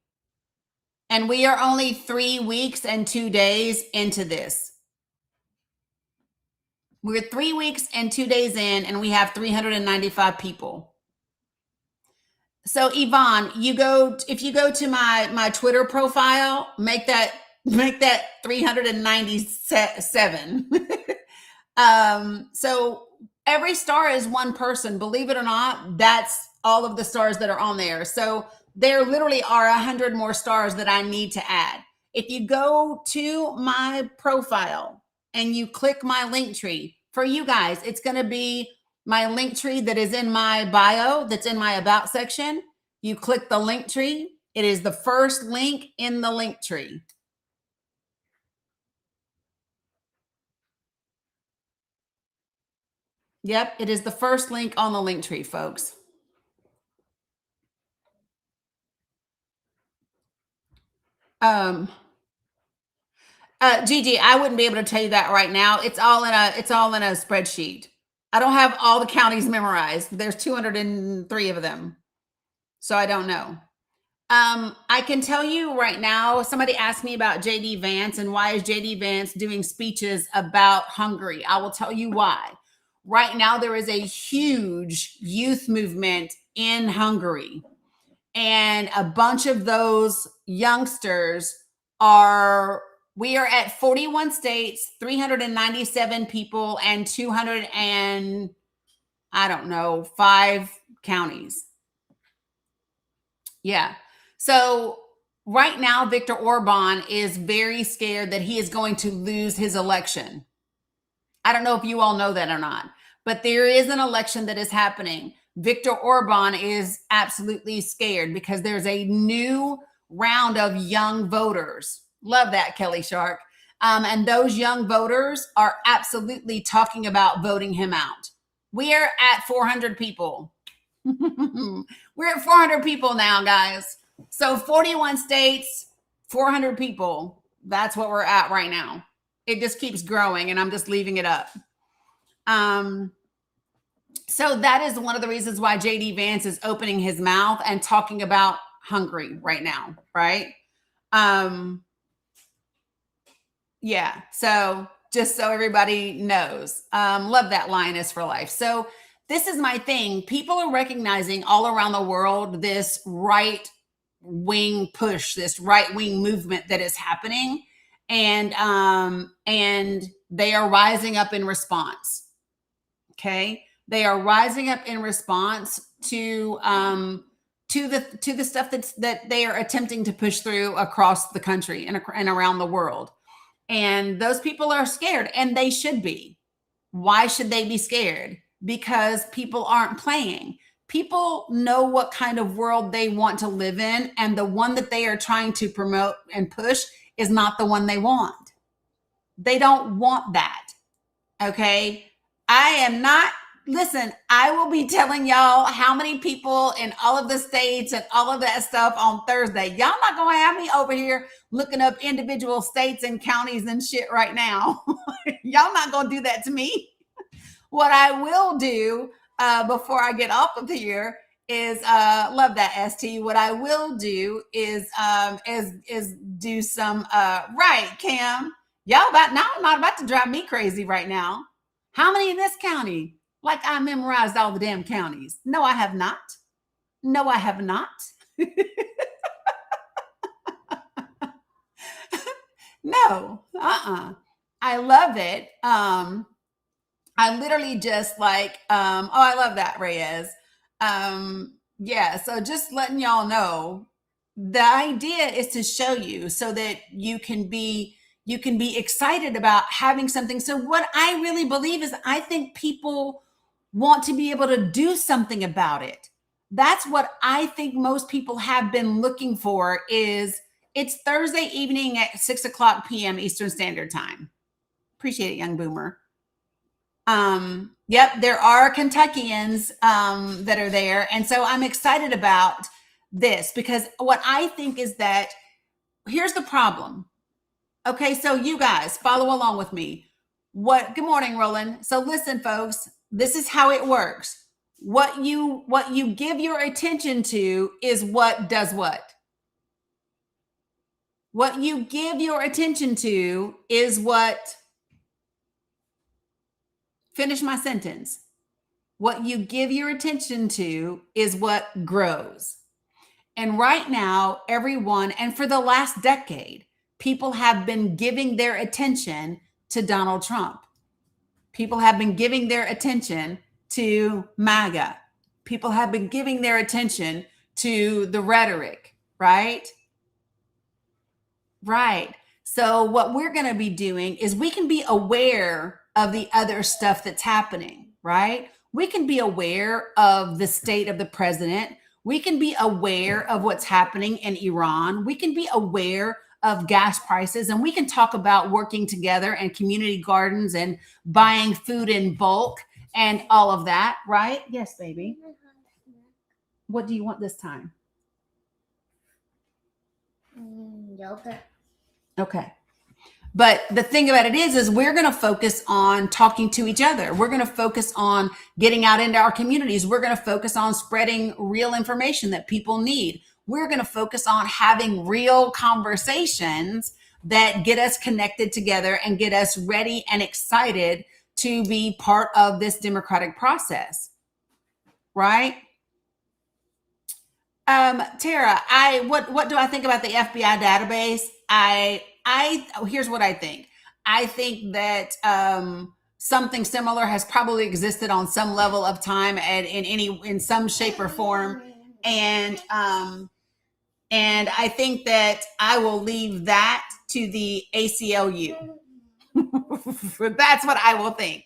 And we are only 3 weeks and 2 days into this. We're 3 weeks and 2 days in, and we have 395 people. So Yvonne, if you go to my Twitter profile, make that 397. So every star is one person. Believe it or not, that's all of the stars that are on there. So there literally are 100 more stars that I need to add. If you go to my profile and you click my link tree, for you guys, it's going to be my link tree that is in my bio, that's in my about section. You click the link tree. It is the first link in the link tree. Yep, it is the first link on the link tree, folks. Gigi, I wouldn't be able to tell you that right now. It's all in a spreadsheet. I don't have all the counties memorized. There's 203 of them. So I don't know. I can tell you right now, somebody asked me about JD Vance and why is JD Vance doing speeches about Hungary. I will tell you why. Right now, there is a huge youth movement in Hungary. And a bunch of those youngsters we are at 41 states, 397 people, and 5 counties. Yeah. So right now, Viktor Orban is very scared that he is going to lose his election. I don't know if you all know that or not, but there is an election that is happening. Viktor Orban is absolutely scared because there's a new round of young voters. Love that, Kelly Shark. And those young voters are absolutely talking about voting him out. We are at 400 people. We're at 400 people now, guys. So 41 states, 400 people. That's what we're at right now. It just keeps growing, and I'm just leaving it up. So that is one of the reasons why JD Vance is opening his mouth and talking about Hungary right now, right? Yeah. So just so everybody knows, love that Lioness for Life. So this is my thing. People are recognizing all around the world this right wing push, this right wing movement that is happening, and they are rising up in response. Okay, they are rising up in response to the stuff that they are attempting to push through across the country and around the world. And those people are scared, and they should be. Why should they be scared? Because people aren't playing. People know what kind of world they want to live in, and the one that they are trying to promote and push is not the one they want. They don't want that. Okay? I am not, listen, I will be telling y'all how many people in all of the states and all of that stuff on Thursday. Y'all not going to have me over here looking up individual states and counties and shit right now. Y'all not going to do that to me. What I will do before I get off of here is love that, ST. What I will do is do some right, Cam. Y'all not about to drive me crazy right now. How many in this county? Like I memorized all the damn counties. No, I have not. No, I have not. No, I love it. I literally just like, oh, I love that, Reyes. Yeah, so just letting y'all know, the idea is to show you so that you can be excited about having something. So what I really believe is I think people want to be able to do something about it. That's what I think most people have been looking for. Is it's Thursday evening at 6:00 p.m. Eastern Standard Time. Appreciate it, young boomer. Yep, there are Kentuckians that are there. And so I'm excited about this because what I think is that here's the problem. Okay, so you guys follow along with me. Good morning, Roland. So listen, folks, this is how it works. What you give your attention to is what does what? What you give your attention to is what, finish my sentence. What you give your attention to is what grows. And right now, everyone, and for the last decade, people have been giving their attention to Donald Trump. People have been giving their attention to MAGA. People have been giving their attention to the rhetoric, right? Right. So what we're going to be doing is we can be aware of the other stuff that's happening, right? We can be aware of the state of the president. We can be aware of what's happening in Iran. We can be aware of gas prices, and we can talk about working together and community gardens and buying food in bulk and all of that, right? Yes, baby. What do you want this time?
Yogurt.
Okay. But the thing about it is we're going to focus on talking to each other. We're going to focus on getting out into our communities. We're going to focus on spreading real information that people need. We're going to focus on having real conversations that get us connected together and get us ready and excited to be part of this democratic process. Right? Tara, what do I think about the FBI database? Here's what I think. I think that something similar has probably existed on some level of time and in some shape or form. And I think that I will leave that to the ACLU. That's what I will think.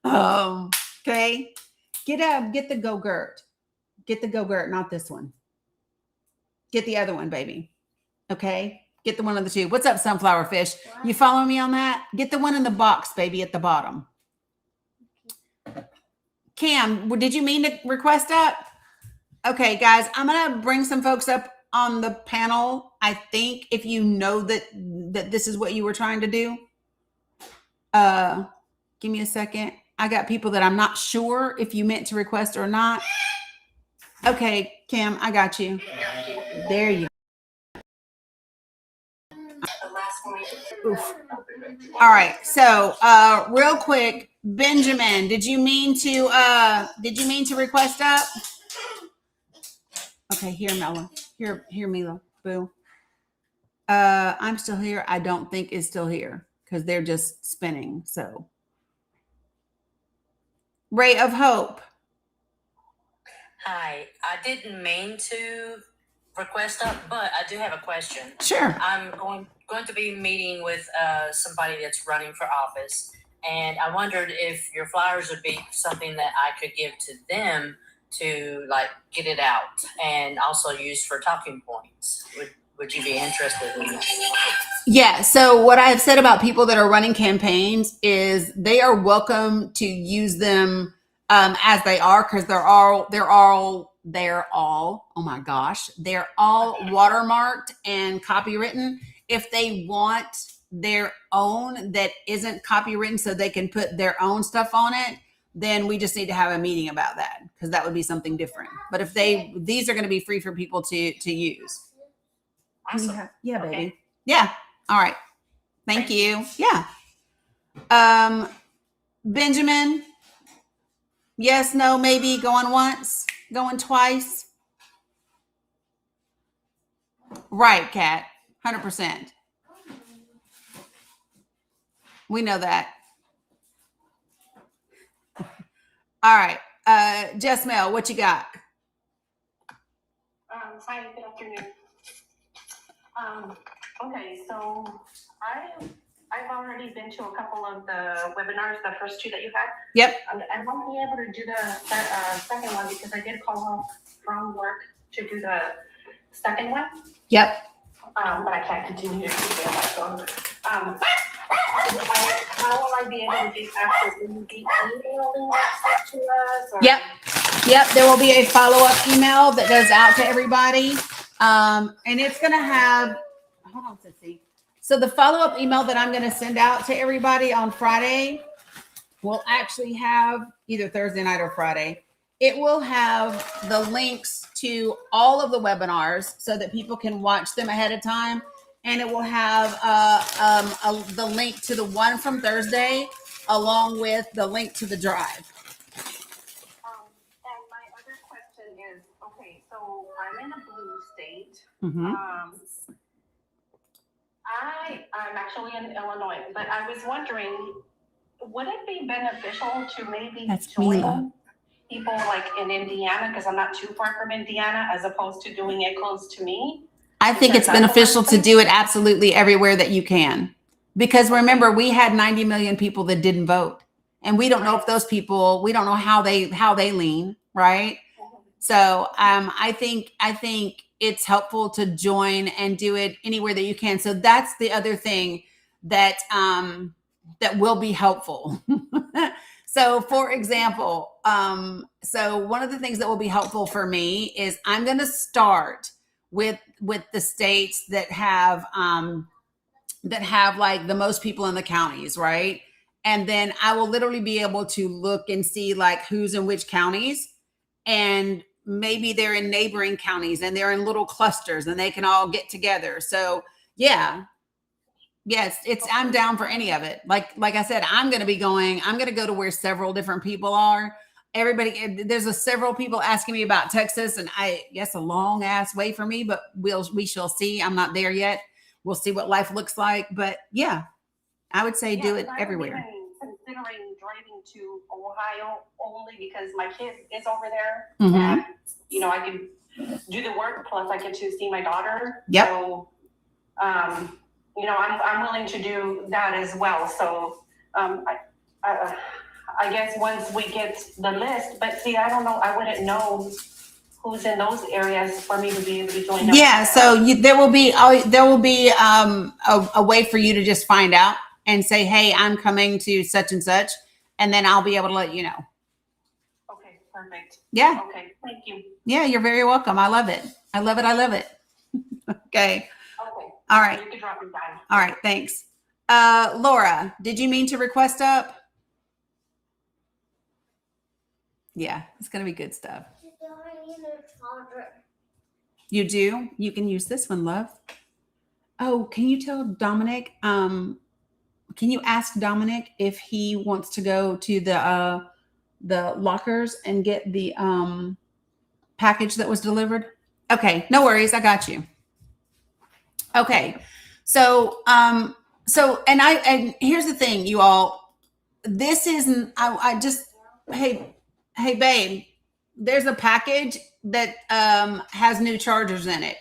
Okay. Get the Go-Gurt. Get the Go-Gurt, not this one. Get the other one, baby. Okay. Get the one of the two. What's up, Sunflower Fish? What? You follow me on that? Get the one in the box, baby, at the bottom. Cam, did you mean to request up? Okay, guys, I'm going to bring some folks up on the panel. I think if you know that this is what you were trying to do. Give me a second. I got people that I'm not sure if you meant to request or not. Okay, Cam, I got you. There you go. Oof. All right. So, real quick, Benjamin, did you mean to request up? Okay, here, Mela. Here, Mila. Boo. I'm still here. I don't think it's still here because they're just spinning. So, Ray of Hope.
Hi, I didn't mean to request up, but I do have a question.
Sure.
I'm going to be meeting with somebody that's running for office, and I wondered if your flyers would be something that I could give to them to like get it out and also use for talking points. Would you be interested in that?
Yeah. So what I've said about people that are running campaigns is they are welcome to use them as they are, because they're all oh my gosh, they're all watermarked and copywritten. If they want their own that isn't copywritten so they can put their own stuff on it, then we just need to have a meeting about that, because that would be something different. But if these are going to be free for people to use.
Awesome.
Yeah,
Okay.
baby. Yeah. All right. Thank you. Yeah. Benjamin. Yes, no, maybe, going once, going twice. Right, Kat. 100%. We know that. All right. Jess Mel, what you got?
Hi, good afternoon. Okay, so I've already been to a couple of the webinars, the first two that you had.
Yep.
I won't be able to do the second one because I did call off from work to do the second one.
Yep.
But I can't continue to do that. So, how will I be able to do access? Will you be emailing that to us? Or?
Yep. There will be a follow-up email that goes out to everybody. And it's going to have, hold on, Sissy. So the follow-up email that I'm going to send out to everybody on Friday will actually have either Thursday night or Friday. It will have the links to all of the webinars so that people can watch them ahead of time. And it will have the link to the one from Thursday along with the link to the drive.
And my other question is, okay, so I'm in a blue state.
Mm-hmm.
I'm actually in Illinois, but I was wondering, would it be beneficial to maybe join people like in Indiana, because I'm not too far from Indiana, as opposed to doing it close to me?
I think it's beneficial to do it absolutely everywhere that you can. Because remember, we had 90 million people that didn't vote. And we don't know if those people, we don't know how they lean, right? So I think it's helpful to join and do it anywhere that you can. So that's the other thing that that will be helpful. So for example, so one of the things that will be helpful for me is I'm going to start with the states that have like the most people in the counties, right? And then I will literally be able to look and see like who's in which counties, and maybe they're in neighboring counties and they're in little clusters and they can all get together. So yeah, yes, I'm down for any of it. Like I said, I'm going to go to where several different people are. There's several people asking me about Texas, and I guess a long ass way for me, but we shall see. I'm not there yet. We'll see what life looks like. But yeah, I would say do it everywhere.
I'm considering driving to Ohio only because my kid is over there.
Mm-hmm.
And, I can do the work, plus I get to see my daughter.
Yep.
So, I'm willing to do that as well. So, I guess once we get the list, but see, I don't know, I wouldn't know who's in those areas for me to be able to join.
Yeah, so there will be a way for you to just find out and say, hey, I'm coming to such and such, and then I'll be able to let you know.
Okay, perfect.
Yeah.
Okay, thank you.
Yeah, you're very welcome. I love it. I love it. Okay.
Okay.
All right.
You can drop me down.
All right, thanks. Laura, did you mean to request up? Yeah, it's going to be good stuff. You do? You can use this one, love. Oh, can you tell Dominic? Can you ask Dominic if he wants to go to the lockers and get the package that was delivered? Okay, no worries, I got you. Okay, so and here's the thing, you all. This isn't. I just hey babe, there's a package that has new chargers in it.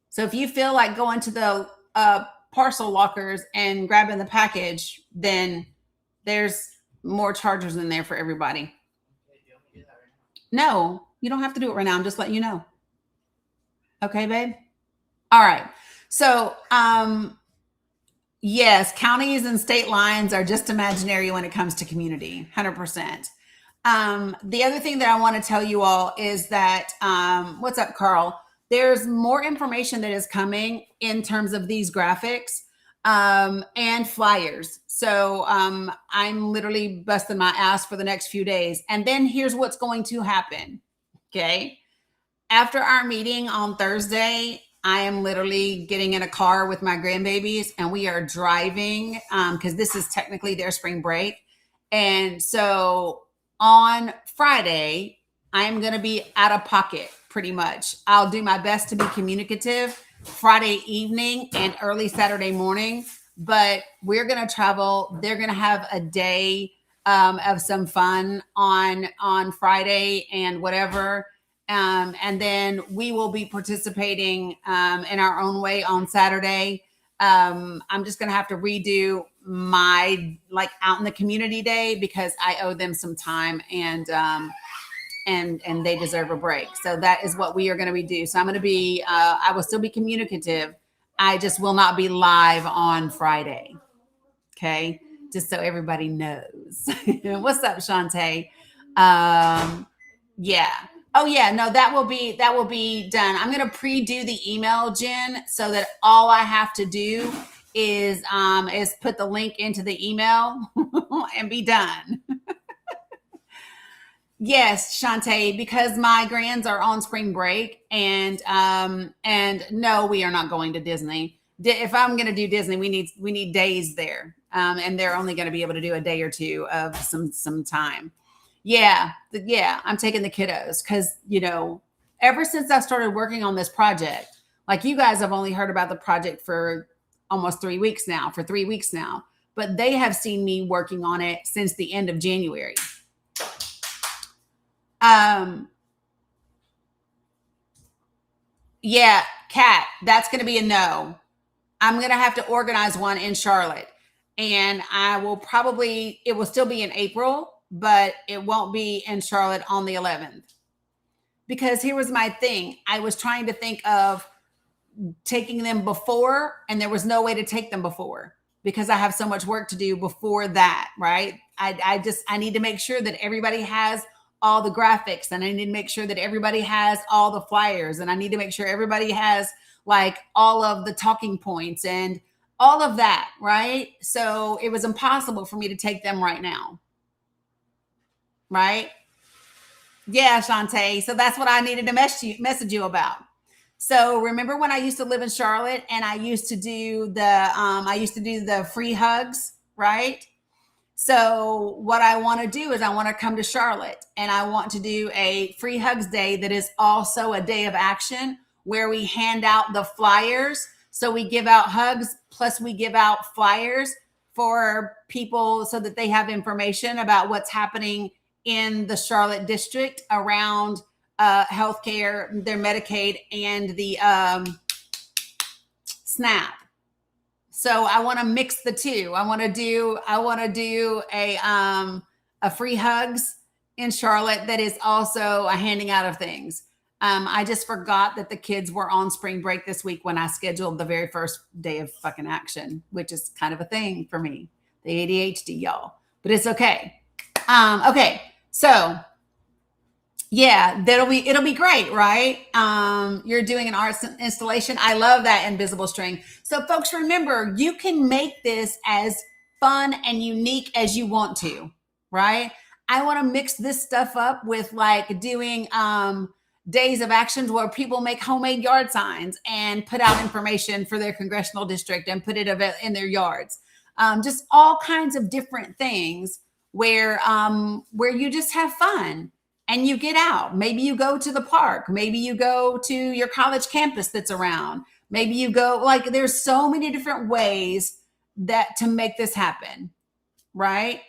So if you feel like going to the parcel lockers and grabbing the package, then there's more chargers in there for everybody. No, you don't have to do it right now. I'm just letting you know. Okay, babe? All right. So, yes, counties and state lines are just imaginary when it comes to community, 100%. The other thing that I want to tell you all is that, what's up, Carl? There's more information that is coming in terms of these graphics and flyers. So I'm literally busting my ass for the next few days. And then here's what's going to happen. Okay. After our meeting on Thursday, I am literally getting in a car with my grandbabies and we are driving because this is technically their spring break. And so on Friday, I'm going to be out of pocket pretty much. I'll do my best to be communicative Friday evening and early Saturday morning, but we're going to travel. They're going to have a day of some fun on Friday and whatever. And then we will be participating in our own way on Saturday. I'm just going to have to redo my like out in the community day because I owe them some time and they deserve a break. So that is what we are going to do. So I'm going to be, I will still be communicative. I just will not be live on Friday. Okay. Just so everybody knows. What's up, Shantae? Yeah. Oh yeah, no, that will be done. I'm going to pre-do the email, Jen, so that all I have to do is put the link into the email and be done. Yes, Shantae, because my grands are on spring break and no, we are not going to Disney. If I'm going to do Disney, we need days there. And they're only going to be able to do a day or two of some time. Yeah, I'm taking the kiddos because, ever since I started working on this project, like you guys have only heard about the project for almost 3 weeks now, but they have seen me working on it since the end of January. Yeah, Kat, that's going to be a no. I'm going to have to organize one in Charlotte and it will still be in April, but it won't be in Charlotte on the 11th. Because here was my thing. I was trying to think of taking them before, and there was no way to take them before because I have so much work to do before that, right? I need to make sure that everybody has all the graphics, and I need to make sure that everybody has all the flyers, and I need to make sure everybody has like all of the talking points and all of that, right? So it was impossible for me to take them right now. Right? Yeah, Shantae. So that's what I needed to message you about. So remember when I used to live in Charlotte and I used to do the free hugs, right? So what I want to do is I want to come to Charlotte and I want to do a free hugs day that is also a day of action where we hand out the flyers. So we give out hugs plus we give out flyers for people so that they have information about what's happening in the Charlotte district around healthcare, their Medicaid, and the SNAP. So I want to mix the two. I want to do a free hugs in Charlotte that is also a handing out of things. I just forgot that the kids were on spring break this week when I scheduled the very first day of fucking action, which is kind of a thing for me, the ADHD, y'all. But it's okay. Okay. So yeah, it'll be great, right? You're doing an art installation. I love that invisible string. So folks, remember, you can make this as fun and unique as you want to, right? I want to mix this stuff up with like doing days of actions where people make homemade yard signs and put out information for their congressional district and put it in their yards. Just all kinds of different things where you just have fun and you get out. Maybe you go to the park. Maybe you go to your college campus that's around. Maybe you go, like, there's so many different ways to make this happen, right?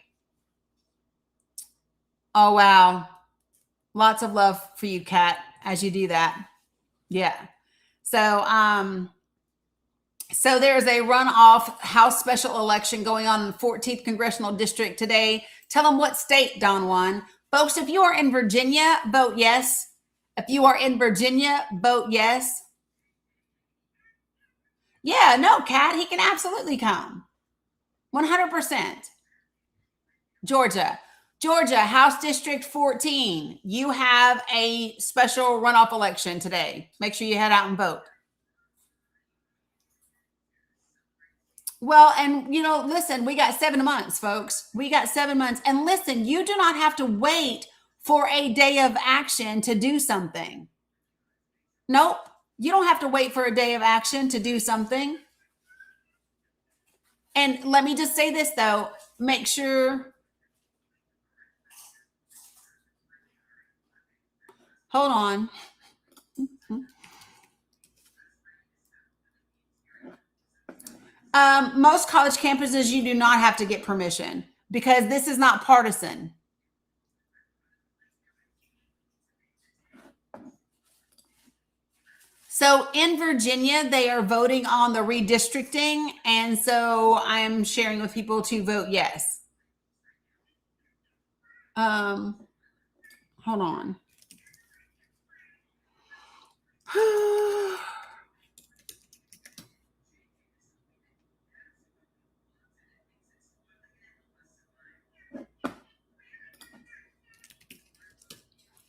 Oh, wow. Lots of love for you, Kat, as you do that. Yeah. So there's a runoff House special election going on in the 14th Congressional District today. Tell them what state Don won. Folks, if you are in Virginia, vote yes. If you are in Virginia, vote yes. Yeah, no, Kat, he can absolutely come. 100%. Georgia, House District 14. You have a special runoff election today. Make sure you head out and vote. Well, and listen, we got 7 months, folks. We got 7 months. And listen, you do not have to wait for a day of action to do something. Nope. You don't have to wait for a day of action to do something. And let me just say this, though. Make sure. Hold on. Most college campuses, you do not have to get permission because this is not partisan. So in Virginia, they are voting on the redistricting. And so I'm sharing with people to vote yes. Hold on.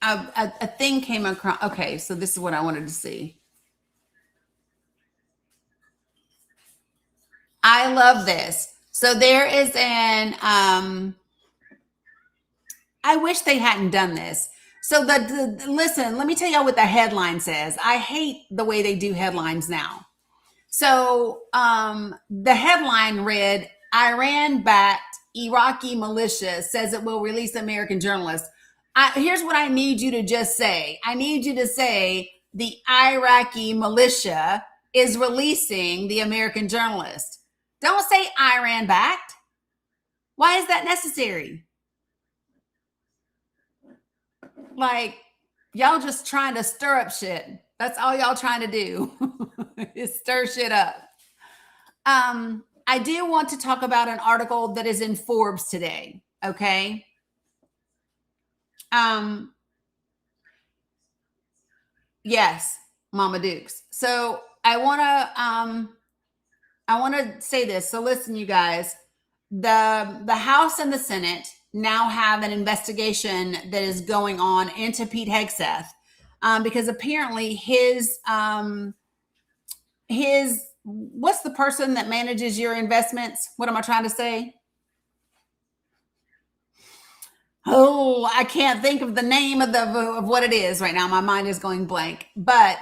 A thing came across. Okay, so this is what I wanted to see. I love this. So there is I wish they hadn't done this. So listen, let me tell y'all what the headline says. I hate the way they do headlines now. So the headline read, Iran-backed Iraqi militia says it will release American journalists. Here's what I need you to just say. I need you to say the Iraqi militia is releasing the American journalist. Don't say Iran-backed. Why is that necessary? Like, y'all just trying to stir up shit. That's all y'all trying to do is stir shit up. I do want to talk about an article that is in Forbes today. Okay. Yes, Mama Dukes. So I want to say this. So listen, you guys, the House and the Senate now have an investigation that is going on into Pete Hegseth, because apparently his what's the person that manages your investments? What am I trying to say? Oh, I can't think of the name of what it is right now. My mind is going blank. But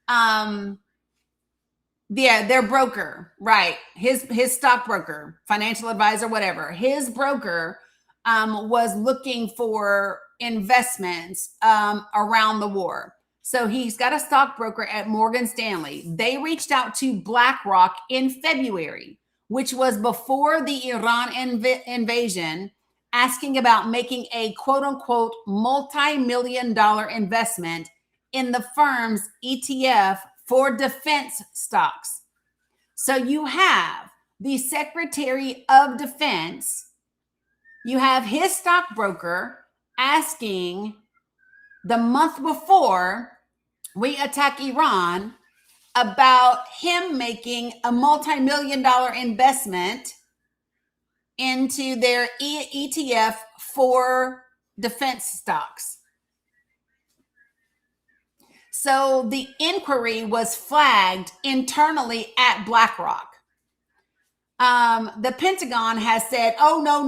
yeah, their broker, right? His stockbroker, financial advisor, whatever. His broker was looking for investments around the war. So he's got a stockbroker at Morgan Stanley. They reached out to BlackRock in February, which was before the Iran invasion, asking about making a quote unquote multi-million-dollar investment in the firm's ETF for defense stocks. So you have the Secretary of Defense, you have his stockbroker asking the month before we attack Iran about him making a multi-million-dollar investment into their ETF for defense stocks. So the inquiry was flagged internally at BlackRock. The Pentagon has said, oh, no,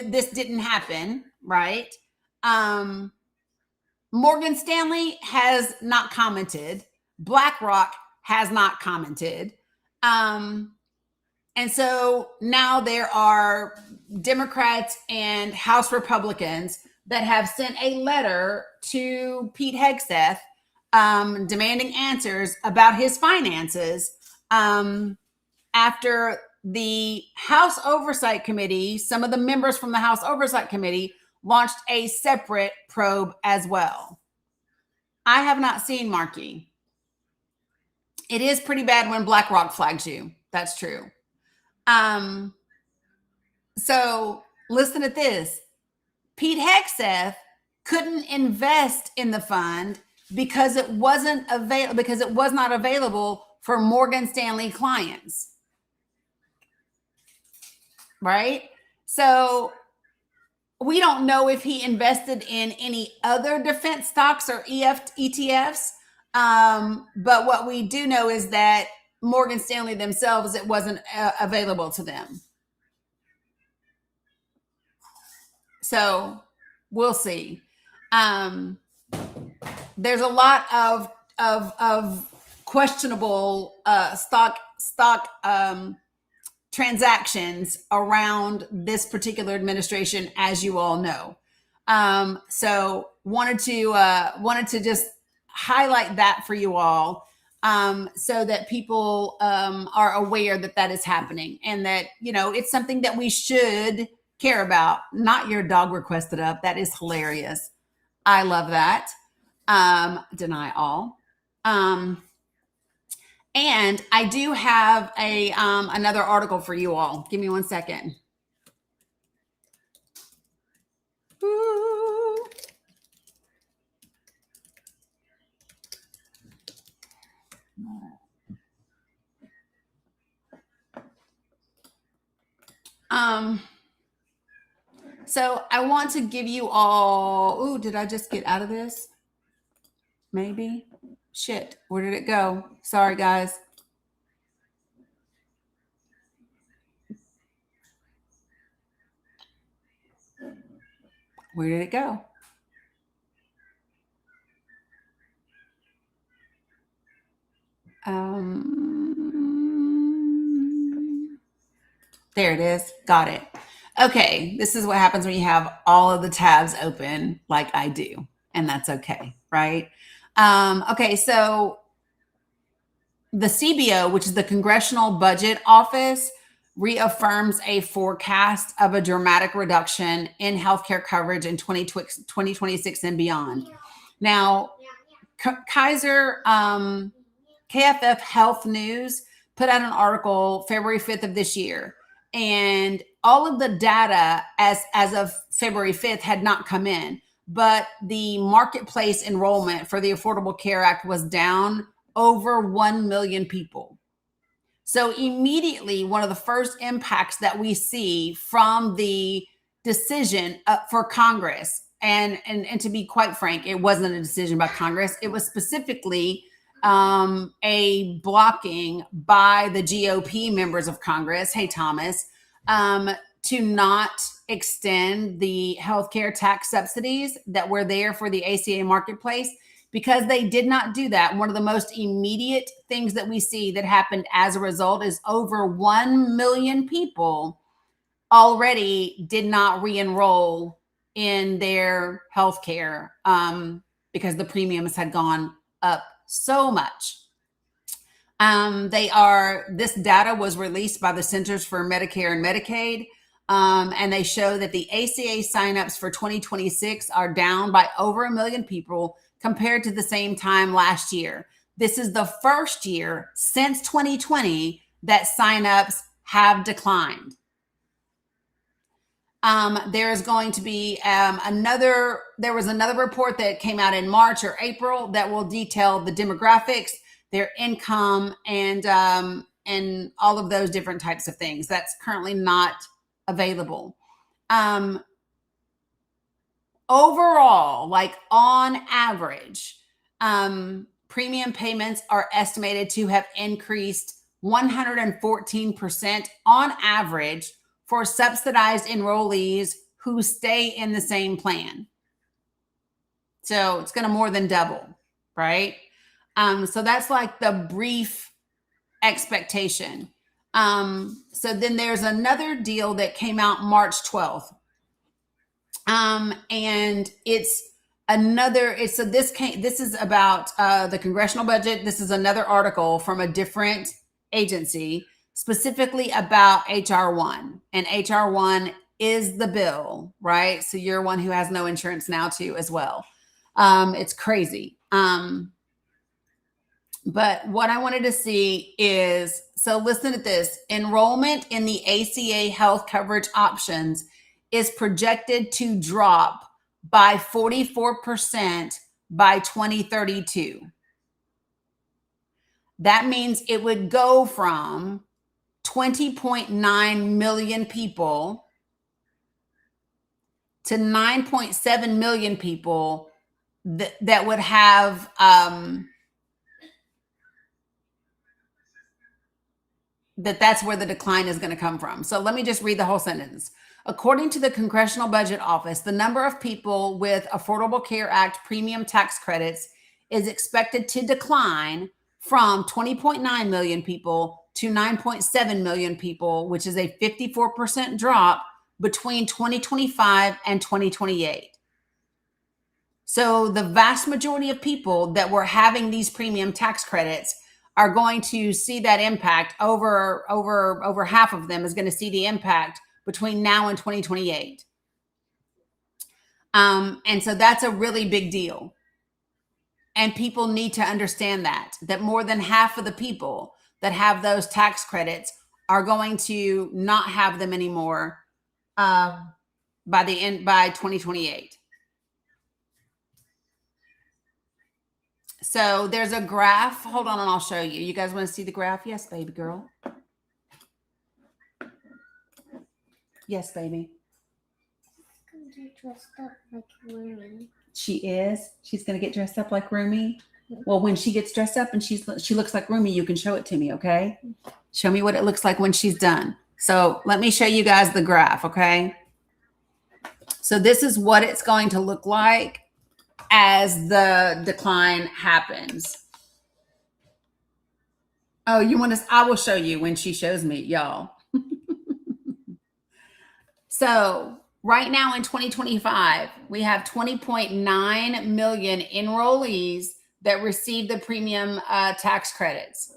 this didn't happen, right? Morgan Stanley has not commented. BlackRock has not commented. And so now there are Democrats and House Republicans that have sent a letter to Pete Hegseth demanding answers about his finances after the House Oversight Committee, some of the members from the House Oversight Committee launched a separate probe as well. I have not seen Marky. It is pretty bad when BlackRock flags you. That's true. So listen to this. Pete Hegseth couldn't invest in the fund because it wasn't available, because it was not available for Morgan Stanley clients. Right? So we don't know if he invested in any other defense stocks or ETFs. But what we do know is that Morgan Stanley themselves, it wasn't available to them. So we'll see. There's a lot of questionable stock transactions around this particular administration, as you all know. So wanted to just highlight that for you all, so that people are aware that that is happening, and that, you know, it's something that we should care about. Not your dog requested up. That is hilarious. I love that. Deny all. And I do have a another article for you all. Give me 1 second. Ooh. So I want to give you all, ooh, did I just get out of this? Maybe. Shit, where did it go? Sorry, guys. Where did it go? There it is. Got it. Okay, this is what happens when you have all of the tabs open like I do, and that's okay, right? Okay, so the CBO, which is the Congressional Budget Office, reaffirms a forecast of a dramatic reduction in healthcare coverage in 2026 and beyond. Now, Kaiser KFF Health News put out an article February 5th of this year, and all of the data as of February 5th had not come in, but the marketplace enrollment for the Affordable Care Act was down over 1 million people. So immediately, one of the first impacts that we see from the decision for Congress, and to be quite frank, it wasn't a decision by Congress. It was specifically a blocking by the GOP members of Congress, hey Thomas, to not extend the healthcare tax subsidies that were there for the ACA marketplace. Because they did not do that, one of the most immediate things that we see that happened as a result is over 1 million people already did not re-enroll in their healthcare because the premiums had gone up so much. This data was released by the Centers for Medicare and Medicaid, and they show that the ACA signups for 2026 are down by over 1 million people compared to the same time last year. This is the first year since 2020 that signups have declined. There is going to be there was another report that came out in March or April that will detail the demographics, their income, and all of those different types of things. That's currently not available. Overall, like on average, premium payments are estimated to have increased 114% on average for subsidized enrollees who stay in the same plan. So it's going to more than double, right? So that's like the brief expectation. So then there's another deal that came out March 12th. And this is about the congressional budget. This is another article from a different agency, specifically about HR1. And HR1 is the bill, right? So you're one who has no insurance now too, as well. It's crazy. But what I wanted to see is, so listen to this. Enrollment in the ACA health coverage options is projected to drop by 44% by 2032. That means it would go from 20.9 million people to 9.7 million people that would have that's where the decline is going to come from. So let me just read the whole sentence. According to the Congressional Budget Office, the number of people with Affordable Care Act premium tax credits is expected to decline from 20.9 million people to 9.7 million people, which is a 54% drop between 2025 and 2028. So the vast majority of people that were having these premium tax credits are going to see that impact. Over half of them is going to see the impact between now and 2028. And so that's a really big deal. And people need to understand that more than half of the people that have those tax credits are going to not have them anymore by 2028. So there's a graph. Hold on, and I'll show you. You guys want to see the graph? Yes, baby girl. Yes, baby.
Dressed up like Rumi.
She is. She's going to get dressed up like Rumi. Well, when she gets dressed up and she looks like Rumi, you can show it to me, okay? Show me what it looks like when she's done. So let me show you guys the graph, okay? So this is what it's going to look like as the decline happens. Oh, you want to? I will show you when she shows me, y'all. So right now in 2025, we have 20.9 million enrollees that receive the premium tax credits.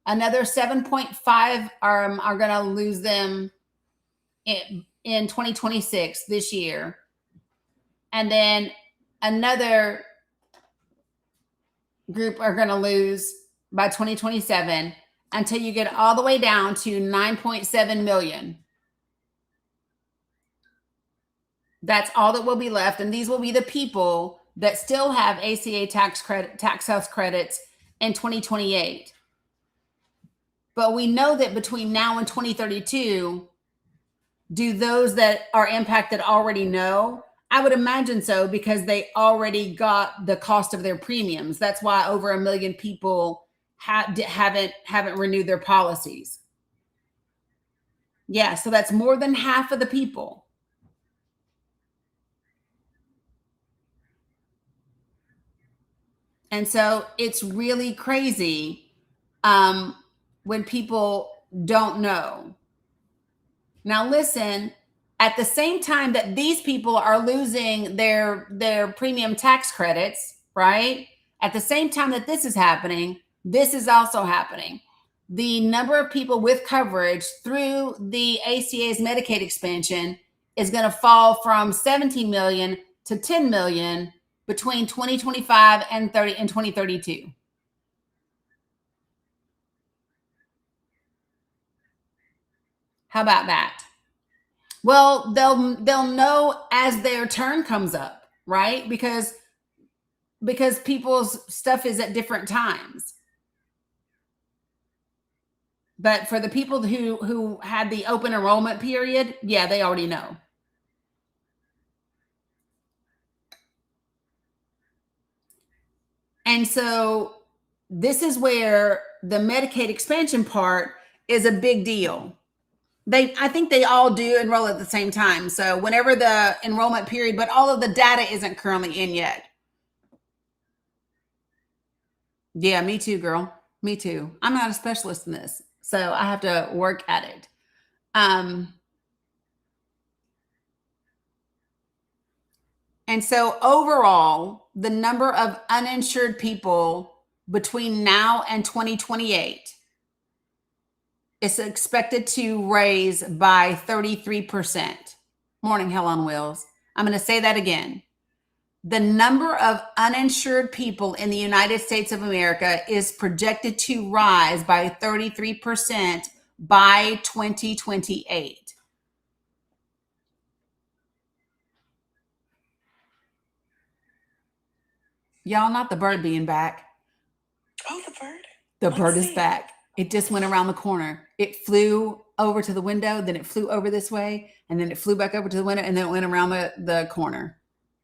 Another 7.5 are going to lose them in 2026, this year. And then another group are going to lose by 2027 until you get all the way down to 9.7 million. That's all that will be left. And these will be the people that still have ACA tax health credits in 2028. But we know that between now and 2032, do those that are impacted already know? I would imagine so, because they already got the cost of their premiums. That's why over 1 million people haven't renewed their policies. Yeah, so that's more than half of the people. And so it's really crazy when people don't know. Now, listen, at the same time that these people are losing their premium tax credits, right? At the same time that this is happening, this is also happening. The number of people with coverage through the ACA's Medicaid expansion is going to fall from 17 million to 10 million between 2025 and 2032. How about that? Well, they'll know as their turn comes up, right? Because people's stuff is at different times. But for the people who had the open enrollment period, yeah, they already know. And so this is where the Medicaid expansion part is a big deal. I think they all do enroll at the same time. So whenever the enrollment period, but all of the data isn't currently in yet. Yeah, me too, girl. Me too. I'm not a specialist in this, so I have to work at it. And so overall, the number of uninsured people between now and 2028 is expected to raise by 33%. Morning, Hell on Wheels. I'm going to say that again. The number of uninsured people in the United States of America is projected to rise by 33% by 2028. Y'all, not the bird being back.
Oh, the bird.
The
Let's
bird is
see.
back. It just went around the corner. It flew over to the window, then it flew over this way, and then it flew back over to the window, and then it went around the corner.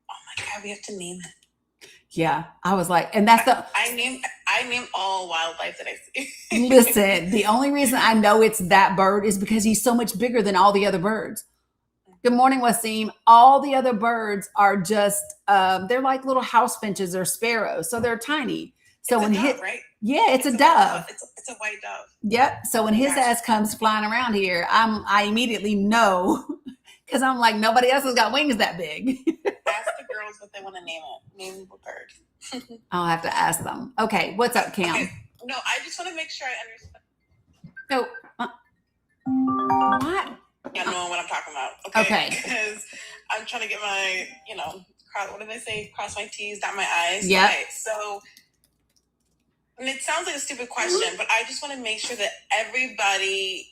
Oh my God, we have to name it.
Yeah, I was like, and that's the
I name all wildlife that I see.
listen. The only reason I know it's that bird is because he's so much bigger than all the other birds. Good morning, Wasim. All the other birds are just they're like little house finches or sparrows, so they're tiny. So
It's
when
a dove, right?
yeah, it's a dove.
It's a white dove.
Yep. So when his ass comes flying around here, I immediately know because I'm like, nobody else has got wings that big.
Ask the girls what they want to name it. Name the bird.
I'll have to ask them. Okay, what's up, Cam?
Okay. No, I just want to make sure I understand.
So, what?
Yeah, knowing what I'm talking about.
Okay.
Because I'm trying to get my, what do they say? Cross my T's, dot my I's.
Yep.
Okay, so, and it sounds like a stupid question, but I just want to make sure that everybody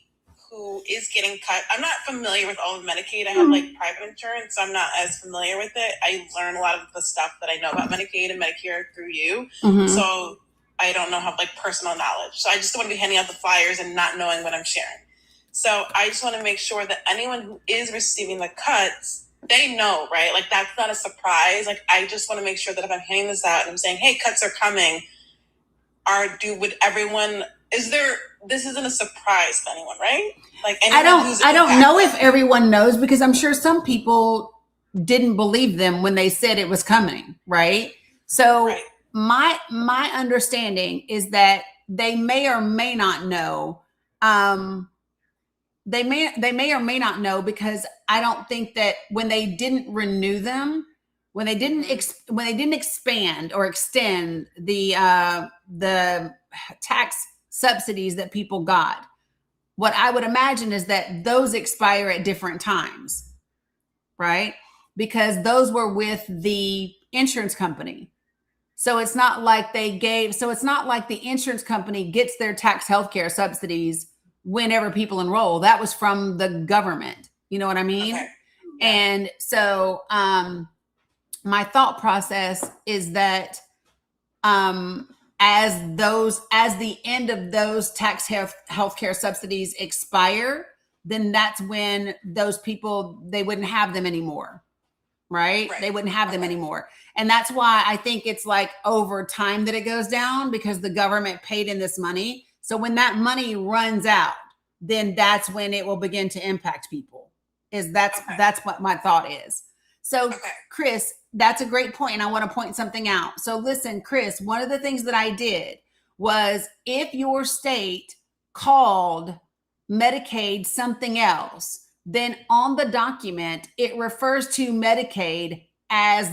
who is getting cut, I'm not familiar with all of Medicaid. I have like private insurance, so I'm not as familiar with it. I learn a lot of the stuff that I know about Medicaid and Medicare through you.
Mhm.
So I don't know, have like personal knowledge. So I just don't want to be handing out the flyers and not knowing what I'm sharing. So I just want to make sure that anyone who is receiving the cuts, they know, right? Like that's not a surprise. Like I just want to make sure that if I'm handing this out and I'm saying, hey, cuts are coming, this isn't a surprise to anyone, right? Like
I don't know if everyone knows because I'm sure some people didn't believe them when they said it was coming, right? So
Right.
my understanding is that they may or may not know. They may or may not know because I don't think that when they didn't renew them, when they didn't expand or extend the tax subsidies that people got, what I would imagine is that those expire at different times, right? Because those were with the insurance company. So it's not like the insurance company gets their tax healthcare subsidies whenever people enroll. That was from the government. You know what I mean?
Okay.
And so my thought process is that as the end of those tax healthcare subsidies expire, then that's when those people, they wouldn't have them anymore. Right? They wouldn't have them anymore. And that's why I think it's like over time that it goes down because the government paid in this money. So when that money runs out, then that's when it will begin to impact people. That's what my thought is. So Chris, that's a great point. And I want to point something out. So listen, Chris, one of the things that I did was if your state called Medicaid something else, then on the document, it refers to Medicaid as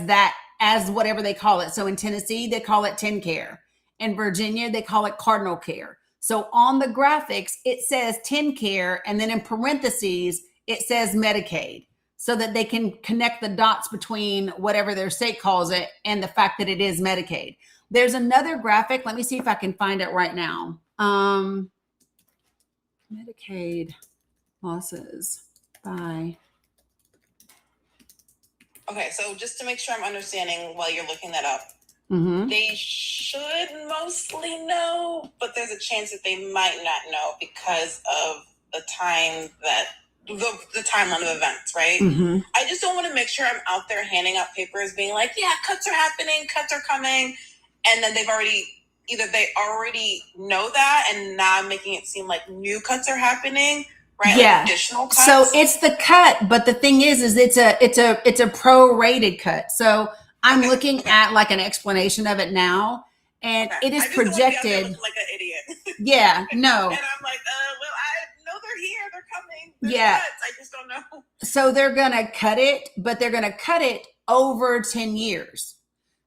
whatever they call it. So in Tennessee, they call it TennCare. In Virginia, they call it Cardinal Care. So on the graphics, it says TennCare, and then in parentheses, it says Medicaid, so that they can connect the dots between whatever their state calls it and the fact that it is Medicaid. There's another graphic. Let me see if I can find it right now. Medicaid losses by.
Okay, so just to make sure I'm understanding while you're looking that up, they should mostly know, but there's a chance that they might not know because of the time that the timeline of events, right? I just don't want to make sure I'm out there handing out papers being like, yeah, cuts are happening, cuts are coming, and then they already know that, and now I'm making it seem like new cuts are happening. Right?
Yeah.
Like additional cuts.
So it's the cut, but the thing is it's a prorated cut. So I'm looking at like an explanation of it now. And
Okay.
it is
I just don't wanna be out there
projected.
looking like an idiot.
Yeah, no.
And I'm like, well, I know they're here. They're coming. There's
Yeah.
cuts. I just don't know.
So they're going to cut it, but they're going to cut it over 10 years.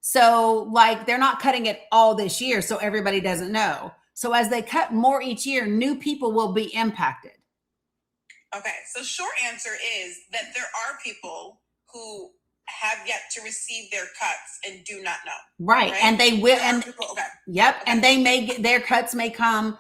So like they're not cutting it all this year, so everybody doesn't know. So as they cut more each year, new people will be impacted.
Okay, so short answer is that there are people who have yet to receive their cuts and do not know.
Right. And they will. And
people, okay.
Yep. Okay. And they may get their cuts may come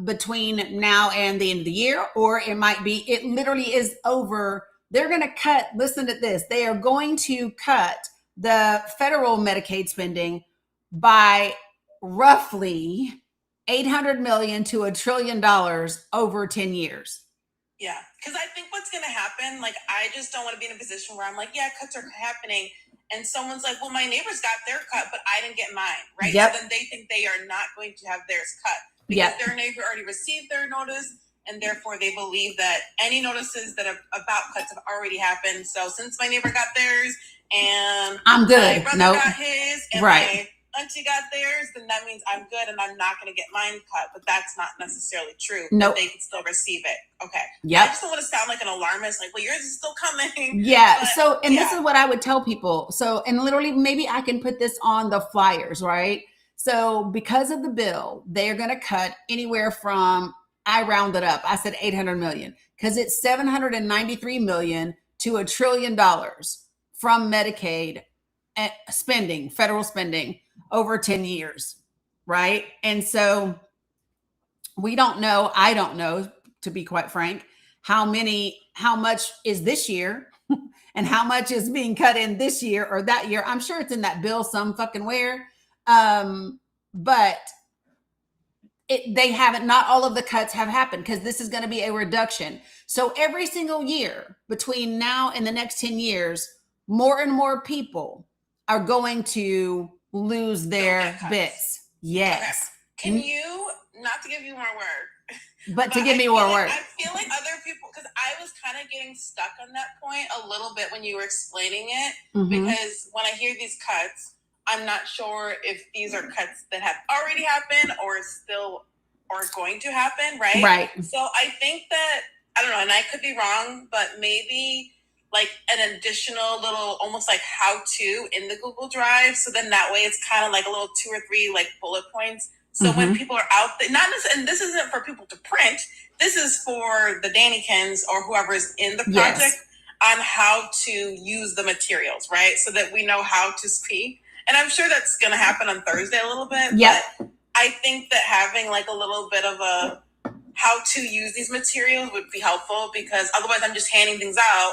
between now and the end of the year, or it might be, it literally is over. They're going to cut, listen to this. They are going to cut the federal Medicaid spending by roughly 800 million to $1 trillion over 10 years.
Yeah, because I think what's going to happen, like, I just don't want to be in a position where I'm like, yeah, cuts are happening. And someone's like, well, my neighbors got their cut, but I didn't get mine, right?
Yep.
So then they think they are not going to have theirs cut because their neighbor already received their notice. And therefore, they believe that any notices that have about cuts have already happened. So since my neighbor got theirs and
I'm good.
My brother got his and
right.
my auntie got theirs, then that means I'm good and I'm not going to get mine cut. But that's not necessarily true.
Nope.
They can still receive it. Okay.
Yep.
I just don't want to sound like an alarmist, like, well, yours is still coming.
Yeah.
But,
so, and this is what I would tell people. So, and literally, maybe I can put this on the flyers, right? So, because of the bill, they're going to cut anywhere from, I rounded up, I said 800 million, because it's 793 million to $1 trillion from Medicaid spending, federal spending over 10 years, right? And so we don't know, I don't know, to be quite frank, how much is this year and how much is being cut in this year or that year. I'm sure it's in that bill some fucking where. But they haven't, not all of the cuts have happened because this is going to be a reduction. So every single year between now and the next 10 years, more and more people are going to lose their bits. Yes.
Okay. Can you, not to give you more work,
but to give me more work.
I feel like other people, because I was kind of getting stuck on that point a little bit when you were explaining it, because when I hear these cuts, I'm not sure if these are cuts that have already happened or still are going to happen, right?
Right.
So I think that, I don't know, and I could be wrong, but maybe like an additional little, almost like how-to in the Google Drive. So then that way it's kind of like a little 2 or 3 like bullet points. So when people are out there, not this, and this isn't for people to print, this is for the Danikins or whoever is in the project on how to use the materials, right? So that we know how to speak. And I'm sure that's going to happen on Thursday a little bit.
Yep.
But I think that having like a little bit of a how to use these materials would be helpful, because otherwise I'm just handing things out.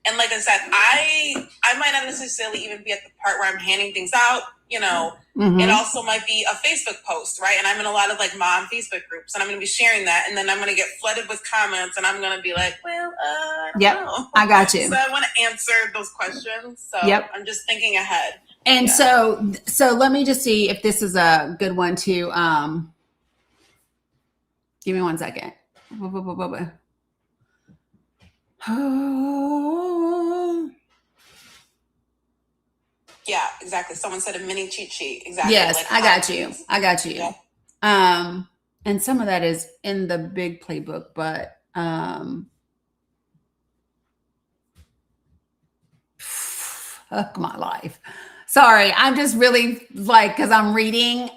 And like I said, I might not necessarily even be at the part where I'm handing things out, you know. It also might be a Facebook post, right? And I'm in a lot of like mom Facebook groups, and I'm going to be sharing that. And then I'm going to get flooded with comments, and I'm going to be like, well, I don't know.
I got you.
So I want to answer those questions. So I'm just thinking ahead.
And so let me just see if this is a good one to, give me 1 second.
Yeah, exactly. Someone said a mini cheat sheet. Exactly.
Yes,
like
I got you. I got you.
Yeah.
And some of that is in the big playbook, but fuck my life. Sorry, I'm just really like, because I'm reading.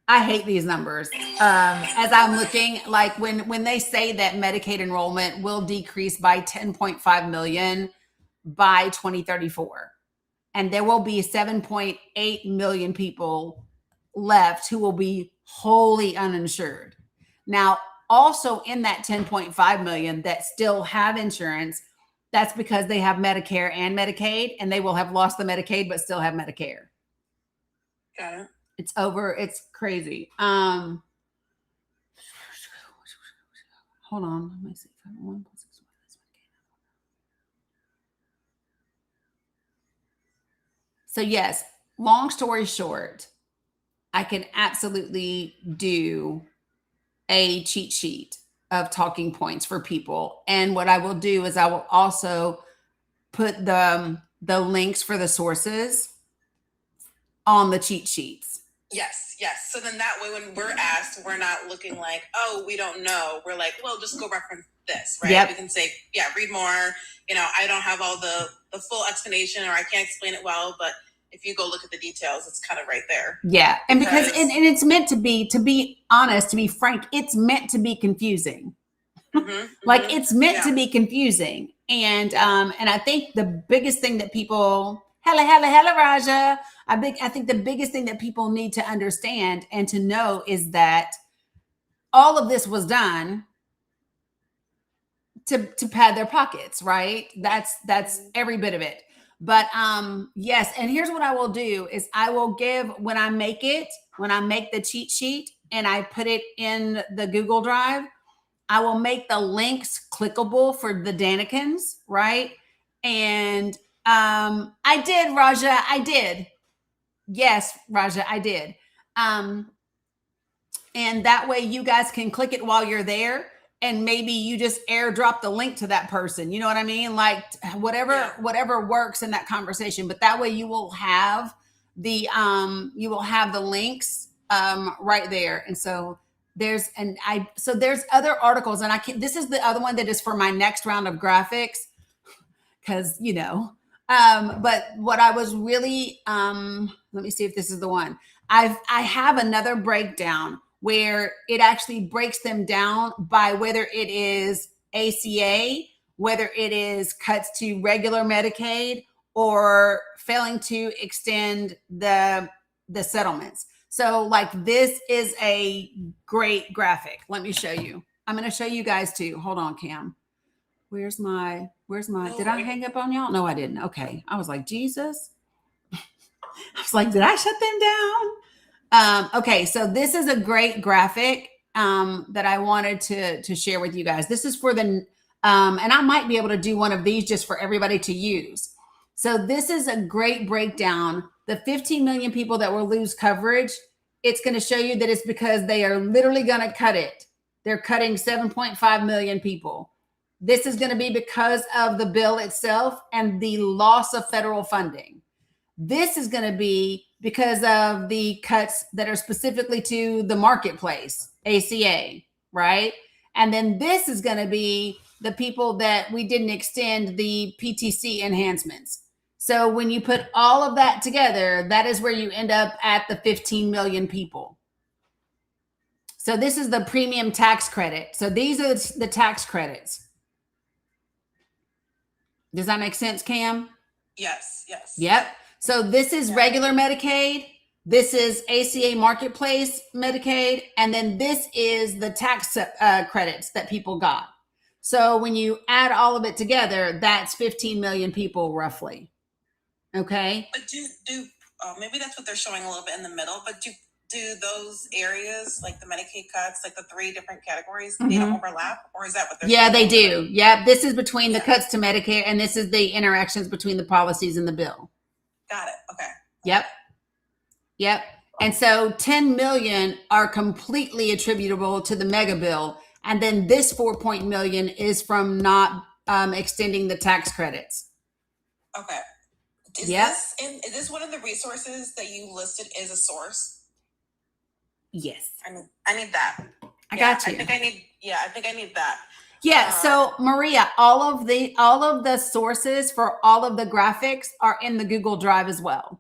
I hate these numbers. As I'm looking, like when they say that Medicaid enrollment will decrease by 10.5 million by 2034, and there will be 7.8 million people left who will be wholly uninsured. Now, also in that 10.5 million that still have insurance, that's because they have Medicare and Medicaid, and they will have lost the Medicaid but still have Medicare.
Got it.
It's over. It's crazy. Hold on. Let me see. So yes, long story short, I can absolutely do a cheat sheet of talking points for people. And what I will do is I will also put the links for the sources on the cheat sheets.
Yes, yes. So then that way when we're asked, we're not looking like, oh, we don't know. We're like, well, just go reference this, right?
Yep.
We can say, yeah, read more. You know, I don't have all the full explanation, or I can't explain it well, but if you go look at the details, it's kind of right there.
Yeah. And because and it's meant to be honest, to be frank, it's meant to be confusing. Like it's meant to be confusing. And I think the biggest thing that people Hella Raja. I think the biggest thing that people need to understand and to know is that all of this was done to pad their pockets, right? That's every bit of it. But yes, and here's what I will do is I will give when I make the cheat sheet and I put it in the Google Drive, I will make the links clickable for the Danikins, right? And I did, Raja. I did. Yes, Raja, I did. And that way you guys can click it while you're there. And maybe you just airdrop the link to that person. You know what I mean? Like whatever works in that conversation. But that way you will have the links right there. And so there's other articles, and this is the other one that is for my next round of graphics. Cause but what I was really, let me see if this is the one. I have another breakdown where it actually breaks them down by whether it is ACA, whether it is cuts to regular Medicaid, or failing to extend the settlements. So like this is a great graphic. Let me show you. I'm going to show you guys too. Hold on, Cam. Where's my, did I hang up on y'all? No, I didn't. Okay. I was like, Jesus. I was like, did I shut them down? Okay. So this is a great graphic that I wanted to share with you guys. This is for and I might be able to do one of these just for everybody to use. So this is a great breakdown. The 15 million people that will lose coverage, it's going to show you that it's because they are literally going to cut it. They're cutting 7.5 million people. This is going to be because of the bill itself and the loss of federal funding. This is going to be because of the cuts that are specifically to the marketplace, ACA, right? And then this is going to be the people that we didn't extend the PTC enhancements. So when you put all of that together, that is where you end up at the 15 million people. So this is the premium tax credit. So these are the tax credits. Does that make sense, Cam?
Yes.
Yep. So this is regular Medicaid. This is ACA Marketplace Medicaid. And then this is the tax credits that people got. So when you add all of it together, that's 15 million people roughly. Okay.
But do maybe that's what they're showing a little bit in the middle, but do those areas, like the Medicaid cuts, like the 3 different categories, they don't overlap? Or is that what they're
Yeah, they do. Yeah. This is between the cuts to Medicare, and this is the interactions between the policies and the bill.
Got it. Okay.
Yep. And so 10 million are completely attributable to the mega bill. And then this 4 million is from not extending the tax credits.
Okay. Is this one of the resources that you listed as a source?
Yes.
I need that.
I got you.
I think I need that.
Yeah. So Maria, all of the sources for all of the graphics are in the Google Drive as well.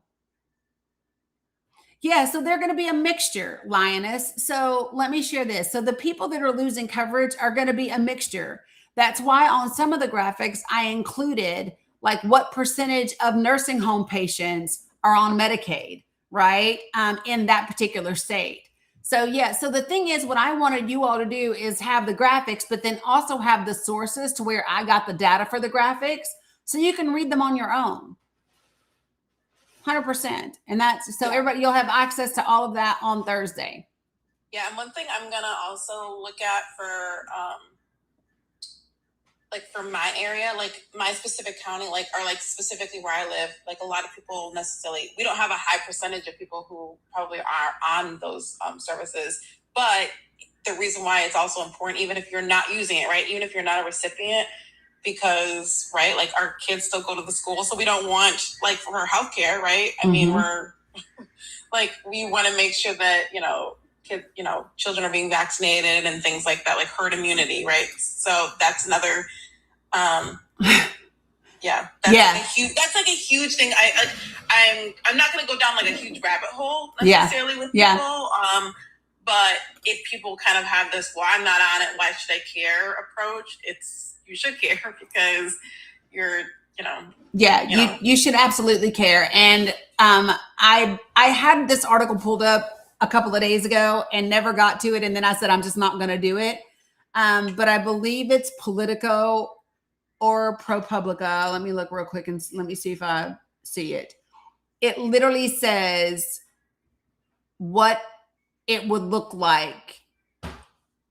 Yeah. So they're going to be a mixture, Lioness. So let me share this. So the people that are losing coverage are going to be a mixture. That's why on some of the graphics I included like what percentage of nursing home patients are on Medicaid, right? In that particular state. So yeah, so the thing is, what I wanted you all to do is have the graphics, but then also have the sources to where I got the data for the graphics, so you can read them on your own. 100%. And that's, so everybody, you'll have access to all of that on Thursday.
Yeah, and one thing I'm gonna also look at for like for my area, like my specific county, like, or like specifically where I live, like a lot of people we don't have a high percentage of people who probably are on those services. But the reason why it's also important, even if you're not using it, right? Even if you're not a recipient, because, right, like our kids still go to the school. So we don't want, like, for her healthcare, right? I mean, we're like, we want to make sure that, children are being vaccinated and things like that, like herd immunity, right? So that's another, that's like a huge thing. I'm not going to go down like a huge rabbit hole necessarily with people. But if people kind of have this, well, I'm not on it, why should I care approach, you should care because
you should absolutely care. And I had this article pulled up a couple of days ago and never got to it. And then I said, I'm just not going to do it. But I believe it's Politico or ProPublica. Let me look real quick and let me see if I see it. It literally says what it would look like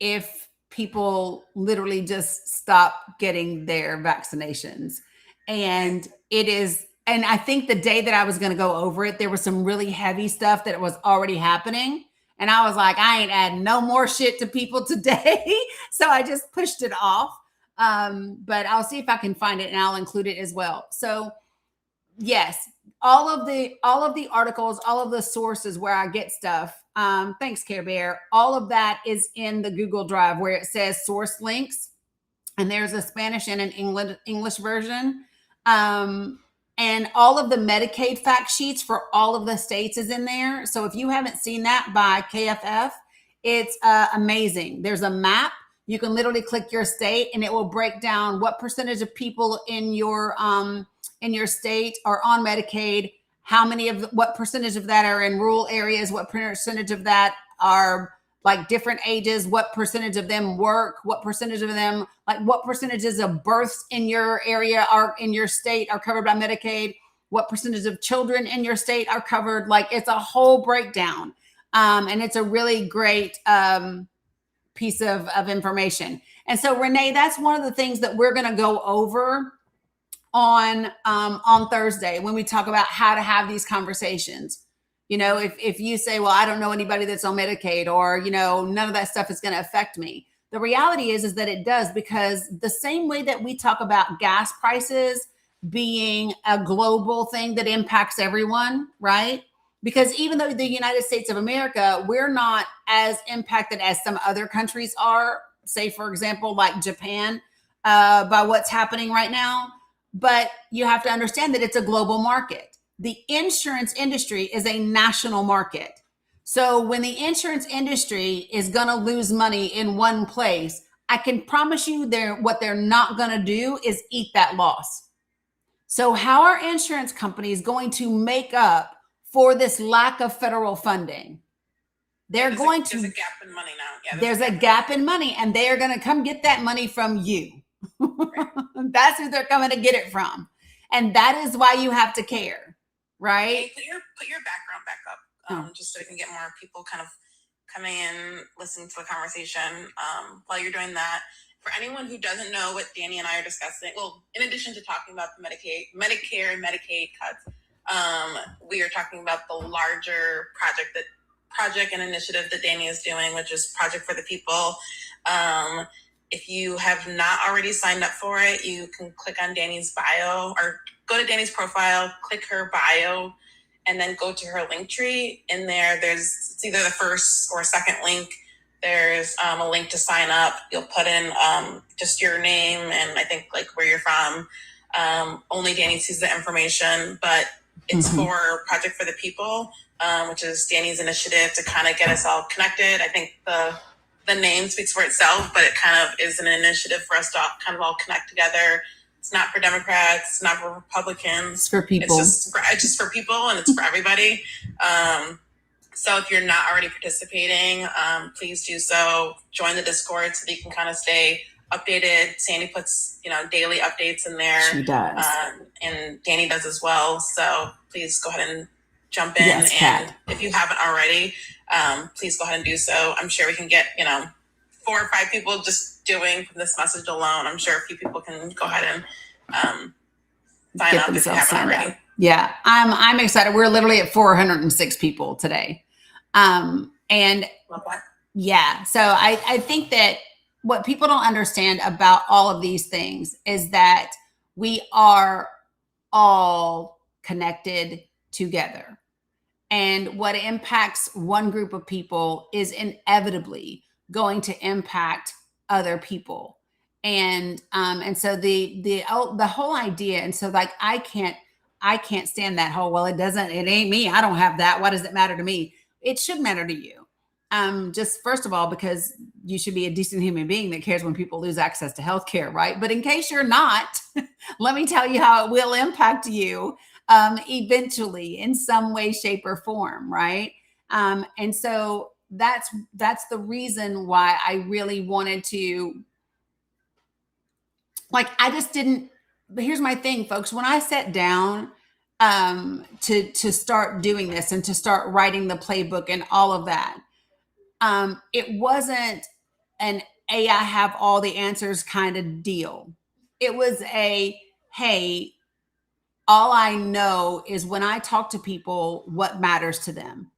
if people literally just stop getting their vaccinations. And and I think the day that I was going to go over it, there was some really heavy stuff that was already happening. And I was like, I ain't adding no more shit to people today. So I just pushed it off. But I'll see if I can find it and I'll include it as well. So yes, all of the articles, all of the sources where I get stuff. Thanks, Care Bear. All of that is in the Google Drive where it says source links. And there's a Spanish and an English version. And all of the Medicaid fact sheets for all of the states is in there. So if you haven't seen that by KFF, it's amazing. There's a map. You can literally click your state and it will break down what percentage of people in your state are on Medicaid, what percentage of that are in rural areas, what percentage of that are like different ages, what percentage of them work, what percentage of them, like what percentages of births in your area are in your state are covered by Medicaid, what percentage of children in your state are covered. Like it's a whole breakdown. And it's a really great piece of information. And so Renee, that's one of the things that we're going to go over on Thursday when we talk about how to have these conversations. If you say, well, I don't know anybody that's on Medicaid or, none of that stuff is going to affect me. The reality is that it does, because the same way that we talk about gas prices being a global thing that impacts everyone, right? Because even though the United States of America, we're not as impacted as some other countries are, say, for example, like Japan, by what's happening right now. But you have to understand that it's a global market. The insurance industry is a national market. So when the insurance industry is going to lose money in one place, I can promise you what they're not going to do is eat that loss. So how are insurance companies going to make up for this lack of federal funding? There's a gap
in money now. Yeah,
there's a gap in money, and they are going to come get that money from you. Right. That's who they're coming to get it from. And that is why you have to care, right?
Hey, put your background back up, just so we can get more people kind of coming in, listening to the conversation. While you're doing that, for anyone who doesn't know what Dani and I are discussing, well, in addition to talking about the Medicare and Medicaid cuts, we are talking about the larger project and initiative that Dani is doing, which is Project for the People. If you have not already signed up for it, you can click on Dani's bio or go to Dani's profile, click her bio, and then go to her link tree. In there, it's either the first or second link. There's a link to sign up. You'll put in just your name and I think like where you're from. Only Dani sees the information, but it's for Project for the People, which is Dani's initiative to kind of get us all connected. I think the name speaks for itself, but it kind of is an initiative for us to kind of all connect together. It's not for Democrats, it's not for Republicans.
It's for people.
It's just for people, and it's for everybody. So if you're not already participating, please do so. Join the Discord so that you can kind of stay updated. Sandy puts, daily updates in there.
She does.
And Dani does as well. So please go ahead and jump in.
Yes,
and if you haven't already, please go ahead and do so. I'm sure we can get, 4 or 5 people just doing this message alone, I'm sure a few people can go ahead and sign
Get
up if you
themselves
haven't
signed
already.
up. Yeah, I'm excited. We're literally at 406 people today. And
Love that.
yeah, so I think that what people don't understand about all of these things is that we are all connected together. And what impacts one group of people is inevitably going to impact other people. And so the whole idea, and so like I can't stand that whole, well, it ain't me. I don't have that. Why does it matter to me? It should matter to you. Just first of all, because you should be a decent human being that cares when people lose access to healthcare, right? But in case you're not, let me tell you how it will impact you eventually in some way, shape, or form, right? And so that's the reason why I really wanted to, like, I just didn't. But here's my thing, folks. When I sat down to start doing this and to start writing the playbook and all of that, it wasn't an I have all the answers kind of deal. It was a, hey, all I know is when I talk to people, what matters to them.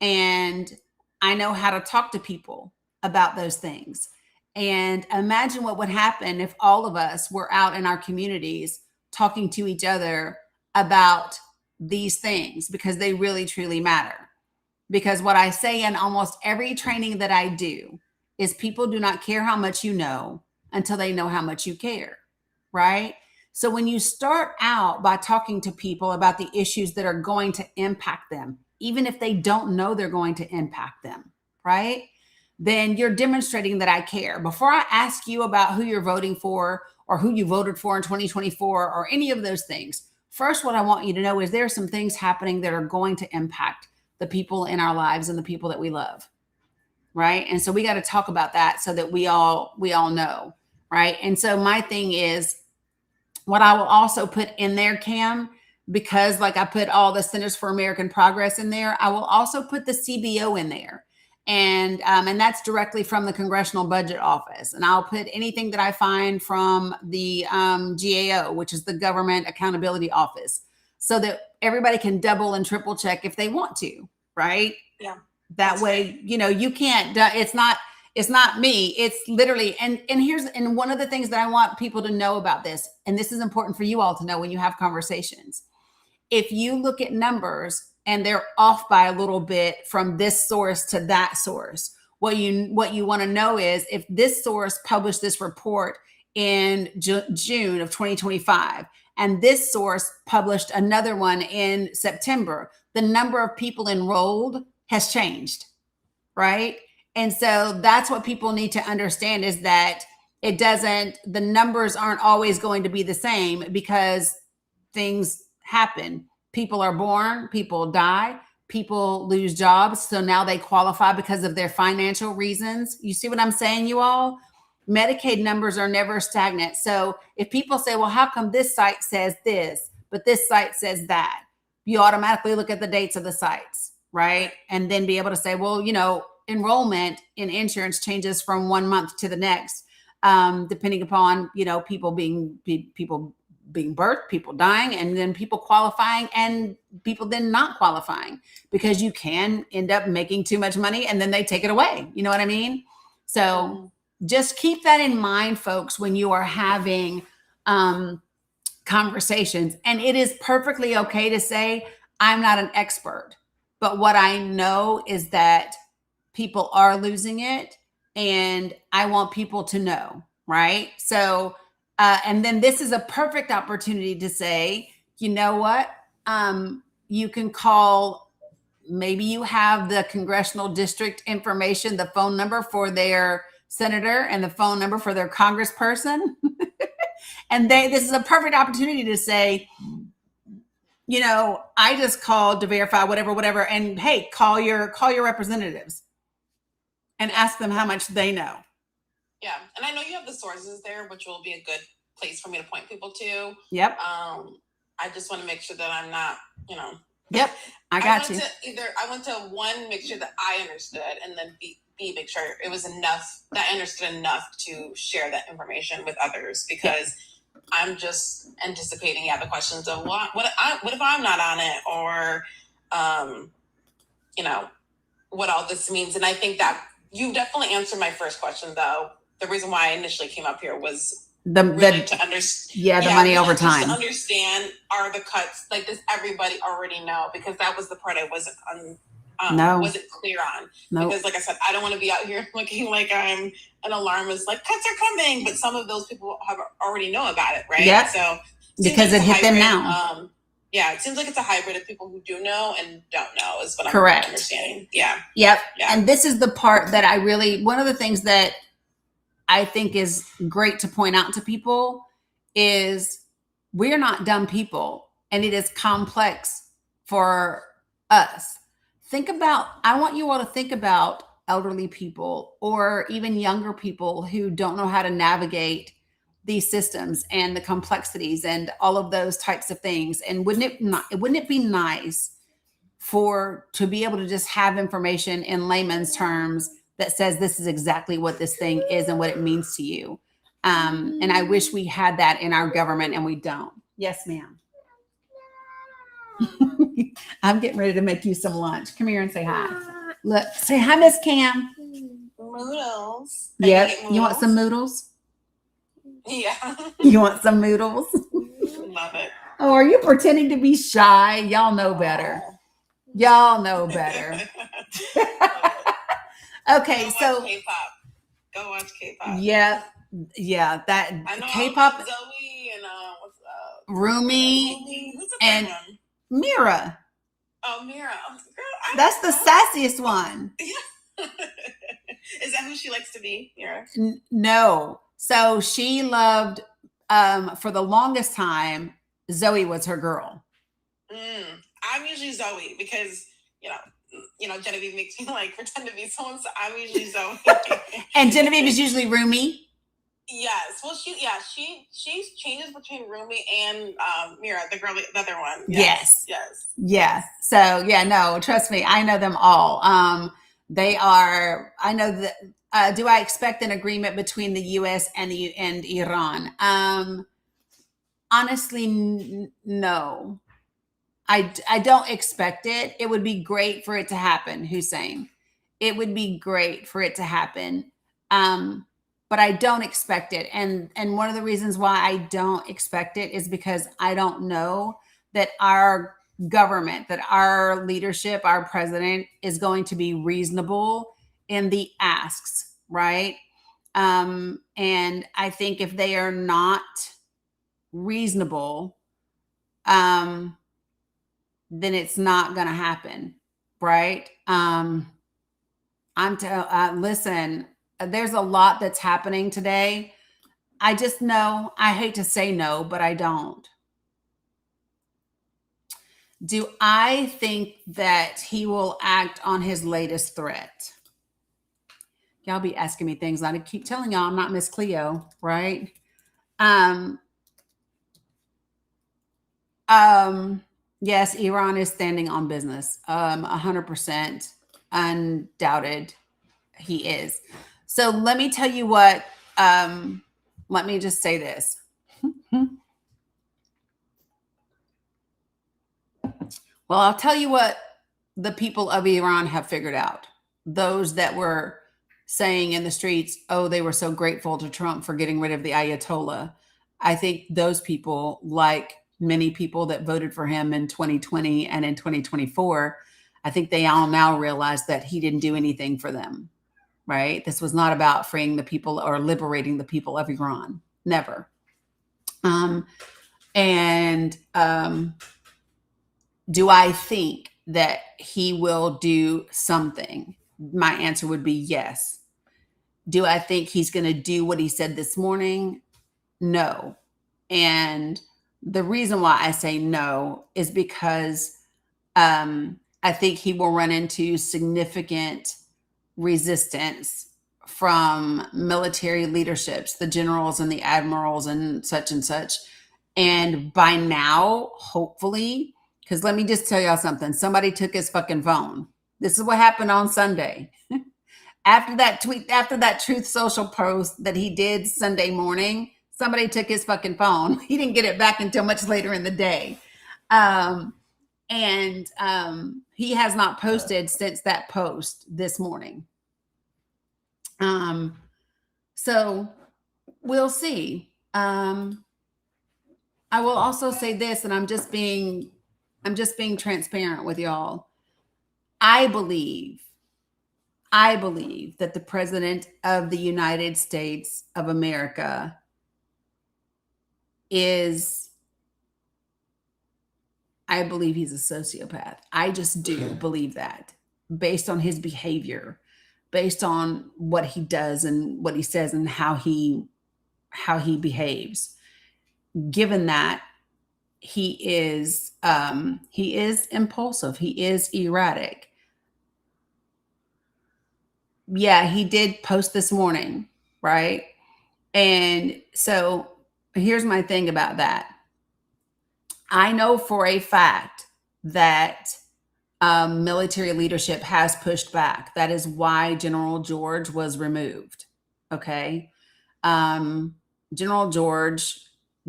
And I know how to talk to people about those things. And imagine what would happen if all of us were out in our communities talking to each other about these things, because they really, truly matter. Because what I say in almost every training that I do is people do not care how much you know until they know how much you care, right? So when you start out by talking to people about the issues that are going to impact them, even if they don't know they're going to impact them, right? Then you're demonstrating that I care. Before I ask you about who you're voting for or who you voted for in 2024 or any of those things, first, what I want you to know is there are some things happening that are going to impact the people in our lives and the people that we love, right? And so we got to talk about that so that we all know, right? And so my thing is, what I will also put in there, Cam, because like I put all the Centers for American Progress in there, I will also put the CBO in there. And that's directly from the Congressional Budget Office. And I'll put anything that I find from the GAO, which is the Government Accountability Office, so that everybody can double and triple check if they want to, right?
Yeah.
That way, you can't, it's not me. It's literally, and one of the things that I want people to know about this, and this is important for you all to know when you have conversations. If you look at numbers and they're off by a little bit from this source to that source, what you want to know is if this source published this report in June of 2025, and this source published another one in September, the number of people enrolled has changed, right? And so that's what people need to understand, is that the numbers aren't always going to be the same, because things happen. People are born, people die, people lose jobs. So now they qualify because of their financial reasons. You see what I'm saying, you all? Medicaid numbers are never stagnant. So if people say, well, how come this site says this, but this site says that? You automatically look at the dates of the sites, right? And then be able to say, well, enrollment in insurance changes from 1 month to the next, depending upon, people being birthed, people dying, and then people qualifying and people then not qualifying, because you can end up making too much money and then they take it away. You know what I mean? So just keep that in mind, folks, when you are having conversations. And it is perfectly okay to say, I'm not an expert, but what I know is that people are losing it, and I want people to know, right? So, and then this is a perfect opportunity to say, you know what? You can call, maybe you have the congressional district information, the phone number for their senator and the phone number for their congressperson. And this is a perfect opportunity to say, I just called to verify whatever, and hey, call your representatives and ask them how much they know.
Yeah. And I know you have the sources there, which will be a good place for me to point people to.
Yep.
I just want to make sure that I'm not,
Yep, I got you.
I went to one, make sure that I understood, and then B, make sure it was enough that I understood enough to share that information with others, because I'm just anticipating the questions of what if I'm not on it, or what all this means. And I think that you definitely answered my first question, though. The reason why I initially came up here was the money over time. Just to understand, are the cuts like, does everybody already know? Because that was the part I wasn't wasn't clear on. Nope. Because like I said, I don't want to be out here looking like I'm an alarmist, like cuts are coming, but some of those people have already know about it, right? Yeah. So because it hit them now. It seems like it's a hybrid of people who do know and don't know is what I'm understanding. Yeah. Yep. Yeah.
And this is the part that one of the things that I think is great to point out to people is we're not dumb people, and it is complex for us. I want you all to think about elderly people or even younger people who don't know how to navigate these systems and the complexities and all of those types of things. And wouldn't it be nice to be able to just have information in layman's terms that says this is exactly what this thing is and what it means to you? And I wish we had that in our government, and we don't. Yes, ma'am. I'm getting ready to make you some lunch. Come here and say hi. Look, say hi, Miss Cam.
Noodles.
Yep. You want some noodles?
Yeah.
You want some noodles?
Love it.
Oh, are you pretending to be shy? Y'all know better. Y'all know better. Okay,
so K-pop. Go watch K-pop.
Yeah. That
I know
K-pop.
Zoe and what's
Rumi and Mira.
Oh, Mira. Girl,
that's the sassiest one.
Is that who she likes to be, Mira?
No. So she loved, for the longest time, Zoe was her girl.
I'm usually Zoe because, Genevieve makes me pretend to be someone, so I'm usually Zoe.
And Genevieve is usually Rumi?
Yes. Well, she changes between Rumi and Mira, the other one.
Yes. Yeah. So no, trust me, I know them all. I know that. Do I expect an agreement between the U.S. and Iran? Honestly, no. I don't expect it. It would be great for it to happen, Hussein. It would be great for it to happen. But I don't expect it. And one of the reasons why I don't expect it is because I don't know that our government, that our leadership, our president is going to be reasonable in the asks, right? And I think if they are not reasonable, then it's not going to happen, right? Listen, there's a lot that's happening today. I just know, I hate to say no, but I don't. Do I think that he will act on his latest threat? Y'all be asking me things. I keep telling y'all I'm not Miss Cleo, right? Yes, Iran is standing on business. 100% undoubted he is. So let me tell you what, let me just say this. Well, I'll tell you what the people of Iran have figured out. Those that were saying in the streets, oh, they were so grateful to Trump for getting rid of the Ayatollah. I think those people, like many people that voted for him in 2020 and in 2024, I think they all now realize that he didn't do anything for them, right? This was not about freeing the people or liberating the people of Iran. Never. Do I think that he will do something? My answer would be yes. Do I think he's going to do what he said this morning? No. And the reason why I say no is because I think he will run into significant resistance from military leaderships, the generals and the admirals and such. And by now, hopefully, Because let me just tell y'all something. Somebody took his fucking phone. This is what happened on Sunday. After that tweet, after that Truth Social post that he did Sunday morning, somebody took his fucking phone. He didn't get it back until much later in the day. He has not posted since that post this morning. So we'll see. I will also say this, and I'm just being transparent with y'all. I believe that the president of the United States of America I believe he's a sociopath. I just do believe that, based on his behavior, based on what he does and what he says and how he behaves. Given that he is impulsive, he is erratic. Yeah, he did post this morning, right? And so here's my thing about that. I know for a fact that military leadership has pushed back. That is why General George was removed. Okay. General George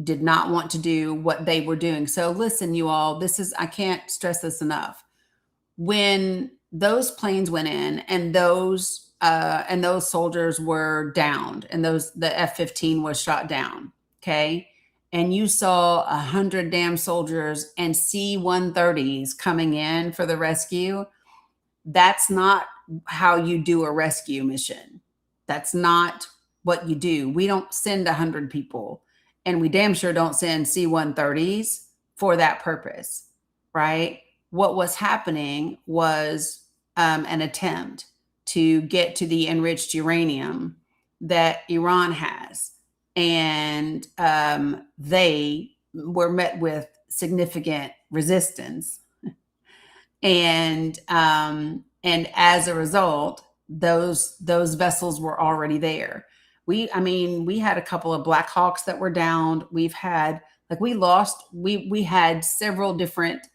did not want to do what they were doing. So listen, you all, I can't stress this enough. When those planes went in and those soldiers were downed and the F-15 was shot down. Okay. And you saw 100 damn soldiers and C-130s coming in for the rescue. That's not how you do a rescue mission. That's not what you do. We don't send 100 people, and we damn sure don't send C-130s for that purpose, right? What was happening was an attempt to get to the enriched uranium that Iran has. And they were met with significant resistance. And as a result, those vessels were already there. We had a couple of Black Hawks that were downed. We had several different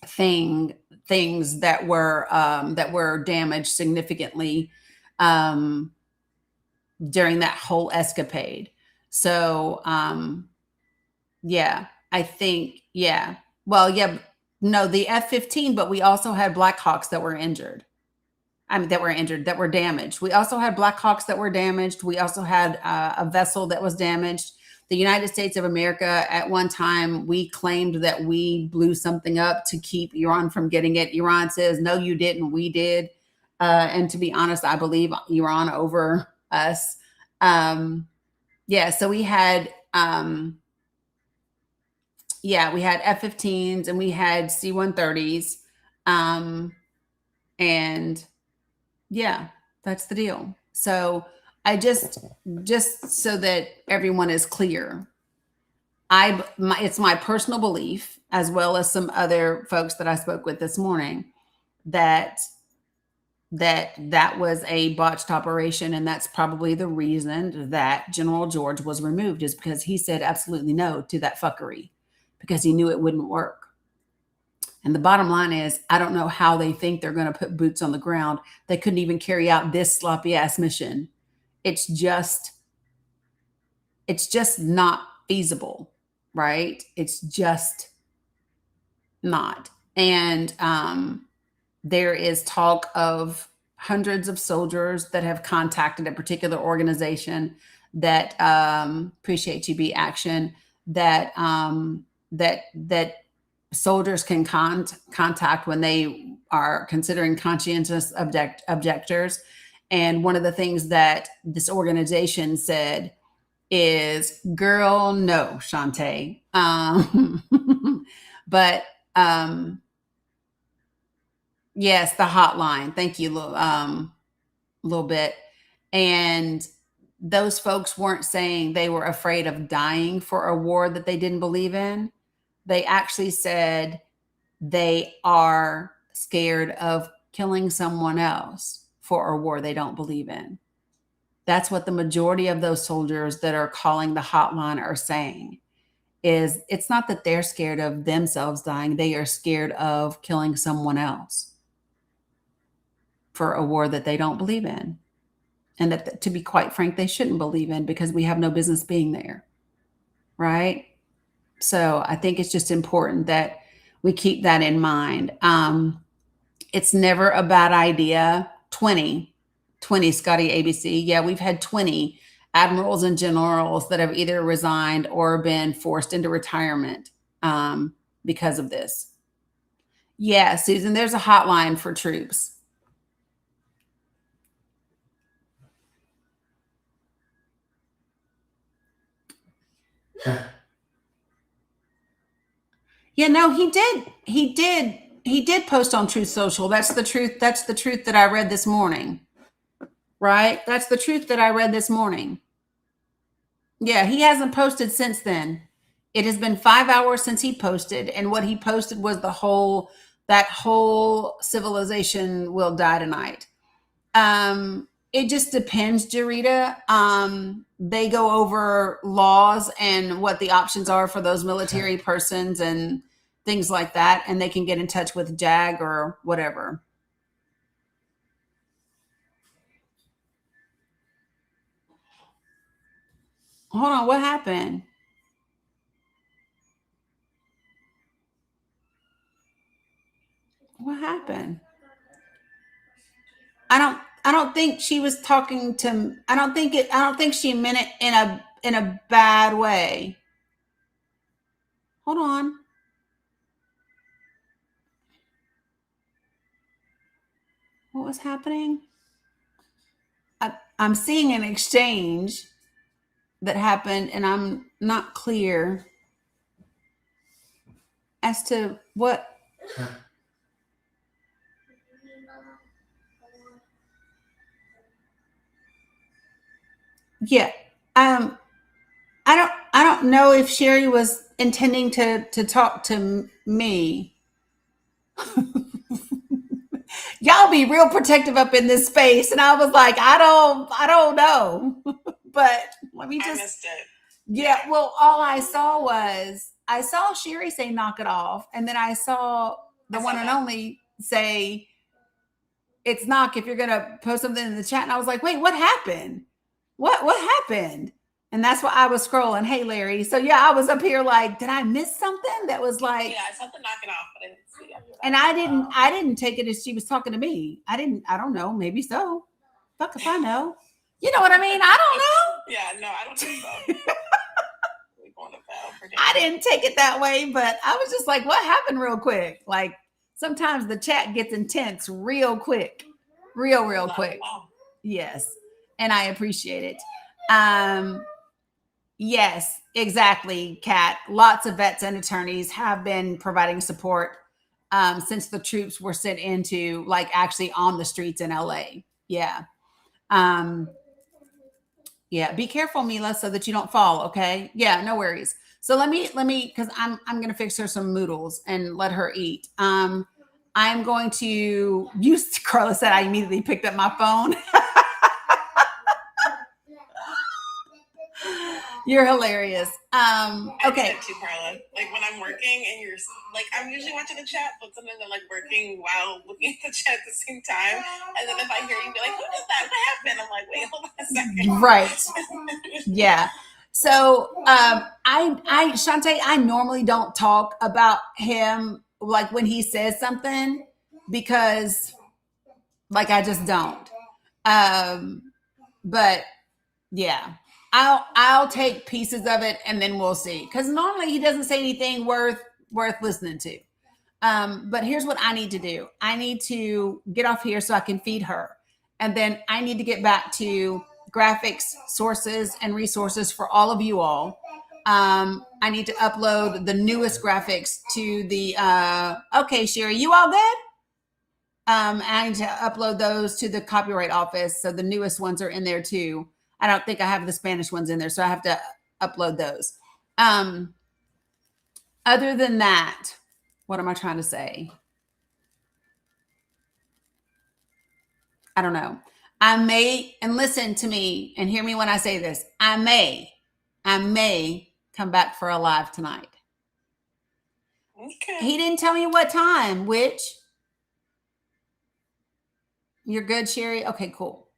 things that were damaged significantly during that whole escapade. So I think, the F-15, but we also had Black Hawks that were injured. That were damaged. We also had Black Hawks that were damaged. We also had a vessel that was damaged. The United States of America, at one time, we claimed that we blew something up to keep Iran from getting it. Iran says, no, you didn't, we did. And to be honest, I believe Iran over us. So we had we had F-15s and we had C-130s. That's the deal. So I just so that everyone is clear, it's my personal belief, as well as some other folks that I spoke with this morning, that was a botched operation. And that's probably the reason that General George was removed, is because he said absolutely no to that fuckery, because he knew it wouldn't work. And the bottom line is, I don't know how they think they're going to put boots on the ground. They couldn't even carry out this sloppy ass mission. It's just not feasible, right? It's just not. And there is talk of hundreds of soldiers that have contacted a particular organization that appreciate TB Action, that soldiers can contact when they are considering conscientious objectors. And one of the things that this organization said is, girl, no, Shantae. But yes, the hotline. Thank you, little bit. And those folks weren't saying they were afraid of dying for a war that they didn't believe in. They actually said they are scared of killing someone else for a war they don't believe in. That's what the majority of those soldiers that are calling the hotline are saying. is it's not that they're scared of themselves dying. They are scared of killing someone else for a war that they don't believe in. And that, to be quite frank, they shouldn't believe in, because we have no business being there. Right? So I think it's just important that we keep that in mind. It's never a bad idea. 20, Scotty ABC. Yeah, we've had 20 admirals and generals that have either resigned or been forced into retirement because of this. Yeah, Susan, there's a hotline for troops. Yeah, no, he did. He did post on Truth Social. That's the truth. That's the truth that I read this morning. Right? That's the truth that I read this morning. Yeah, he hasn't posted since then. It has been 5 hours since he posted, and what he posted was that whole civilization will die tonight. It just depends, Jarita. They go over laws and what the options are for those military persons and things like that, and they can get in touch with JAG or whatever. Hold on, what happened? What happened? I don't think she was talking to, I don't think she meant it in a bad way. Hold on. What was happening? I'm seeing an exchange that happened, and I'm not clear as to what. Yeah. I don't know if Sherry was intending to talk to me. Y'all be real protective up in this space, and I was like, I don't know. But let me
I
just.
missed it.
Yeah, well, all I saw Sherry say knock it off, and then I saw the one and only say it's knock if you're gonna post something in the chat. And I was like, wait, what happened? What happened? And that's why I was scrolling. Hey, Larry. So yeah, I was up here like, did I miss something? That was like,
Yeah, I saw the knock it off, but I didn't see it.
and I didn't take it as she was talking to me. I don't know, maybe so. Fuck if I know. You know what I mean? I don't know.
Yeah, no, I don't think so.
I didn't take it that way, but I was just like, what happened real quick? Like sometimes the chat gets intense real quick, real quick. Yes. And I appreciate it. Yes, exactly, Kat. Lots of vets and attorneys have been providing support since the troops were sent into, like, actually on the streets in LA. Yeah. Yeah, be careful, Mila, so that you don't fall, okay? Yeah, no worries. So let me, because I'm gonna fix her some noodles and let her eat. I'm going to use, Carla said I immediately picked up my phone. You're hilarious. Okay.
I do that too, Carla. Like when I'm working and you're like, I'm usually watching the chat, but sometimes I'm like working while looking at the chat at the same time. And then if I hear you be like, who did that? What happened? I'm like, wait, hold on a second.
Right. Yeah. So Shantae, I normally don't talk about him like when he says something, because like I just don't. But yeah, I'll take pieces of it and then we'll see. Because normally he doesn't say anything worth listening to. But here's what I need to do. I need to get off here so I can feed her. And then I need to get back to graphics, sources, and resources for all of you all. I need to upload the newest graphics to the, okay, Sherry, you all good? I need to upload those to the copyright office. So the newest ones are in there too. I don't think I have the Spanish ones in there, so I have to upload those. Other than that, what am I trying to say? I don't know. I may, and listen to me and hear me when I say this, I may come back for a live tonight.
Okay.
He didn't tell me what time, which you're good, Sherry. Okay, cool.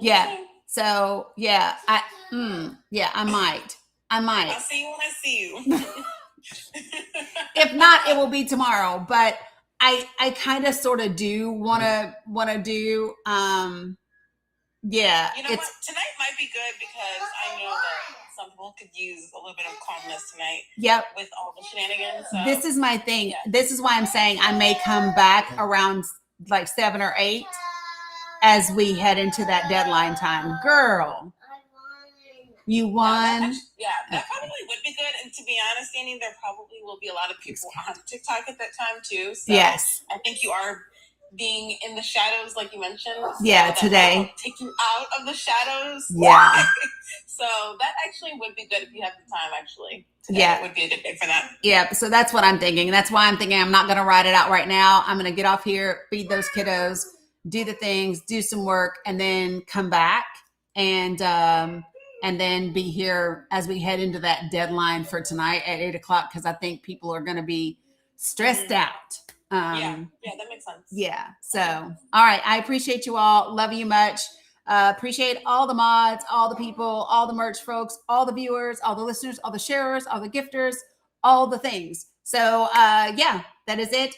Yeah.
Okay.
So yeah, I might.
I'll see you when I see you.
If not, it will be tomorrow. But I kind of sort of do want to do yeah.
You know what? Tonight might be good because I know that some people could use a little bit of calmness tonight.
Yep.
With all the shenanigans. So.
This is my thing. Yeah. This is why I'm saying I may come back around like 7 or 8 as we head into that deadline time. Girl, you won.
That probably would be good. And to be honest, Dani, there probably will be a lot of people on TikTok at that time too. So
yes.
I think you are being in the shadows, like you mentioned. So
yeah, today.
Take you out of the shadows.
Yeah.
So that actually would be good if you have the time, actually. Today
yeah.
would be a good day for that.
Yeah. So that's what I'm thinking. That's why I'm thinking I'm not going to write it out right now. I'm going to get off here, feed those kiddos, do the things, do some work, and then come back and then be here as we head into that deadline for tonight at 8 o'clock. Cause I think people are going to be stressed out.
Yeah, that makes sense.
Yeah. So, all right. I appreciate you all. Love you much. Appreciate all the mods, all the people, all the merch folks, all the viewers, all the listeners, all the sharers, all the gifters, all the things. So, yeah, that is it.